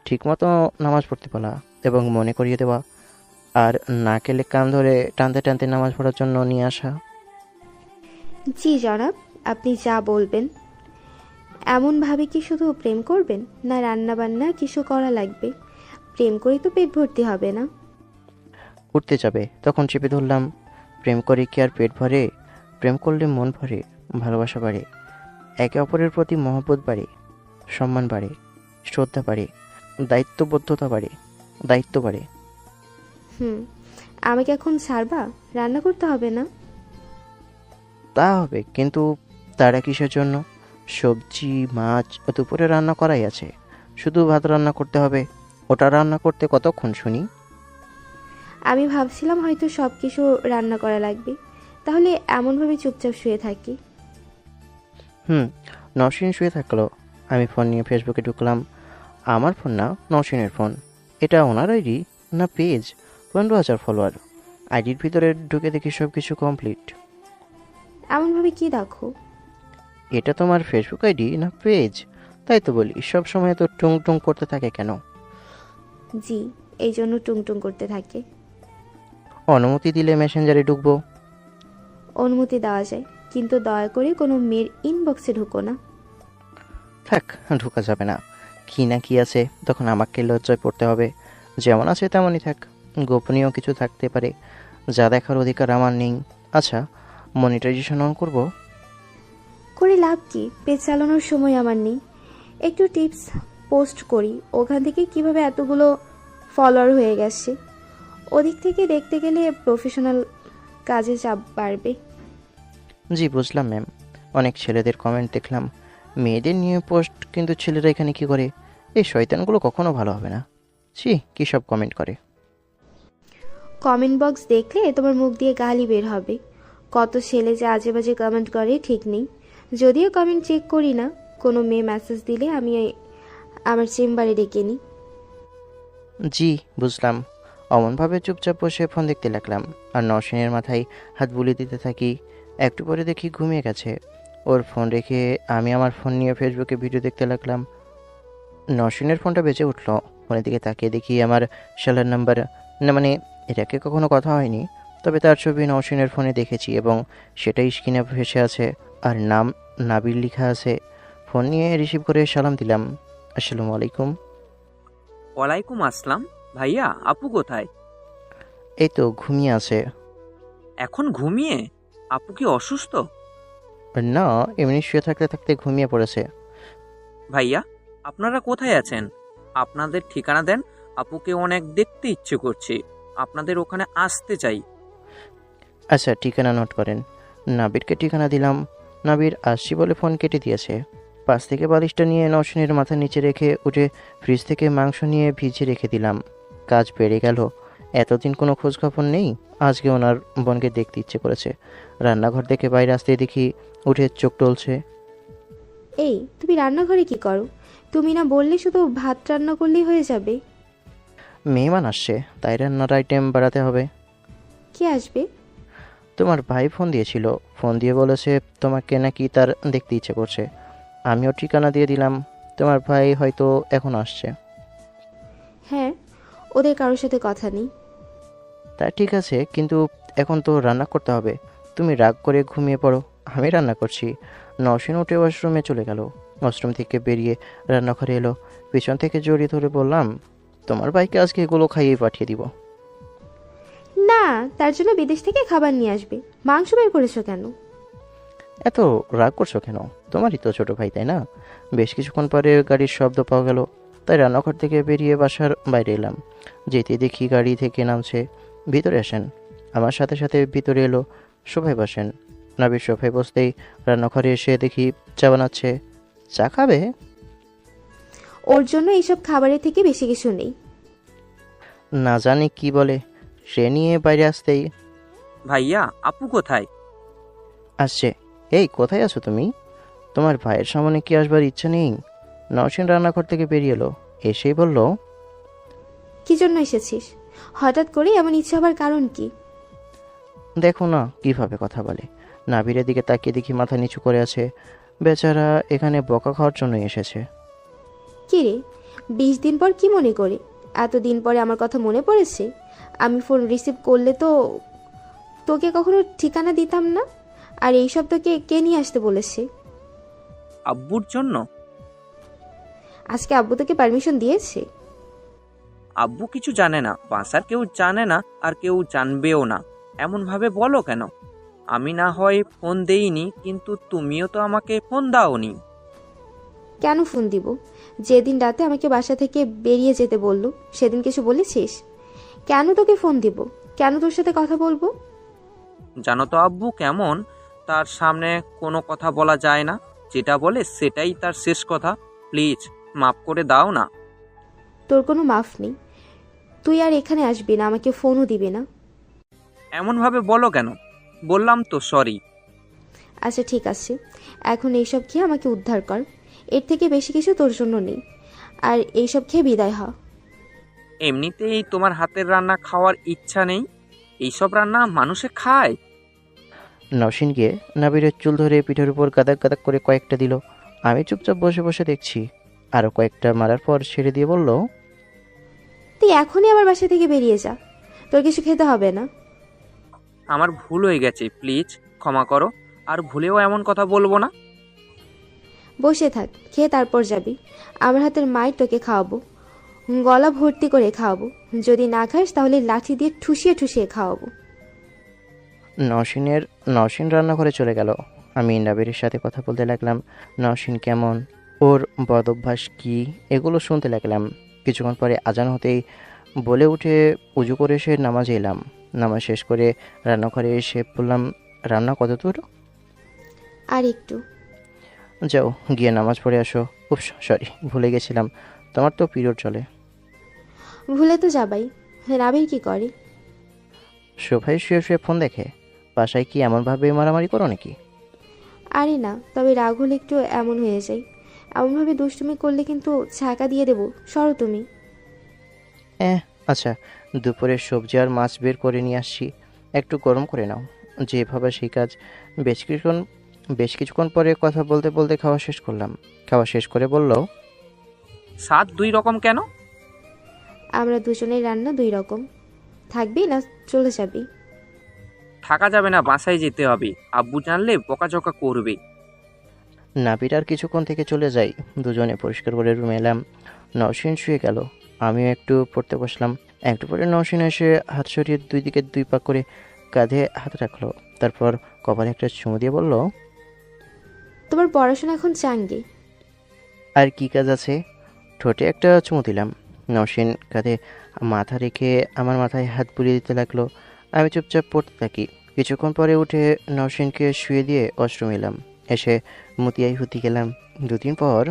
ঠিকমতো নামাজ পড়তে বলা এবং মনে করিয়ে দেওয়া, আর না গেলে কান ধরে টানতে টানতে নামাজ পড়ার জন্য নিয়ে আসা। জি জনাব, আপনি যা বলবেন। এমনভাবে কি শুধু প্রেম করবেন, না রান্না বান্না কিছু করা লাগবে? প্রেম করে তো পেট ভর্তি হবে না। উঠতে যাবে তখন চেপে ধরলাম, প্রেম করে কি আর পেট ভরে? প্রেম করলে মন ভরে, ভালোবাসা বাড়ে, একে অপরের প্রতি মহব্বত বাড়ে, সম্মান বাড়ে, শ্রদ্ধা বাড়ে, দায়িত্ববদ্ধতা বাড়ে, দায়িত্ব বাড়ে। আমাকে এখন ছাড়বা? রান্না করতে হবে না? তা হবে, কিন্তু তারা কিসের জন্য? সবজি মাছ দুপুরে রান্না করাই আছে, শুধু ভাত রান্না করতে হবে। ওটা রান্না করতে কতক্ষণ শুনি? আমি ভাবছিলাম হয়তো সব কিছু রান্না করা লাগবে, তাহলে এমনভাবে চুপচাপ শুয়ে থাকি। নওশিন শুয়ে থাকলো। আমি ফোন নিয়ে ফেসবুকে ঢুকলাম। আমার ফোন না, নওশিনের ফোন। এটা ওনার আইডি না পেজ? 15,000 ফলোয়ার। আইডির ভিতরে ঢুকে দেখি সব কিছু কমপ্লিট। এমনভাবে কি দেখো? এটা তোমার ফেসবুক আইডি না পেজ? তাই তো বলি, সব সময় তো টুং টুং করতে থাকে কেন? জি, এই জন্য টুংটুং করতে থাকে। অনুমতি দিলে মেসেঞ্জারে ঢুকবো। অনুমতি দেওয়া যায়, কিন্তু দয়া করে কোনো মেয়ের ইনবক্সে ঢুকো না। থাক, ঢোকা যাবে না। কি না কি আছে, তখন আমাকে লজ্জায় পড়তে হবে। যেমন আছে তেমনই থাক, গোপনীয় কিছু থাকতে পারে যা দেখার অধিকার আমার নেই। আচ্ছা, মনিটাইজেশন অন করবো? করে লাভ কি? পেজ চালানোর সময় আমার নেই। একটু টিপস পোস্ট করি, ওখান থেকে কিভাবে এতগুলো ফলোয়ার হয়ে গেছে। ওদিক থেকে দেখতে গেলে প্রফেশনাল কাজে চাপ বাড়বে। জি বুঝলাম ম্যাম। অনেক ছেলেদের কমেন্ট দেখলাম, মেয়েদের নিয়ে পোস্ট, কিন্তু ছেলেরা এখানে কি করে? এই শয়তানগুলো কখনো ভালো হবে না। ছি, কী সব কমেন্ট করে। কমেন্ট বক্স দেখলে তোমার মুখ দিয়ে গালি বের হবে। কত ছেলে যে আজে বাজে কমেন্ট করে ঠিক নেই। যদিও কমেন্ট চেক করি না, কোনো মেয়ে মেসেজ দিলে আমি আমার চেম্বারে ডেকে নিই। জি বুঝলাম। অমনভাবে চুপচাপ বসে ফোন দেখতে লাগলাম আর নওশিনের মাথায় হাত বুলিয়ে দিতে থাকি। একটু পরে দেখি ঘুমিয়ে গেছে। ওর ফোন রেখে আমি আমার ফোন নিয়ে ফেসবুকে ভিডিও দেখতে লাগলাম। নওশিনের ফোনটা বেজে উঠলো। ফোনের দিকে তাকিয়ে দেখি আমার শালার নাম্বার, না মানে এটাকে কখনো কথা হয়নি, তবে তার ছবি নওশিনের ফোনে দেখেছি এবং সেটাই স্ক্রিনে ভেসে আছে আর নাম নাবিল লেখা আছে। ফোন নিয়ে রিসিভ করে সালাম দিলাম, আসসালামু আলাইকুম। ওয়ালাইকুম আসসালাম। ভাইয়া, আপু কোথায়? এই তো ঘুমিয়ে আছে। এখন ঘুমিয়ে? আপু কি অসুস্থ? না, এমনি শুয়ে থাকতে থাকতে ঘুমিয়ে পড়েছে। ভাইয়া, আপনারা কোথায় আছেন? আপনাদের ঠিকানা দেন, আপুকে অনেক দেখতে ইচ্ছে করছে, আপনাদের ওখানে আসতে চাই। আচ্ছা, ঠিকানা নোট করেন। নাবিরকে ঠিকানা দিলাম। নাবির আসছি বলে ফোন কেটে দিয়েছে। পাশ থেকে বালিশটা নিয়ে নওশিনের মাথার নিচে রেখে উঠে ফ্রিজ থেকে মাংস নিয়ে ভিজিয়ে রেখে দিলাম। কাজ বেড়ে গেল। এতদিন কোনো খোঁজ খবর নেই, আজকে ওনার বোনকে দেখতে ইচ্ছে করেছে। রান্নাঘর থেকে বাইরে আসতে দেখি উঠে চোখ টলছে। এই, তুমি রান্নাঘরে কি করো? তুমি না বললে শুধু ভাত রান্না করলেই হয়ে যাবে? মেহমান আসছে, তাই রান্নার আইটেম বাড়াতে হবে। কে আসবে? তোমার ভাই ফোন দিয়েছিল, ফোন দিয়ে বলেছে তোমাকে নাকি তার দেখতে ইচ্ছে করছে। আমিও ঠিকানা দিয়ে দিলাম, তোমার ভাই হয়তো এখন আসছে। হ্যাঁ, ওদের কারোর সাথে কথা নেই। তা ঠিক আছে, কিন্তু এখন তো রান্না করতে হবে। তুমি রাগ করে ঘুমিয়ে পড়ো, আমি রান্না করছি। নওশিন উঠে ওয়াশরুমে চলে গেল। ওয়াশরুম থেকে বেরিয়ে রান্নাঘরে এলো। পিছন থেকে জড়িয়ে ধরে বললাম, তোমার ভাইকে আজকে এগুলো খাইয়ে পাঠিয়ে দিব। না, তার জন্য বিদেশ থেকে খাবার নিয়ে আসবে। মাংস বের করেছো কেন? এত রাগ করছো কেন? তোমারই তো ছোট ভাই, তাই না? বেশ কিছুক্ষণ পরে গাড়ির শব্দ পাওয়া গেল, তাই রান্নাঘর থেকে বেরিয়ে বাসার বাইরে এলাম। যেতে দেখি গাড়ি থেকে নামছে। ভিতরে আসেন। আমার সাথে সাথে ভিতরে এলো। সোফায় বসেন। নাবির সোফায় বসতেই রান্নাঘরে এসে দেখি চা বানাচ্ছে। চা খাবে? ওর জন্য এইসব খাবারের থেকে বেশি কিছু নেই। না জানি কি বলে, সে নিয়ে বাইরে আসতেই, ভাইয়া আপু কোথায়? আসছে। এই, কোথায় আছো তুমি? তোমার ভাইয়ের সামনে কি আসবার ইচ্ছা নেই? নওশিন রান্নাঘর থেকে বেরিয়ে এলো। এসেই বলল, কি জন্য এসেছিস? হঠাৎ করে এমন ইচ্ছা হবার কারণ কি? দেখো না কিভাবে কথা বলে। নাবিরের দিকে তাকিয়ে দেখি মাথা নিচু করে আছে। বেচারা এখানে বকা খাওয়ার জন্যই এসেছে। কি রে, 20 দিন পর কি মনে করে? এতদিন পরে আমার কথা মনে পড়েছে? আমি ফোন রিসিভ করলে তো তোকে কখনো ঠিকানা দিতাম না। আর এইসব তোকে কে নিয়ে আসতে বলেছে? আব্বুর জন্য। আজকে আব্বু তোকে পারমিশন দিয়েছে? আব্বু কিছু জানে না, বাসার কেউ জানে না, আর কেউ জানবেও না। এমন ভাবে বলো কেন? আমি না হয় ফোন দেইনি, কিন্তু তুমিও তো আমাকে ফোন দাওনি। কেন ফোন দিব? যেদিন রাতে আমাকে বাসা থেকে বেরিয়ে যেতে বললো সেদিন কিছু বলেছিস? কেন তোকে ফোন দিব? কেন তোর সাথে কথা বলবো? জানো তো আব্বু কেমন, তার সামনে কোনো কথা বলা যায় না। যেটা বলে সেটাই তার শেষ কথা। প্লিজ মাফ করে দাও না। তোর কোনো মাফ নেই। তুই আর এখানে আসবি না, আমাকে ফোনও দিবি না। এমনভাবে বলো কেন? বললাম তো সরি। আচ্ছা ঠিক আছে, এখন এইসব খেয়ে আমাকে উদ্ধার কর। এর থেকে বেশি কিছু তোর জন্য নেই। আর এইসব খেয়ে বিদায় হ। এমনিতেই তোমার হাতের রান্না খাওয়ার ইচ্ছা নেই। এইসব রান্না মানুষে খায়? নওশিন গিয়ে নাবিরের চুল ধরে পিঠের উপর গাদাক গাদাক করে কয়েকটা দিল। আমি চুপচাপ বসে বসে দেখছি। আরও কয়েকটা মারার পর ছেড়ে দিয়ে বলল, তুই এখনই আমার বাসা থেকে বেরিয়ে যা। তোর কিছু খেতে হবে না। আমার ভুল হয়ে গেছে, প্লিজ ক্ষমা করো। আর ভুলেও এমন কথা বলবো না। বসে থাক, খেয়ে তারপর যাবি। আমার হাতের মায়ের তোকে খাওয়াবো, গলা ভর্তি করে খাওয়াবো। যদি না খাস তাহলে লাঠি দিয়ে ঠুসিয়ে ঠুসিয়ে খাওয়াবো। নওশিন রান্নাঘরে চলে গেল। আমি নাবিরের সাথে কথা বলতে লাগলাম। নওশিন কেমন, ওর বদ অভ্যাস কী, এগুলো শুনতে লাগলাম। কিছুক্ষণ পরে আজান হতেই বলে উঠে উজু করে এসে নামাজে এলাম। নামাজ শেষ করে রান্নাঘরে এসে বললাম, রান্না কত দূর? আর একটু। যাও গিয়ে নামাজ পড়ে আসো। উফ, সরি, ভুলে গেছিলাম, তোমার তো পিরিয়ড চলে। ভুলে তো যাবাই। নাবির কি করে? সোফায় শুয়ে শুয়ে ফোন দেখে। বাসায় কি এমনভাবে মারামারি করো নাকি? আরে না, তবে রাগ হলে একটু এমন হয়ে যায়। এমনভাবে দুষ্টুমি করলে কিন্তু ছাকা দিয়ে দেবো। সরো তুমি। আচ্ছা, দুপুরে সবজি আর মাছ বের করে নিয়ে আসছি, একটু গরম করে নাও। যেভাবে সেই কাজ। বেশ কিছুক্ষণ পরে কথা বলতে বলতে খাওয়া শেষ করলাম। খাওয়া শেষ করে বলল, স্বাদ দুই রকম কেন? আমরা দুজনের রান্না 2 রকম। থাকবি না চলে যাবি? থাকা যাবে না, বাসায় যেতে হবে। আব্বু জানলে বকাঝকা করবে। নাবির আর কিছুক্ষণ থেকে চলে যাই। দুজনে পরিষ্কার করে রুমে এলাম। নওশিন শুয়ে গেল, আমিও একটু পড়তে বসলাম। একটু পরে নওশিন এসে হাত সরিয়ে 2 দিকে 2 পাক করে কাঁধে হাত রাখলো। তারপর কপালে একটা চুমু দিয়ে বলল, তোমার পড়াশোনা এখন চাঙ্গে। আর কি কাজ আছে? ঠোঁটে একটা চুমু দিলাম। নওশিন কাঁধে মাথা রেখে আমার মাথায় হাত বুলিয়ে দিতে লাগলো। আমি চুপচাপ পড়তে থাকি। কিছুক্ষণ পরে উঠে নওশিনকে শুয়ে দিয়ে ওয়াশরুম এলাম। এসে মতিয়াই হুতি গেলাম। 2 দিন পর,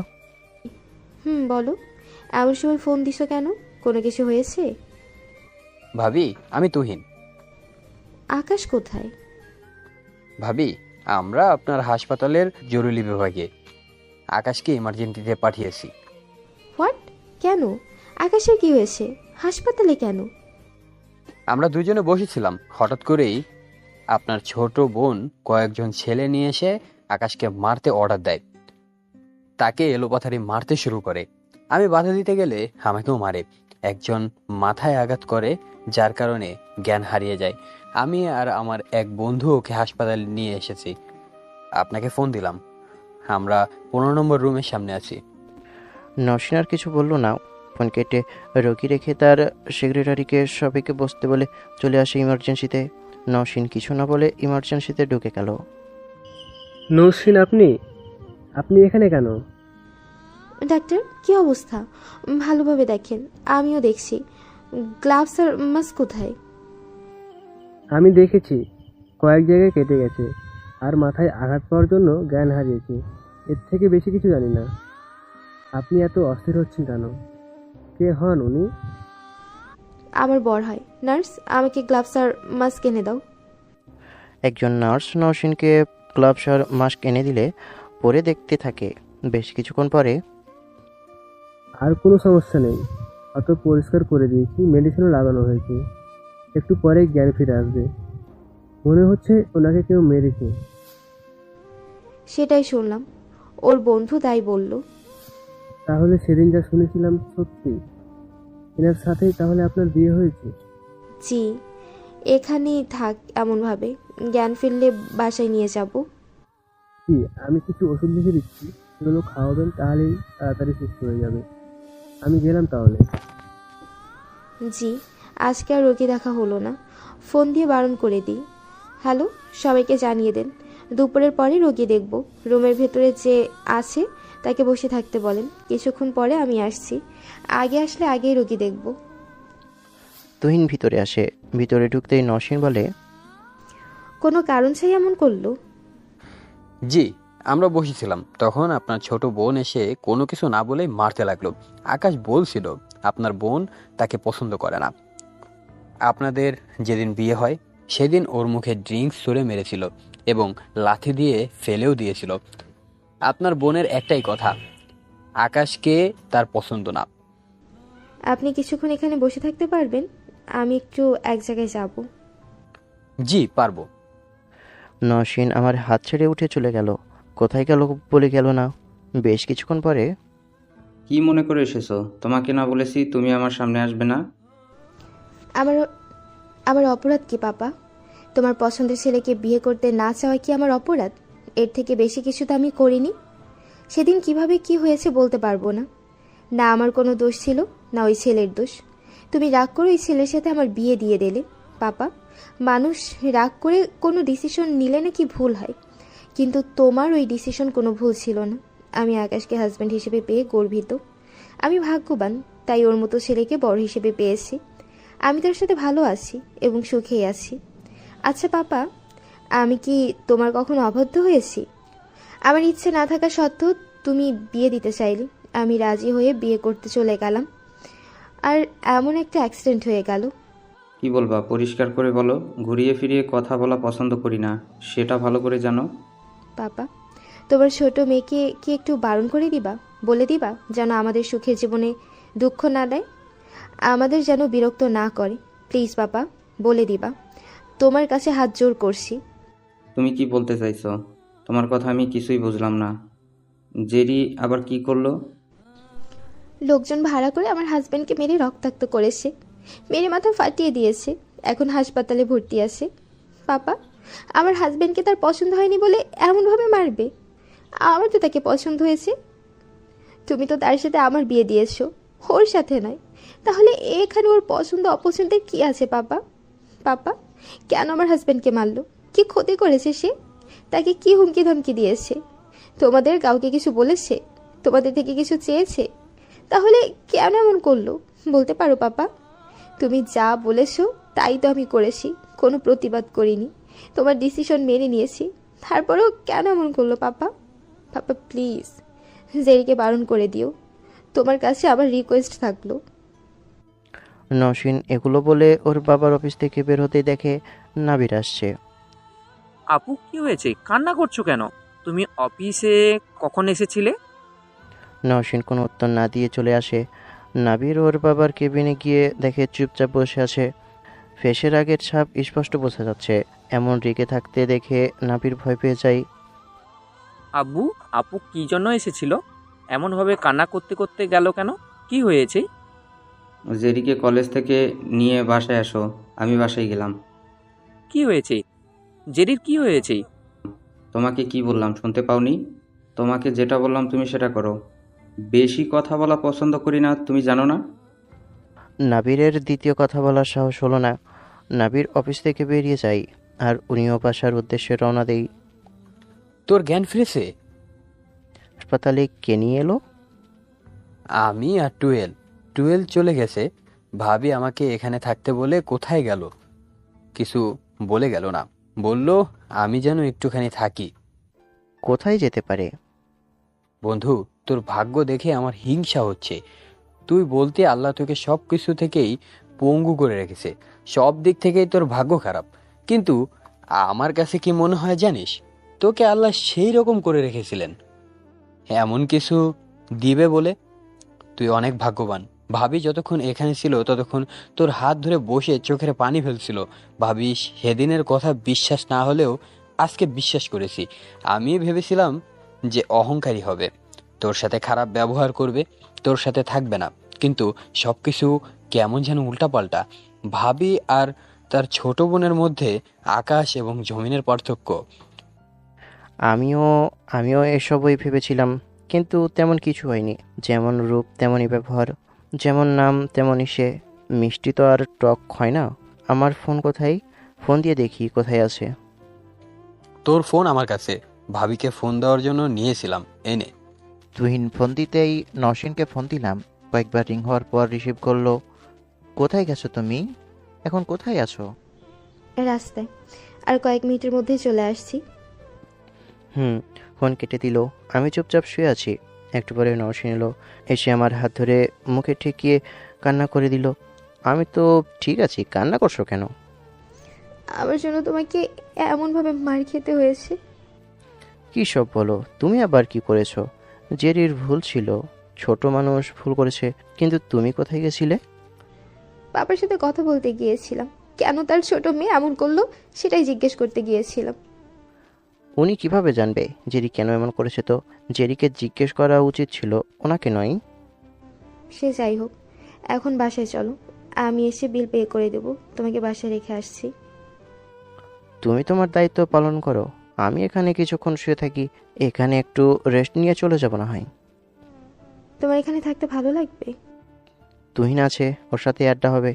বলো। এমন সময় ফোন দিছো কেন? কোনো কিছু হয়েছে? ভাবি, আমি তুহিন। আকাশ কোথায়? ভাবি, আমরা আপনার হাসপাতালের জরুরি বিভাগে আকাশকে ইমার্জেন্সিতে পাঠিয়েছি। হোয়াট? কেন? আকাশের কি হয়েছে? হাসপাতালে কেন? আমরা দুজনে বসেছিলাম, হঠাৎ করেই আপনার ছোট বোন কয়েকজন ছেলে নিয়ে এসে আকাশকে মারতে অর্ডার দেয়। তাকে এলোপাথারি মারতে শুরু করে। আমি বাধা দিতে গেলে আমাকেও মারে। একজন মাথায় আঘাত করে, যার কারণে জ্ঞান হারিয়ে যায়। আমি আর আমার এক বন্ধু ওকে হাসপাতালে নিয়ে এসেছি। আপনাকে ফোন দিলাম। আমরা 15 নম্বর রুমের সামনে আছি। নওশিন আর কিছু বলল না। ফোন কেটে রোগী রেখে তার সেক্রেটারিকে সবাইকে বসতে বলে চলে আসে ইমার্জেন্সিতে। নওশিন কিছু না বলে ইমার্জেন্সিতে ঢুকে গেল। নৌসিন, আপনি এখানে কেন? ডাক্তার, কি অবস্থা? ভালোভাবে দেখেন, আমিও দেখছি। গ্লাভস আর মাস্ক কোথায়? আমি দেখেছি কয়েক জায়গায় কেটে গেছে আর মাথায় আঘাত পাওয়ার জন্য জ্ঞান হারিয়েছি। এর থেকে বেশি কিছু জানি না। আপনি এত অস্থির হচ্ছেন কেন? কে হন উনি? আমার বর হয়। নার্স, আমাকে গ্লাভস আর মাস্ক এনে দাও। একজন নার্স নওশিনকে গ্লাভস আর মাস্ক এনে দিলে পরে দেখতে থাকে। বেশ কিছুক্ষণ পরে, আর কোনো সমস্যা নেই, অত পরিষ্কার করে দিয়েছি, মেডিসিনও লাগানো হয়েছে। একটু পরে জ্ঞান ফিরে আসবে। মনে হচ্ছে ওনাকে কেউ মেরেছে। সেটাই শুনলাম, ওর বন্ধু তাই বলল। তাহলে সেদিন যা শুনেছিলাম সত্যি? এনার সাথেই তাহলে আপনার বিয়ে হয়েছে? জি, এখানেই থাক এমনভাবে। জ্ঞান ফিরলে বাসায় নিয়ে যাব। কি, আমি কিছু ওষুধ লিখে দিচ্ছি, সেগুলো খাওয়াবেন, তাহলেই তাড়াতাড়ি সুস্থ হয়ে যাবে। আমি গেলাম তাহলে। জি, আজকে আর রোগী দেখা হলো না। ফোন দিয়ে বারণ করে দিই। হ্যালো, সবাইকে জানিয়ে দেন দুপুরের পরে রোগী দেখব। রুমের ভেতরে যে আছে তাকে বসে থাকতে বলেন। কিছুক্ষণ পরে আমি আসছি। আগে আসলে আগেই রোগী দেখব। তুহিন ভিতরে আসে। ভিতরে ঢুকতেই নওশিন বলে, কোনো কারণ চাই এমন করলো? জি, আমরা বসেছিলাম, তখন আপনার ছোট বোন এসে কোনো কিছু না বলেই মারতে লাগলো। আকাশ বলছিল আপনার বোন তাকে পছন্দ করে না। আপনাদের যেদিন বিয়ে হয় সেদিন ওর মুখে ড্রিঙ্কস ছুঁড়ে মেরেছিল এবং লাথি দিয়ে ফেলেও দিয়েছিল। আপনার বোনের একটাই কথা, আকাশকে তার পছন্দ না। আপনি কিছুক্ষণ এখানে বসে থাকতে পারবেন? আমি একটু এক জায়গায় যাব। জি, পারবো। নওশিন আমার হাত ছেড়ে উঠে চলে গেল। কোথায় গেল বলে গেল না। বেশ কিছুক্ষণ পরে, কি মনে করে এসেছো? তোমাকে না বলেছি তুমি আমার সামনে আসবে না? আমার অপরাধ কি পাপা? তোমার পছন্দের ছেলেকে বিয়ে করতে না চাওয়া কি আমার অপরাধ? এর থেকে বেশি কিছু তো আমি করিনি। সেদিন কিভাবে কি হয়েছে বলতে পারবো না। না আমার কোনো দোষ ছিল, না ওই ছেলের দোষ। তুমি রাগ করে ওই ছেলের সাথে আমার বিয়ে দিয়ে দিলে। পাপা, মানুষ রাগ করে কোনো ডিসিশন নিলে নাকি ভুল হয়, কিন্তু তোমার ওই ডিসিশন কোনো ভুল ছিল না। আমি আকাশকে হাজব্যান্ড হিসেবে পেয়ে গর্বিত। আমি ভাগ্যবান, তাই ওর মতো ছেলেকে বড় হিসেবে পেয়েছি। আমি তার সাথে ভালো আছি এবং সুখেই আছি। আচ্ছা পাপা, আমি কি তোমার কখনো অবাধ্য হয়েছি? আমার ইচ্ছে না থাকা সত্ত্বেও তুমি বিয়ে দিতে চাইলে। আমি রাজি হয়ে বিয়ে করতে চলে গেলাম, আর এমন একটা অ্যাক্সিডেন্ট হয়ে গেল। কি বলবা, পরিষ্কার করে বলো। ঘুরিয়ে ফিরিয়ে কথা বলা পছন্দ করি না, সেটা ভালো করে জানো। পাপা, তোমার ছোট মেয়েকে কি একটু বারণ করে দিবা, বলে দিবা যেন আমাদের সুখের জীবনে দুঃখ না দেয়, আমাদের যেন বিরক্ত না করে। প্লিজ পাপা, বলে দিবা। তোমার কাছে হাত জোর করছি। তুমি কি বলতে চাইছো? তোমার কথা আমি কিছুই বুঝলাম না। জেরি আবার কি করলো? লোকজন ভাড়া করে আমার হাজব্যান্ডকে মেরে রক্তাক্ত করেছে, মেরে মাথা ফাটিয়ে দিয়েছে, এখন হাসপাতালে ভর্তি আছে। পাপা, আমার হাজব্যান্ডকে তার পছন্দ হয়নি বলে এমনভাবে মারবে? আমার তো তাকে পছন্দ হয়েছে। তুমি তো তার সাথে আমার বিয়ে দিয়েছো, ওর সাথে নয়। তাহলে এখানে ওর পছন্দ অপছন্দের কি আছে পাপা? পাপা, কেন আমার হাজব্যান্ডকে মারলো? কি ক্ষতি করেছে সে? তাকে কি হুমকি ধমকি দিয়েছে? তোমাদের কাউকে কিছু বলেছে? তোমাদের থেকে কিছু চেয়েছে? তাহলে কেন এমন করলো বলতে পারো পাপা? তুমি যা বলেছো তাই তো আমি করেছি, কোনো প্রতিবাদ করিনি, তোমার ডিসিশন মেনে নিয়েছি। তারপরেও কেন এমন করলো পাপা? পাপা প্লিজ, জেরিকে বারণ করে দিও। তোমার কাছে আমার রিকোয়েস্ট থাকলো। নওশীন এগুলো বলে ওর বাবার অফিস থেকে বের হতেই দেখে নাবির আসছে। আপু কি হয়েছে, কান্না করছো কেন? তুমি অফিসে কখন এসেছিলে? নওশীন কোনো উত্তর না দিয়ে চলে আসে। নাবির ওর বাবার কেবিনে গিয়ে দেখে চুপচাপ বসে আছে। ফেসের আগের ছাপ স্পষ্ট বোঝা যাচ্ছে। এমন রেগে থাকতে দেখে নাবির ভয় পেয়ে যায়। আব্বু, আপু কি জন্য এসেছিল? এমনভাবে কান্না করতে করতে গেল কেন? কি হয়েছে? জেরিকে কলেজ থেকে নিয়ে বাসায় আসো। আমি বাসায় গেলাম। কি হয়েছে? জেরির কি হয়েছে? তোমাকে কি বললাম শুনতে পাওনি? তোমাকে যেটা বললাম তুমি সেটা করো। বেশি কথা বলা পছন্দ করি না, তুমি জানো না? নাবিরের দ্বিতীয় কথা বলার সাহস হলো না। নাবির অফিস থেকে বেরিয়ে যায় আর উনিও বাসার উদ্দেশ্যে রওনা দেয়। তোর জ্ঞান ফিরেছে? হাসপাতালে কে নিয়ে এলো? আমি আর টুয়েল চলে গেছে। ভাবি আমাকে এখানে থাকতে বলে কোথায় গেল, কিছু বলে গেল না। বলল আমি যেন একটুখানি থাকি। কোথায় যেতে পারে? বন্ধু, তোর ভাগ্য দেখে আমার হিংসা হচ্ছে। তুই বলতে আল্লাহ তোকে সব কিছু থেকেই পঙ্গু করে রেখেছে। সব দিক থেকেই তোর ভাগ্য খারাপ। কিন্তু আমার কাছে কি মনে হয় জানিস, তোকে আল্লাহ সেই রকম করে রেখেছিলেন এমন কিছু দিবে বলে। তুই অনেক ভাগ্যবান। ভাবি যতক্ষণ এখানে ছিল ততক্ষণ তোর হাত ধরে বসে চোখের পানি ফেলছিল। ভাবি সেদিনের কথা বিশ্বাস না হলেও আজকে বিশ্বাস করেছি। আমি ভেবেছিলাম যে অহংকারী হবে, তোর সাথে খারাপ ব্যবহার করবে, তোর সাথে থাকবে না। কিন্তু সবকিছু কেমন যেন উল্টাপাল্টা। ভাবি আর তার ছোট বোনের মধ্যে আকাশ এবং জমিনের পার্থক্য। আমিও এসবই ভেবেছিলাম, কিন্তু তেমন কিছু হয়নি। যেমন রূপ তেমনই ব্যবহার, যেমন নাম তেমনই সে। মিষ্টি তো আর টক হয় না। আমার ফোন কোথায়? ফোন দিয়ে দেখি কোথায় আছে। তোর ফোন আমার কাছে, ভাবিকে ফোন দেওয়ার জন্য নিয়েছিলাম, এনে। তুহিন ফোন দিতেই নওশীনকে ফোন দিলাম। কয়েকবার রিং হওয়ার পর রিসিভ করলো। কোথায় গেছো তুমি? এখন কোথায় আছো? রাস্তায়। আর কয়েক মিনিটের মধ্যেই চলে আসছি। ফোন কেটে দিল। আমি চুপচাপ শুয়ে আছি। একটু পরে নওশীন এলো। এসে আমার হাত ধরে মুখে ঠেকিয়ে কান্না করে দিল। আমি তো ঠিক আছি, কান্না করছো কেন? আমার জন্য তোমাকে এমনভাবে মার খেতে হয়েছে। কী সব বলো? তুমি আবার কি করেছো? জেরির ভুল ছিল, ছোট মানুষ ভুল করেছে। কিন্তু তুমি কোথায় গেছিলে? বাবার সাথে কথা বলতে গিয়েছিলাম। কেন তার ছোট মেয়ে এমন করলো সেটাই জিজ্ঞেস করতে গিয়েছিলাম। উনি কিভাবে জানবে জেরি কেন এমন করেছে? তো জেরিকে জিজ্ঞেস করা উচিত ছিল, ওনাকে নয়। সে যাই হোক, এখন বাসায় চলো। আমি এসে বিল পে করে দেবো। তোমাকে বাসায় রেখে আসছি। তুমি তোমার দায়িত্ব পালন করো। আমি এখানে কিছুক্ষণ শুয়ে থাকি। এখানে একটু রেস্ট নিয়ে চলে যাব না হয়? তোমার এখানে থাকতে ভালো লাগবে? তুহিন আছে, ওর সাথে আড্ডা হবে।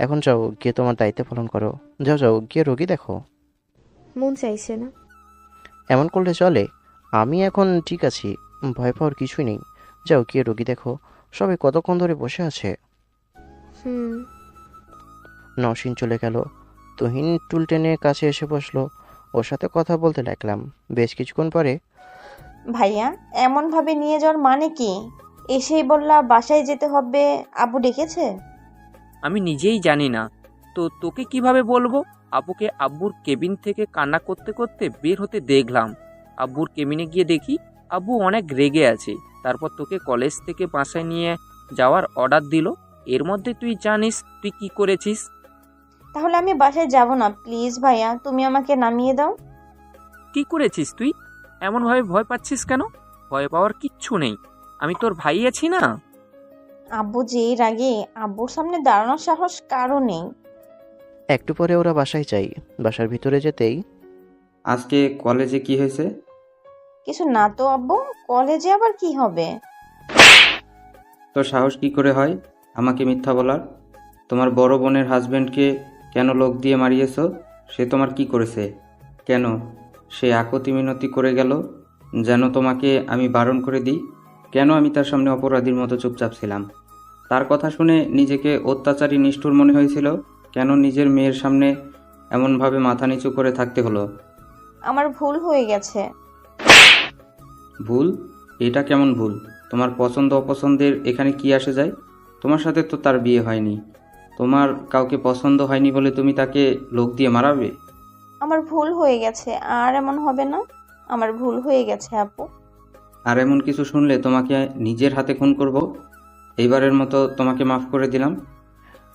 এখন যাও, গিয়ে তোমার দায়িত্ব পালন করো। যাও গিয়ে রোগী দেখো। মন চাইছে না। এমন করলে চলে? আমি এখন ঠিক আছি, ভয় পাওয়ার কিছুই নেই। যাও গিয়ে রোগী দেখো। সবাই কতক্ষণ ধরে বসে আছে। নওশীন চলে গেল। তুহিন টুল টেনে কাছে এসে বসলো। ওর সাথে কথা বলতে লাগলাম। বেশ কিছুক্ষণ পরে, ভাইয়া এমন ভাবে নিয়ে যাওয়ার মানে কি? এসেই বললা বাসায় যেতে হবে, আব্বু ডেকেছে? আমি নিজেই জানি না তো তোকে কিভাবে বলবো। আপুকে আব্বুর কেবিন থেকে কান্না করতে করতে বের হতে দেখলাম। আব্বুর কেবিনে গিয়ে দেখি আব্বু অনেক রেগে আছে। তারপর তোকে কলেজ থেকে বাসায় নিয়ে যাওয়ার অর্ডার দিল। এর মধ্যে তুই জানিস তুই কি করেছিস। তাহলে আমি বাসায় যাব না, প্লিজ ভাইয়া, তুমি আমাকে নামিয়ে দাও। কি করেছিস তুই? এমনভাবে ভয় পাচ্ছিস কেন? ভয় পাওয়ার কিচ্ছু নেই, আমি তোর ভাই আছি না। আব্বু যে রাগে, আব্বুর সামনে দাঁড়ানোর সাহস কারো নেই। একটু পরে ওরা বাসায় যাই। বাসার ভিতরে যেতেই, আজকে কলেজে কি হয়েছে? কিছু না তো আব্বু, কলেজে আবার কি হবে? তোর সাহস কি করে হয় আমাকে মিথ্যা বলার? তোমার বড় বোনের হাজবেন্ডকে কেন লোক দিয়ে মারিয়েছ? সে তোমার কি করেছে? কেন সে আকতি মিনতি করে গেল যেন তোমাকে আমি বারণ করে দিই? কেন আমি তার সামনে অপরাধীর মতো চুপচাপ ছিলাম? তার কথা শুনে নিজেকে অত্যাচারী নিষ্ঠুর মনে হয়েছিল? কেন নিজের মেয়ের সামনে এমনভাবে মাথা নিচু করে থাকতে হলো? আমার ভুল হয়ে গেছে। ভুল? এটা কেমন ভুল? তোমার পছন্দ অপছন্দের এখানে কি আসে যায়? তোমার সাথে তো তার বিয়ে হয়নি। তোমার কাউকে পছন্দ হয়নি বলে তুমি তাকে লোক দিয়ে মারাবে? আমার ভুল হয়ে গেছে, আর এমন হবে না। আমার ভুল হয়ে গেছে আপু। আর এমন কিছু শুনলে তোমাকে নিজের হাতে খুন করব। এইবারের মতো তোমাকে মাফ করে দিলাম।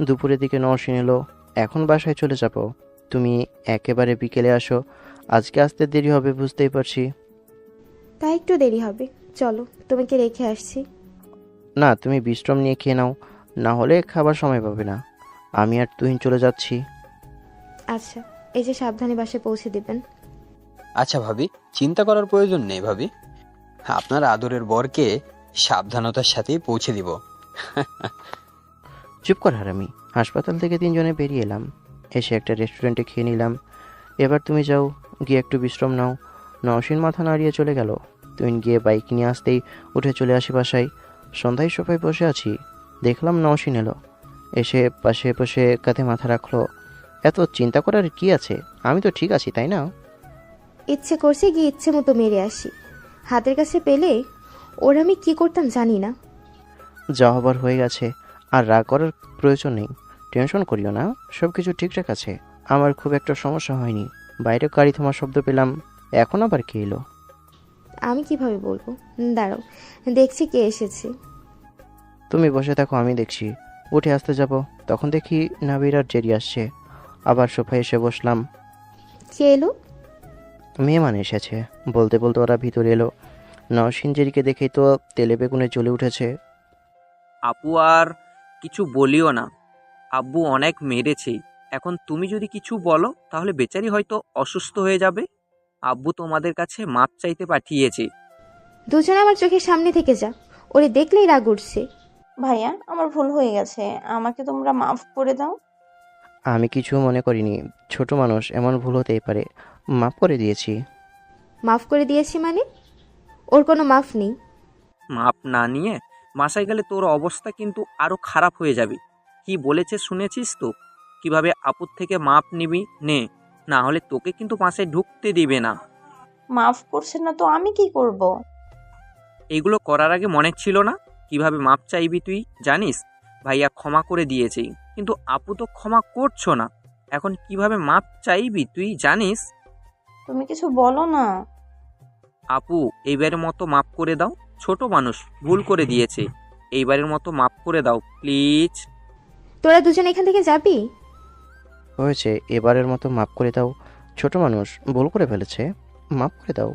দুপুরের দিকে নওশিন এলো। এখন বাসায় চলে যাব। তুমি একেবারে বিকেলে আসো। আজকে আসতে দেরি হবে বুঝতেই পারছি। তাই একটু দেরি হবে, চলো তোমাকে রেখে আসছি। না, তুমি বিশ্রাম নিয়ে খেয়ে নাও, না হলে খাবার সময় পাবে না। আমি আর তুহিন চলে যাচ্ছি। আচ্ছা, এই যে সাবধানে বাসায় পৌঁছে দিবেন। আচ্ছা ভাবি, চিন্তা করার প্রয়োজন নেই ভাবি, আপনার আদরের বরকে সাবধানতার সাথেই পৌঁছে দিব। চুপ কর হারামি। হাসপাতাল থেকে 3 জনে বেরিয়ে এলাম। এসে একটা রেস্টুরেন্টে খেয়ে নিলাম। এবার তুমি যাও, গিয়ে একটু বিশ্রাম নাও। নওশিন মাথা নাড়িয়ে চলে গেল। তুহিন গিয়ে বাইক নিয়ে আসতেই উঠে চলে আসি বাসায়। সন্ধ্যায় সোফায় বসে আছি, দেখলাম নওশিন এলো। এসে পাশে বসে কাঁধে মাথা রাখলো। এত চিন্তা করার কি আছে? আমি তো ঠিক আছি, তাই না? ইচ্ছে করছে গিয়ে ইচ্ছে মতো মেরে আসি। হাতের কাছে পেলে ওর আমি কি করতাম জানি না। যা হবার হয়ে গেছে, আর রাগ করার প্রয়োজন নেই। টেনশন করিও না, সব কিছু ঠিকঠাক আছে। আমার খুব একটা সমস্যা হয়নি। বাইরে গাড়ি থামার শব্দ পেলাম, এখন আবার কে এলো? আমি কিভাবে বলবো, দাঁড়াও দেখছি কে এসেছে। তুমি বসে থাকো, আমি দেখছি। উঠে আসতে যাব, তখন দেখি নাবির আর জেরি আসছে। আবার সোফায় এসে বসলাম। কে এলো? মেহমান এসেছে বলতে বলতে ওরা ভিতরে এলো। নওশিন জেরিকে দেখেই তো তেলে বেগুনে জ্বলে উঠেছে। আপু আর কিছু বলিও না, আব্বু অনেক মেরেছে। এখন তুমি যদি কিছু বলো তাহলে বেচারি হয়তো অসুস্থ হয়ে যাবে। আব্বু তোমাদের কাছে মাপ চাইতে পাঠিয়েছে। দুজন আমার চোখের সামনে থেকে যা, ওরে দেখলেই রাগ উঠছে। ভাইয়া, আমার ভুল হয়ে গেছে, আমাকে তোমরা মাফ করে দাও। আমি কিছু মনে করিনি, ছোট মানুষ, এমন ভুল হতেই পারে। মাফ করে দিয়েছি। মাফ করে দিয়েছি মানে? ওর কোনো মাফ নেই। মাপ না নিয়ে বাসায় গেলে তোর অবস্থা কিন্তু আরো খারাপ হয়ে যাবে। কি বলেছে শুনেছিস তো? কিভাবে আপুর থেকে মাপ নিবি নে, না হলে তোকে কিন্তু বাসায় ঢুকতে দিবে না। মাফ করছেন না তো আমি কি করব? এইগুলো করার আগে মনে ছিল না কিভাবে মাপ চাইবি তুই? জানিস ভাইয়া ক্ষমা করে দিয়েছে, কিন্তু আপু তো ক্ষমা করছো না। এখন কিভাবে মাপ চাইবি তুই জানিস? তুমি কিছু বলো না। আপু, এইবারের মতো মাপ করে দাও। ছোট মানুষ, ভুল করে দিয়েছে, এইবারের মতো মাপ করে দাও প্লিজ। তোরা দুজন এখান থেকে যাবি? হয়েছে, এবারের মতো মাফ করে দাও। ছোট মানুষ, ভুল করে ফেলেছে, মাফ করে দাও।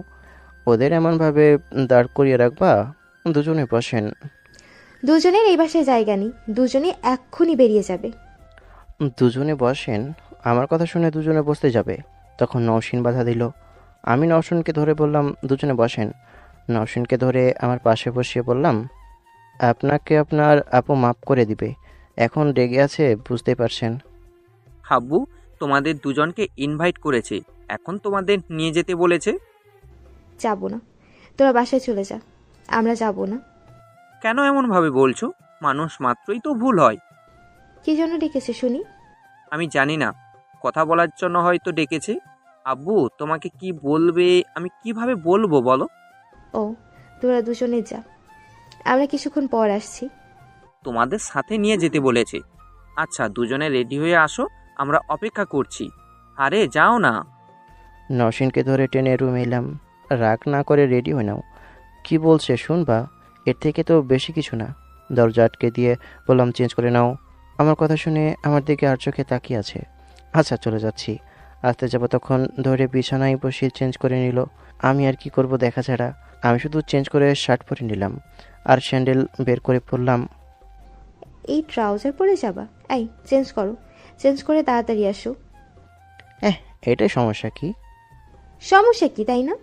ওদের এমনভাবে দাঁড় করিয়ে রাখবা? দুজনে বসেন। দুজনের এই বাসায় জায়গা নেই, দুজনে এক্ষুনি বেরিয়ে যাবে। দুজনে বসেন। আমার কথা শুনে দুজনে বসতে যাবে, তখন নওশিন বাধা দিল। আমি নওশিনকে ধরে বললাম দুজনে বসেন। নওশিনকে ধরে আমার পাশে বসিয়ে বললাম, আপনাকে আপনার আপু মাফ করে দিবে। এখন রেগে আছে, বুঝতে পারছেন। হাব্বু তোমাদের দুজনকে ইনভাইট করেছে, এখন তোমাদের নিয়ে যেতে বলেছে। যাব না, তোরা বাসায় চলে যা, আমরা যাব না। কেন এমনভাবে বলছো? মানুষ মাত্রই তো ভুল হয়। কি জন্য ডেকেছে শুনি? আমি জানি না, কথা বলার জন্য হয়তো ডেকেছে। আব্বু তোমাকে কি বলবে আমি কিভাবে বলবো বলো? ও, তোরা দুজনে যা, আমরা কিছুক্ষণ পর আসছি। তোমাদের সাথে নিয়ে যেতে বলেছে। আচ্ছা দুজনে রেডি হয়ে আসো, আমরা অপেক্ষা করছি। আরে যাও না। নওশিনকে ধরে টেনে রুমে এলাম। রাগ না করে রেডি হয়ে নাও। কি বলছে শুনবা, এর থেকে তো বেশি কিছু না। দরজা আটকে দিয়ে বললাম চেঞ্জ করে নাও। আমার কথা শুনে আমার দিকে আর চোখে তাকিয়ে আছে। আচ্ছা চলে যাচ্ছি। আসতে যাবো তখন ধরে বিছানায় বসিয়ে চেঞ্জ করে নিল। আমি আর কি করব দেখা ছাড়া। আমি শুধু চেঞ্জ করে শার্ট পরে নিলাম আর স্যান্ডেল বের করে পরলাম। এই ট্রাউজার পরে যাবা? এই চেঞ্জ করো, চেঞ্জ করে তাড়াতাড়ি আসো। এটাই সমস্যা কি? সমস্যা কি তাই না?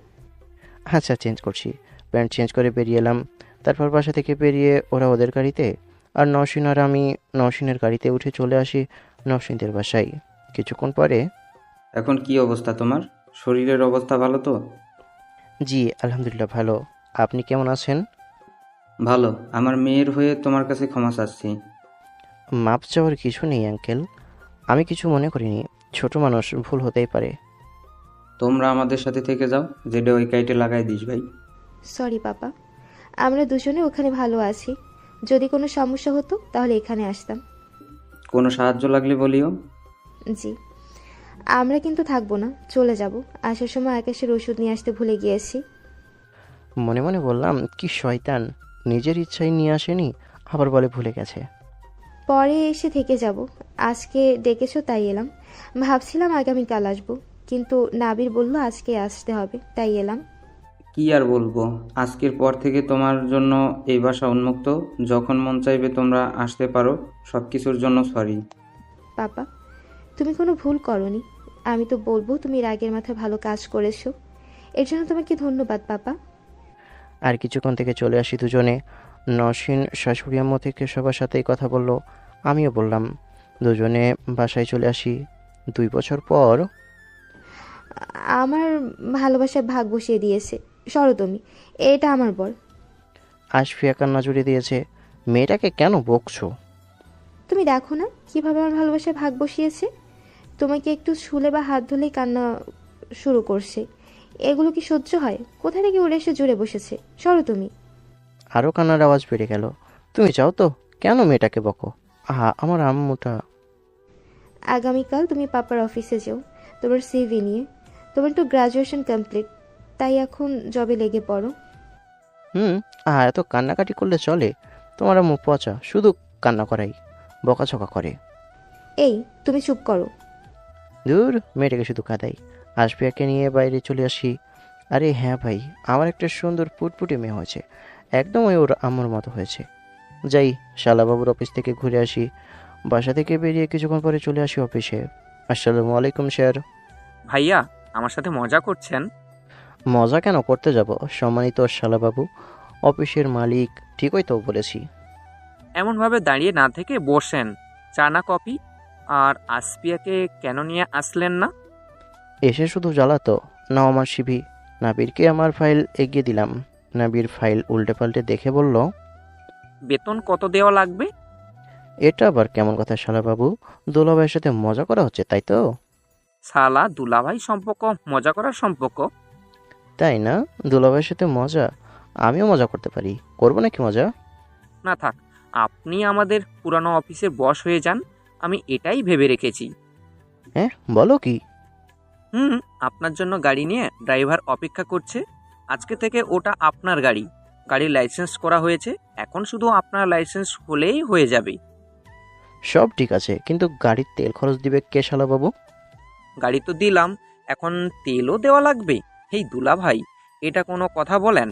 আচ্ছা চেঞ্জ করছি। প্যান্ট চেঞ্জ করে বেরিয়ে এলাম। তারপর বাসা থেকে বেরিয়ে ওরা ওদের গাড়িতে, আর নওশিন আর আমি নওশিনের গাড়িতে উঠে চলে আসি নওশিনদের বাসায়। কিছুক্ষণ পরে, এখন কি অবস্থা তোমার? শরীরের অবস্থা ভালো তো? জি আলহামদুলিল্লাহ ভালো। আপনি কেমন আছেন? ভালো। আমার মেয়ের হয়ে তোমার কাছে ক্ষমা চাচ্ছি। মাপ চাওয়ার কিছু নেই আঙ্কেল, আমি কিছু মনে করিনি। ছোট মানুষ, ভুল হতেই পারে। তোমরা আমাদের সাথে থেকে যাও, যেটা ওই কাইটে লাগাই দিস ভাই। সরি বাবা, আমরা দুজনে ওখানে ভালো আছি। যদি কোনো সমস্যা হতো তাহলে এখানে আসতাম। কোনো সাহায্য লাগলে বলিও। জি। আমরা কিন্তু থাকবো না, চলে যাব। আসার সময় আকাশের ওষুধ নিয়ে আসতে ভুলে গিয়েছি। মনে মনে বললাম, কি শয়তান, নিজের ইচ্ছায় নিয়ে আসেনি, আবার বলে ভুলে গেছে। পরে এসে থেকে যাব। আজকে ডেকেছো তাই এলাম। ভাবছিলাম আগামীকাল আসবো, কিন্তু নাবির বলল আজকে আসতে হবে, তাই এলাম। কি আর বলবো, আজকের পর থেকে তোমার জন্য এই বাসা উন্মুক্ত। যখন মন চাইবে তোমরা আসতে পারো। সব কিছুর জন্য সরি। পাপা, তুমি কোনো ভুল করনি। আমি তো বলবো তুমি রাগের মাথায় ভালো কাজ করেছো। এর জন্য তোমাকে ধন্যবাদ পাপা। আর কিছুক্ষণ থেকে চলে আসি দুজনে। নসীন শাশুড়ি আম্মু থেকে সবার সাথেই কথা বলল, আমিও বললাম। দুজনে বাসায় চলে আসি। 2 বছর পর। আমার ভালোবাসায় ভাগ বসিয়ে দিয়েছে। সরো তুমি, এটা আমার বর। আশফিয়া কান্না জুড়ে দিয়েছে, মেয়েটাকে কেন বকছো? তুমি দেখো না কিভাবে আমার ভালোবাসায় ভাগ বসিয়েছে। তোমাকে একটু ছুলে বা হাত ধুলেই কান্না শুরু করছে। এগুলো কি সহ্য হয়? কোথা থেকে উড়ে এসে জুড়ে বসেছে। সরো তুমি। আরও কান্নার আওয়াজ বেড়ে গেল। তুমি যাও তো, কেন মেয়েটাকে বকো? আহা, আমার আম্মুটা। আগামীকাল তুমি পাপার অফিসে যাও তোমার সিভি নিয়ে। তোমার তো গ্রাজুয়েশন কমপ্লিট, তাই এখন জবে লেগে পড়ো। এত কান্নাকাটি করলে চলে? তোমার আম্মু পচা, শুধু কান্না করাই, বকাঝকা করে। এই তুমি চুপ করো। দূর, মেয়েটাকে শুধু কাঁদাই। আশফিয়াকে নিয়ে বাইরে চলে আসি। আরে হ্যাঁ ভাই, আমার একটা সুন্দর পুটপুটে মেয়ে হয়েছে, একদম ওর আম্মুর মতো হয়েছে। যাই, শালাবাবুর অফিস থেকে ঘুরে আসি। বাসা থেকে বেরিয়ে কিছুক্ষণ পরে চলে আসি অফিসে। আসসালামু আলাইকুম স্যার। ভাইয়া, আমার সাথে মজা করছেন? মজা কেন করতে যাব, সম্মানিত শালাবাবু, অফিসের মালিক, ঠিকই তো বলেছি। এমনভাবে দাঁড়িয়ে না থেকে বসেন, চা না কফি? আর আসপিয়াকে কেন নিয়ে আসলেন না? এসে শুধু জ্বালাতো। নাও আমার সিভি। নাবিরকে আমার ফাইল এগিয়ে দিলাম। নাবির ফাইল উল্টে পাল্টে দেখে বলল, বেতন কত দেওয়া লাগবে? এটা আবার কেমন কথা শালাবাবু? দুলাভাইয়ের সাথে মজা করা হচ্ছে, তাই তো? শালা দুলাভাই সম্পর্ক মজা করার সম্পর্ক? তাই না? দুলাভাইয়ের সাথে মজা, আমিও মজা করতে পারি। করবো নাকি মজা? না থাক, আপনি আমাদের পুরানো অফিসের বস হয়ে যান, আমি এটাই ভেবে রেখেছি। হ্যাঁ, বলো কি? আপনার জন্য গাড়ি নিয়ে ড্রাইভার অপেক্ষা করছে। আজকে থেকে ওটা আপনার গাড়ি। গাড়ির লাইসেন্স করা হয়েছে, এখন শুধু আপনার লাইসেন্স হলেই হয়ে যাবে। সব ঠিক আছে, কিন্তু গাড়ির তেল খরচ দিবে কে শালাবাবু? গাড়ি তো দিলাম, এখন তেলও দেওয়া লাগবে? এই দুলা ভাই, এটা কোনো কথা বলেন?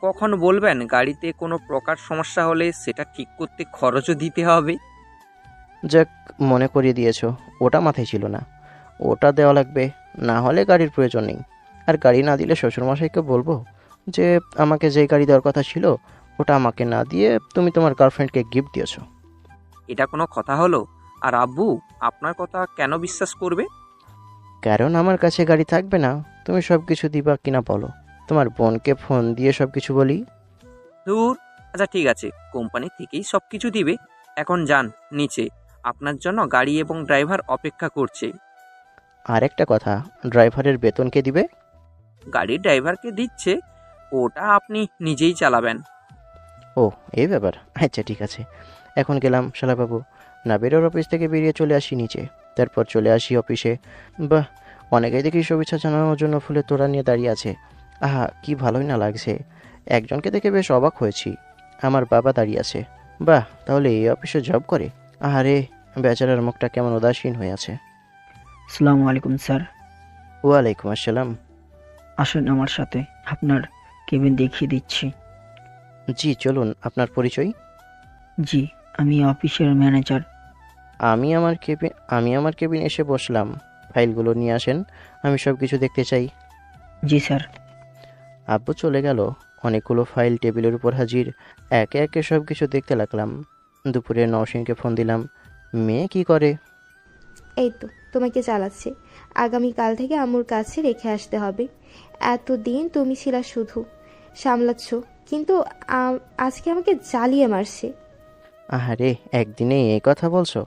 কখন বলবেন গাড়িতে কোনো প্রকার সমস্যা হলে সেটা ঠিক করতে খরচও দিতে হবে? যাক, মনে করিয়ে দিয়েছো, ওটা মাথায় ছিল না। ওটা দেওয়া লাগবে, না হলে গাড়ির প্রয়োজন নেই। আর গাড়ি না দিলে শ্বশুরমশাইকে বলবো যে আমাকে যে গাড়ি দেওয়ার কথা ছিল ওটা আমাকে না দিয়ে তুমি তোমার গার্লফ্রেন্ডকে গিফট দিয়েছো। এটা কোনো কথা হলো? আর আব্বু আপনার কথা কেন বিশ্বাস করবে? কারণ আমার কাছে গাড়ি থাকবে না। তুমি সব কিছু দিবা কিনা বলো, তোমার বোনকে ফোন দিয়ে সব কিছু বলি। দূর, আচ্ছা ঠিক আছে, কোম্পানি থেকেই সব কিছু দিবে। এখন যান নিচে, আপনার জন্য গাড়ি এবং ড্রাইভার অপেক্ষা করছে। আর একটা কথা, ড্রাইভারের বেতন কে দিবে? গাড়ির ড্রাইভারকে দিচ্ছে, ওটা আপনি নিজেই চালাবেন। ও, এই ব্যাপার। আচ্ছা ঠিক আছে, এখন গেলাম শালাবাবু। নাবিরের অফিস থেকে বেরিয়ে চলে আসি নিচে, তারপর চলে আসি অফিসে। বাহ, অনেকেই দেখি শুভেচ্ছা জানানোর জন্য ফুলের তোড়া নিয়ে দাঁড়িয়ে আছে। আহা, কি ভালোই না লাগছে। একজনকে দেখে বেশ অবাক হয়েছি, আমার বাবা দাঁড়িয়ে আছে। বাহ, তাহলে এই অফিসে জব করে? আহারে, বেচারার মুখটা কেমন উদাসীন হয়ে আছে। আসসালামু আলাইকুম স্যার। ওয়ালাইকুম আসসালাম। আসুন আমার সাথে, আপনার কেবিন দেখিয়ে দিচ্ছি। জি চলুন, আপনার পরিচয়? জি, আমি অফিসের ম্যানেজার। আমি আমার কেবিন এসে বসলাম। ফাইলগুলো নিয়ে আসেন, আমি সব কিছু দেখতে চাই। জি স্যার। আব্বু চলে গেল। অনেকগুলো ফাইল টেবিলের উপর হাজির। একে একে সব কিছু দেখতে লাগলাম। দুপুরে নওশিনকে ফোন দিলাম। মেয়ে কি করে? এই তো তোমাকে চালাচ্ছে। আগামীকাল থেকে আম্মুর কাছে রেখে আসতে হবে। এতদিন তুমি ছিলা শুধু সামলাচ্ছ, কিন্তু আজকে আমাকে জ্বালিয়ে মারছে। আহারে, একদিনে এই কথা বলছো?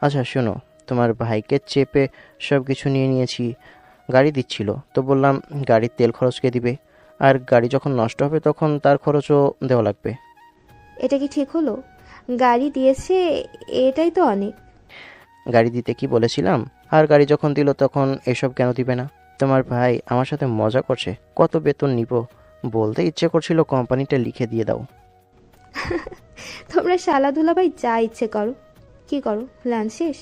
আচ্ছা শোনো, তোমার ভাইকে চেপে সব কিছু নিয়ে নিয়েছি। গাড়ি দিচ্ছিল তো বললাম গাড়ির তেল খরচ কে দিবে, আর গাড়ি যখন নষ্ট হবে তখন তার খরচও দেওয়া লাগবে। এটা কি ঠিক হলো? গাড়ি দিয়েছে, এটাই তো অনেক। গাড়ি দিতে কি বলেছিলাম? আর গাড়ি যখন দিল তখন এসব কেন দিবে না? তোমার ভাই আমার সাথে মজা করছে। কত বেতন নিব বলতে ইচ্ছে করছিল কোম্পানিটা লিখে দিয়ে দাও। তোমরা শালা দুলাভাই যা ইচ্ছে করো। কি করো, লাঞ্চ শেষ?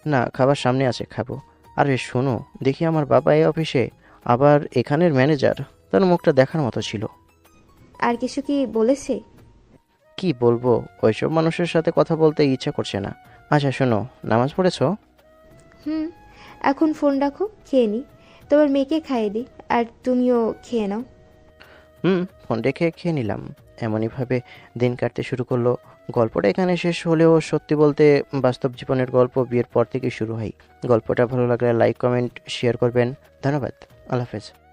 না, খাবার সামনে আছে, খাবো। আরে শোনো, দেখি আমার বাবা এই অফিসে, আবার এখানের ম্যানেজার, তার মুখটা দেখার মতো ছিল। আর কিছু কি বলেছে? কি বলবো, ওইসব মানুষের সাথে কথা বলতে ইচ্ছে করছে না। আচ্ছা শোনো, নামাজ পড়েছো? হুম, এখন ফোন রাখো, খেয়ে নি। তোমার মেয়েকে খাইয়ে দিই, আর তুমিও খেয়ে নাও। ফোন রেখে খেয়ে নিলাম। এমনইভাবে দিন কাটতে শুরু করলো। গল্পটা এখানে শেষ হলেও সত্যি বলতে বাস্তব জীবনের গল্প বিয়ের পর থেকে শুরু হয়। গল্পটা ভালো লাগলে লাইক, কমেন্ট, শেয়ার করবেন। ধন্যবাদ। আল্লাহ হাফেজ।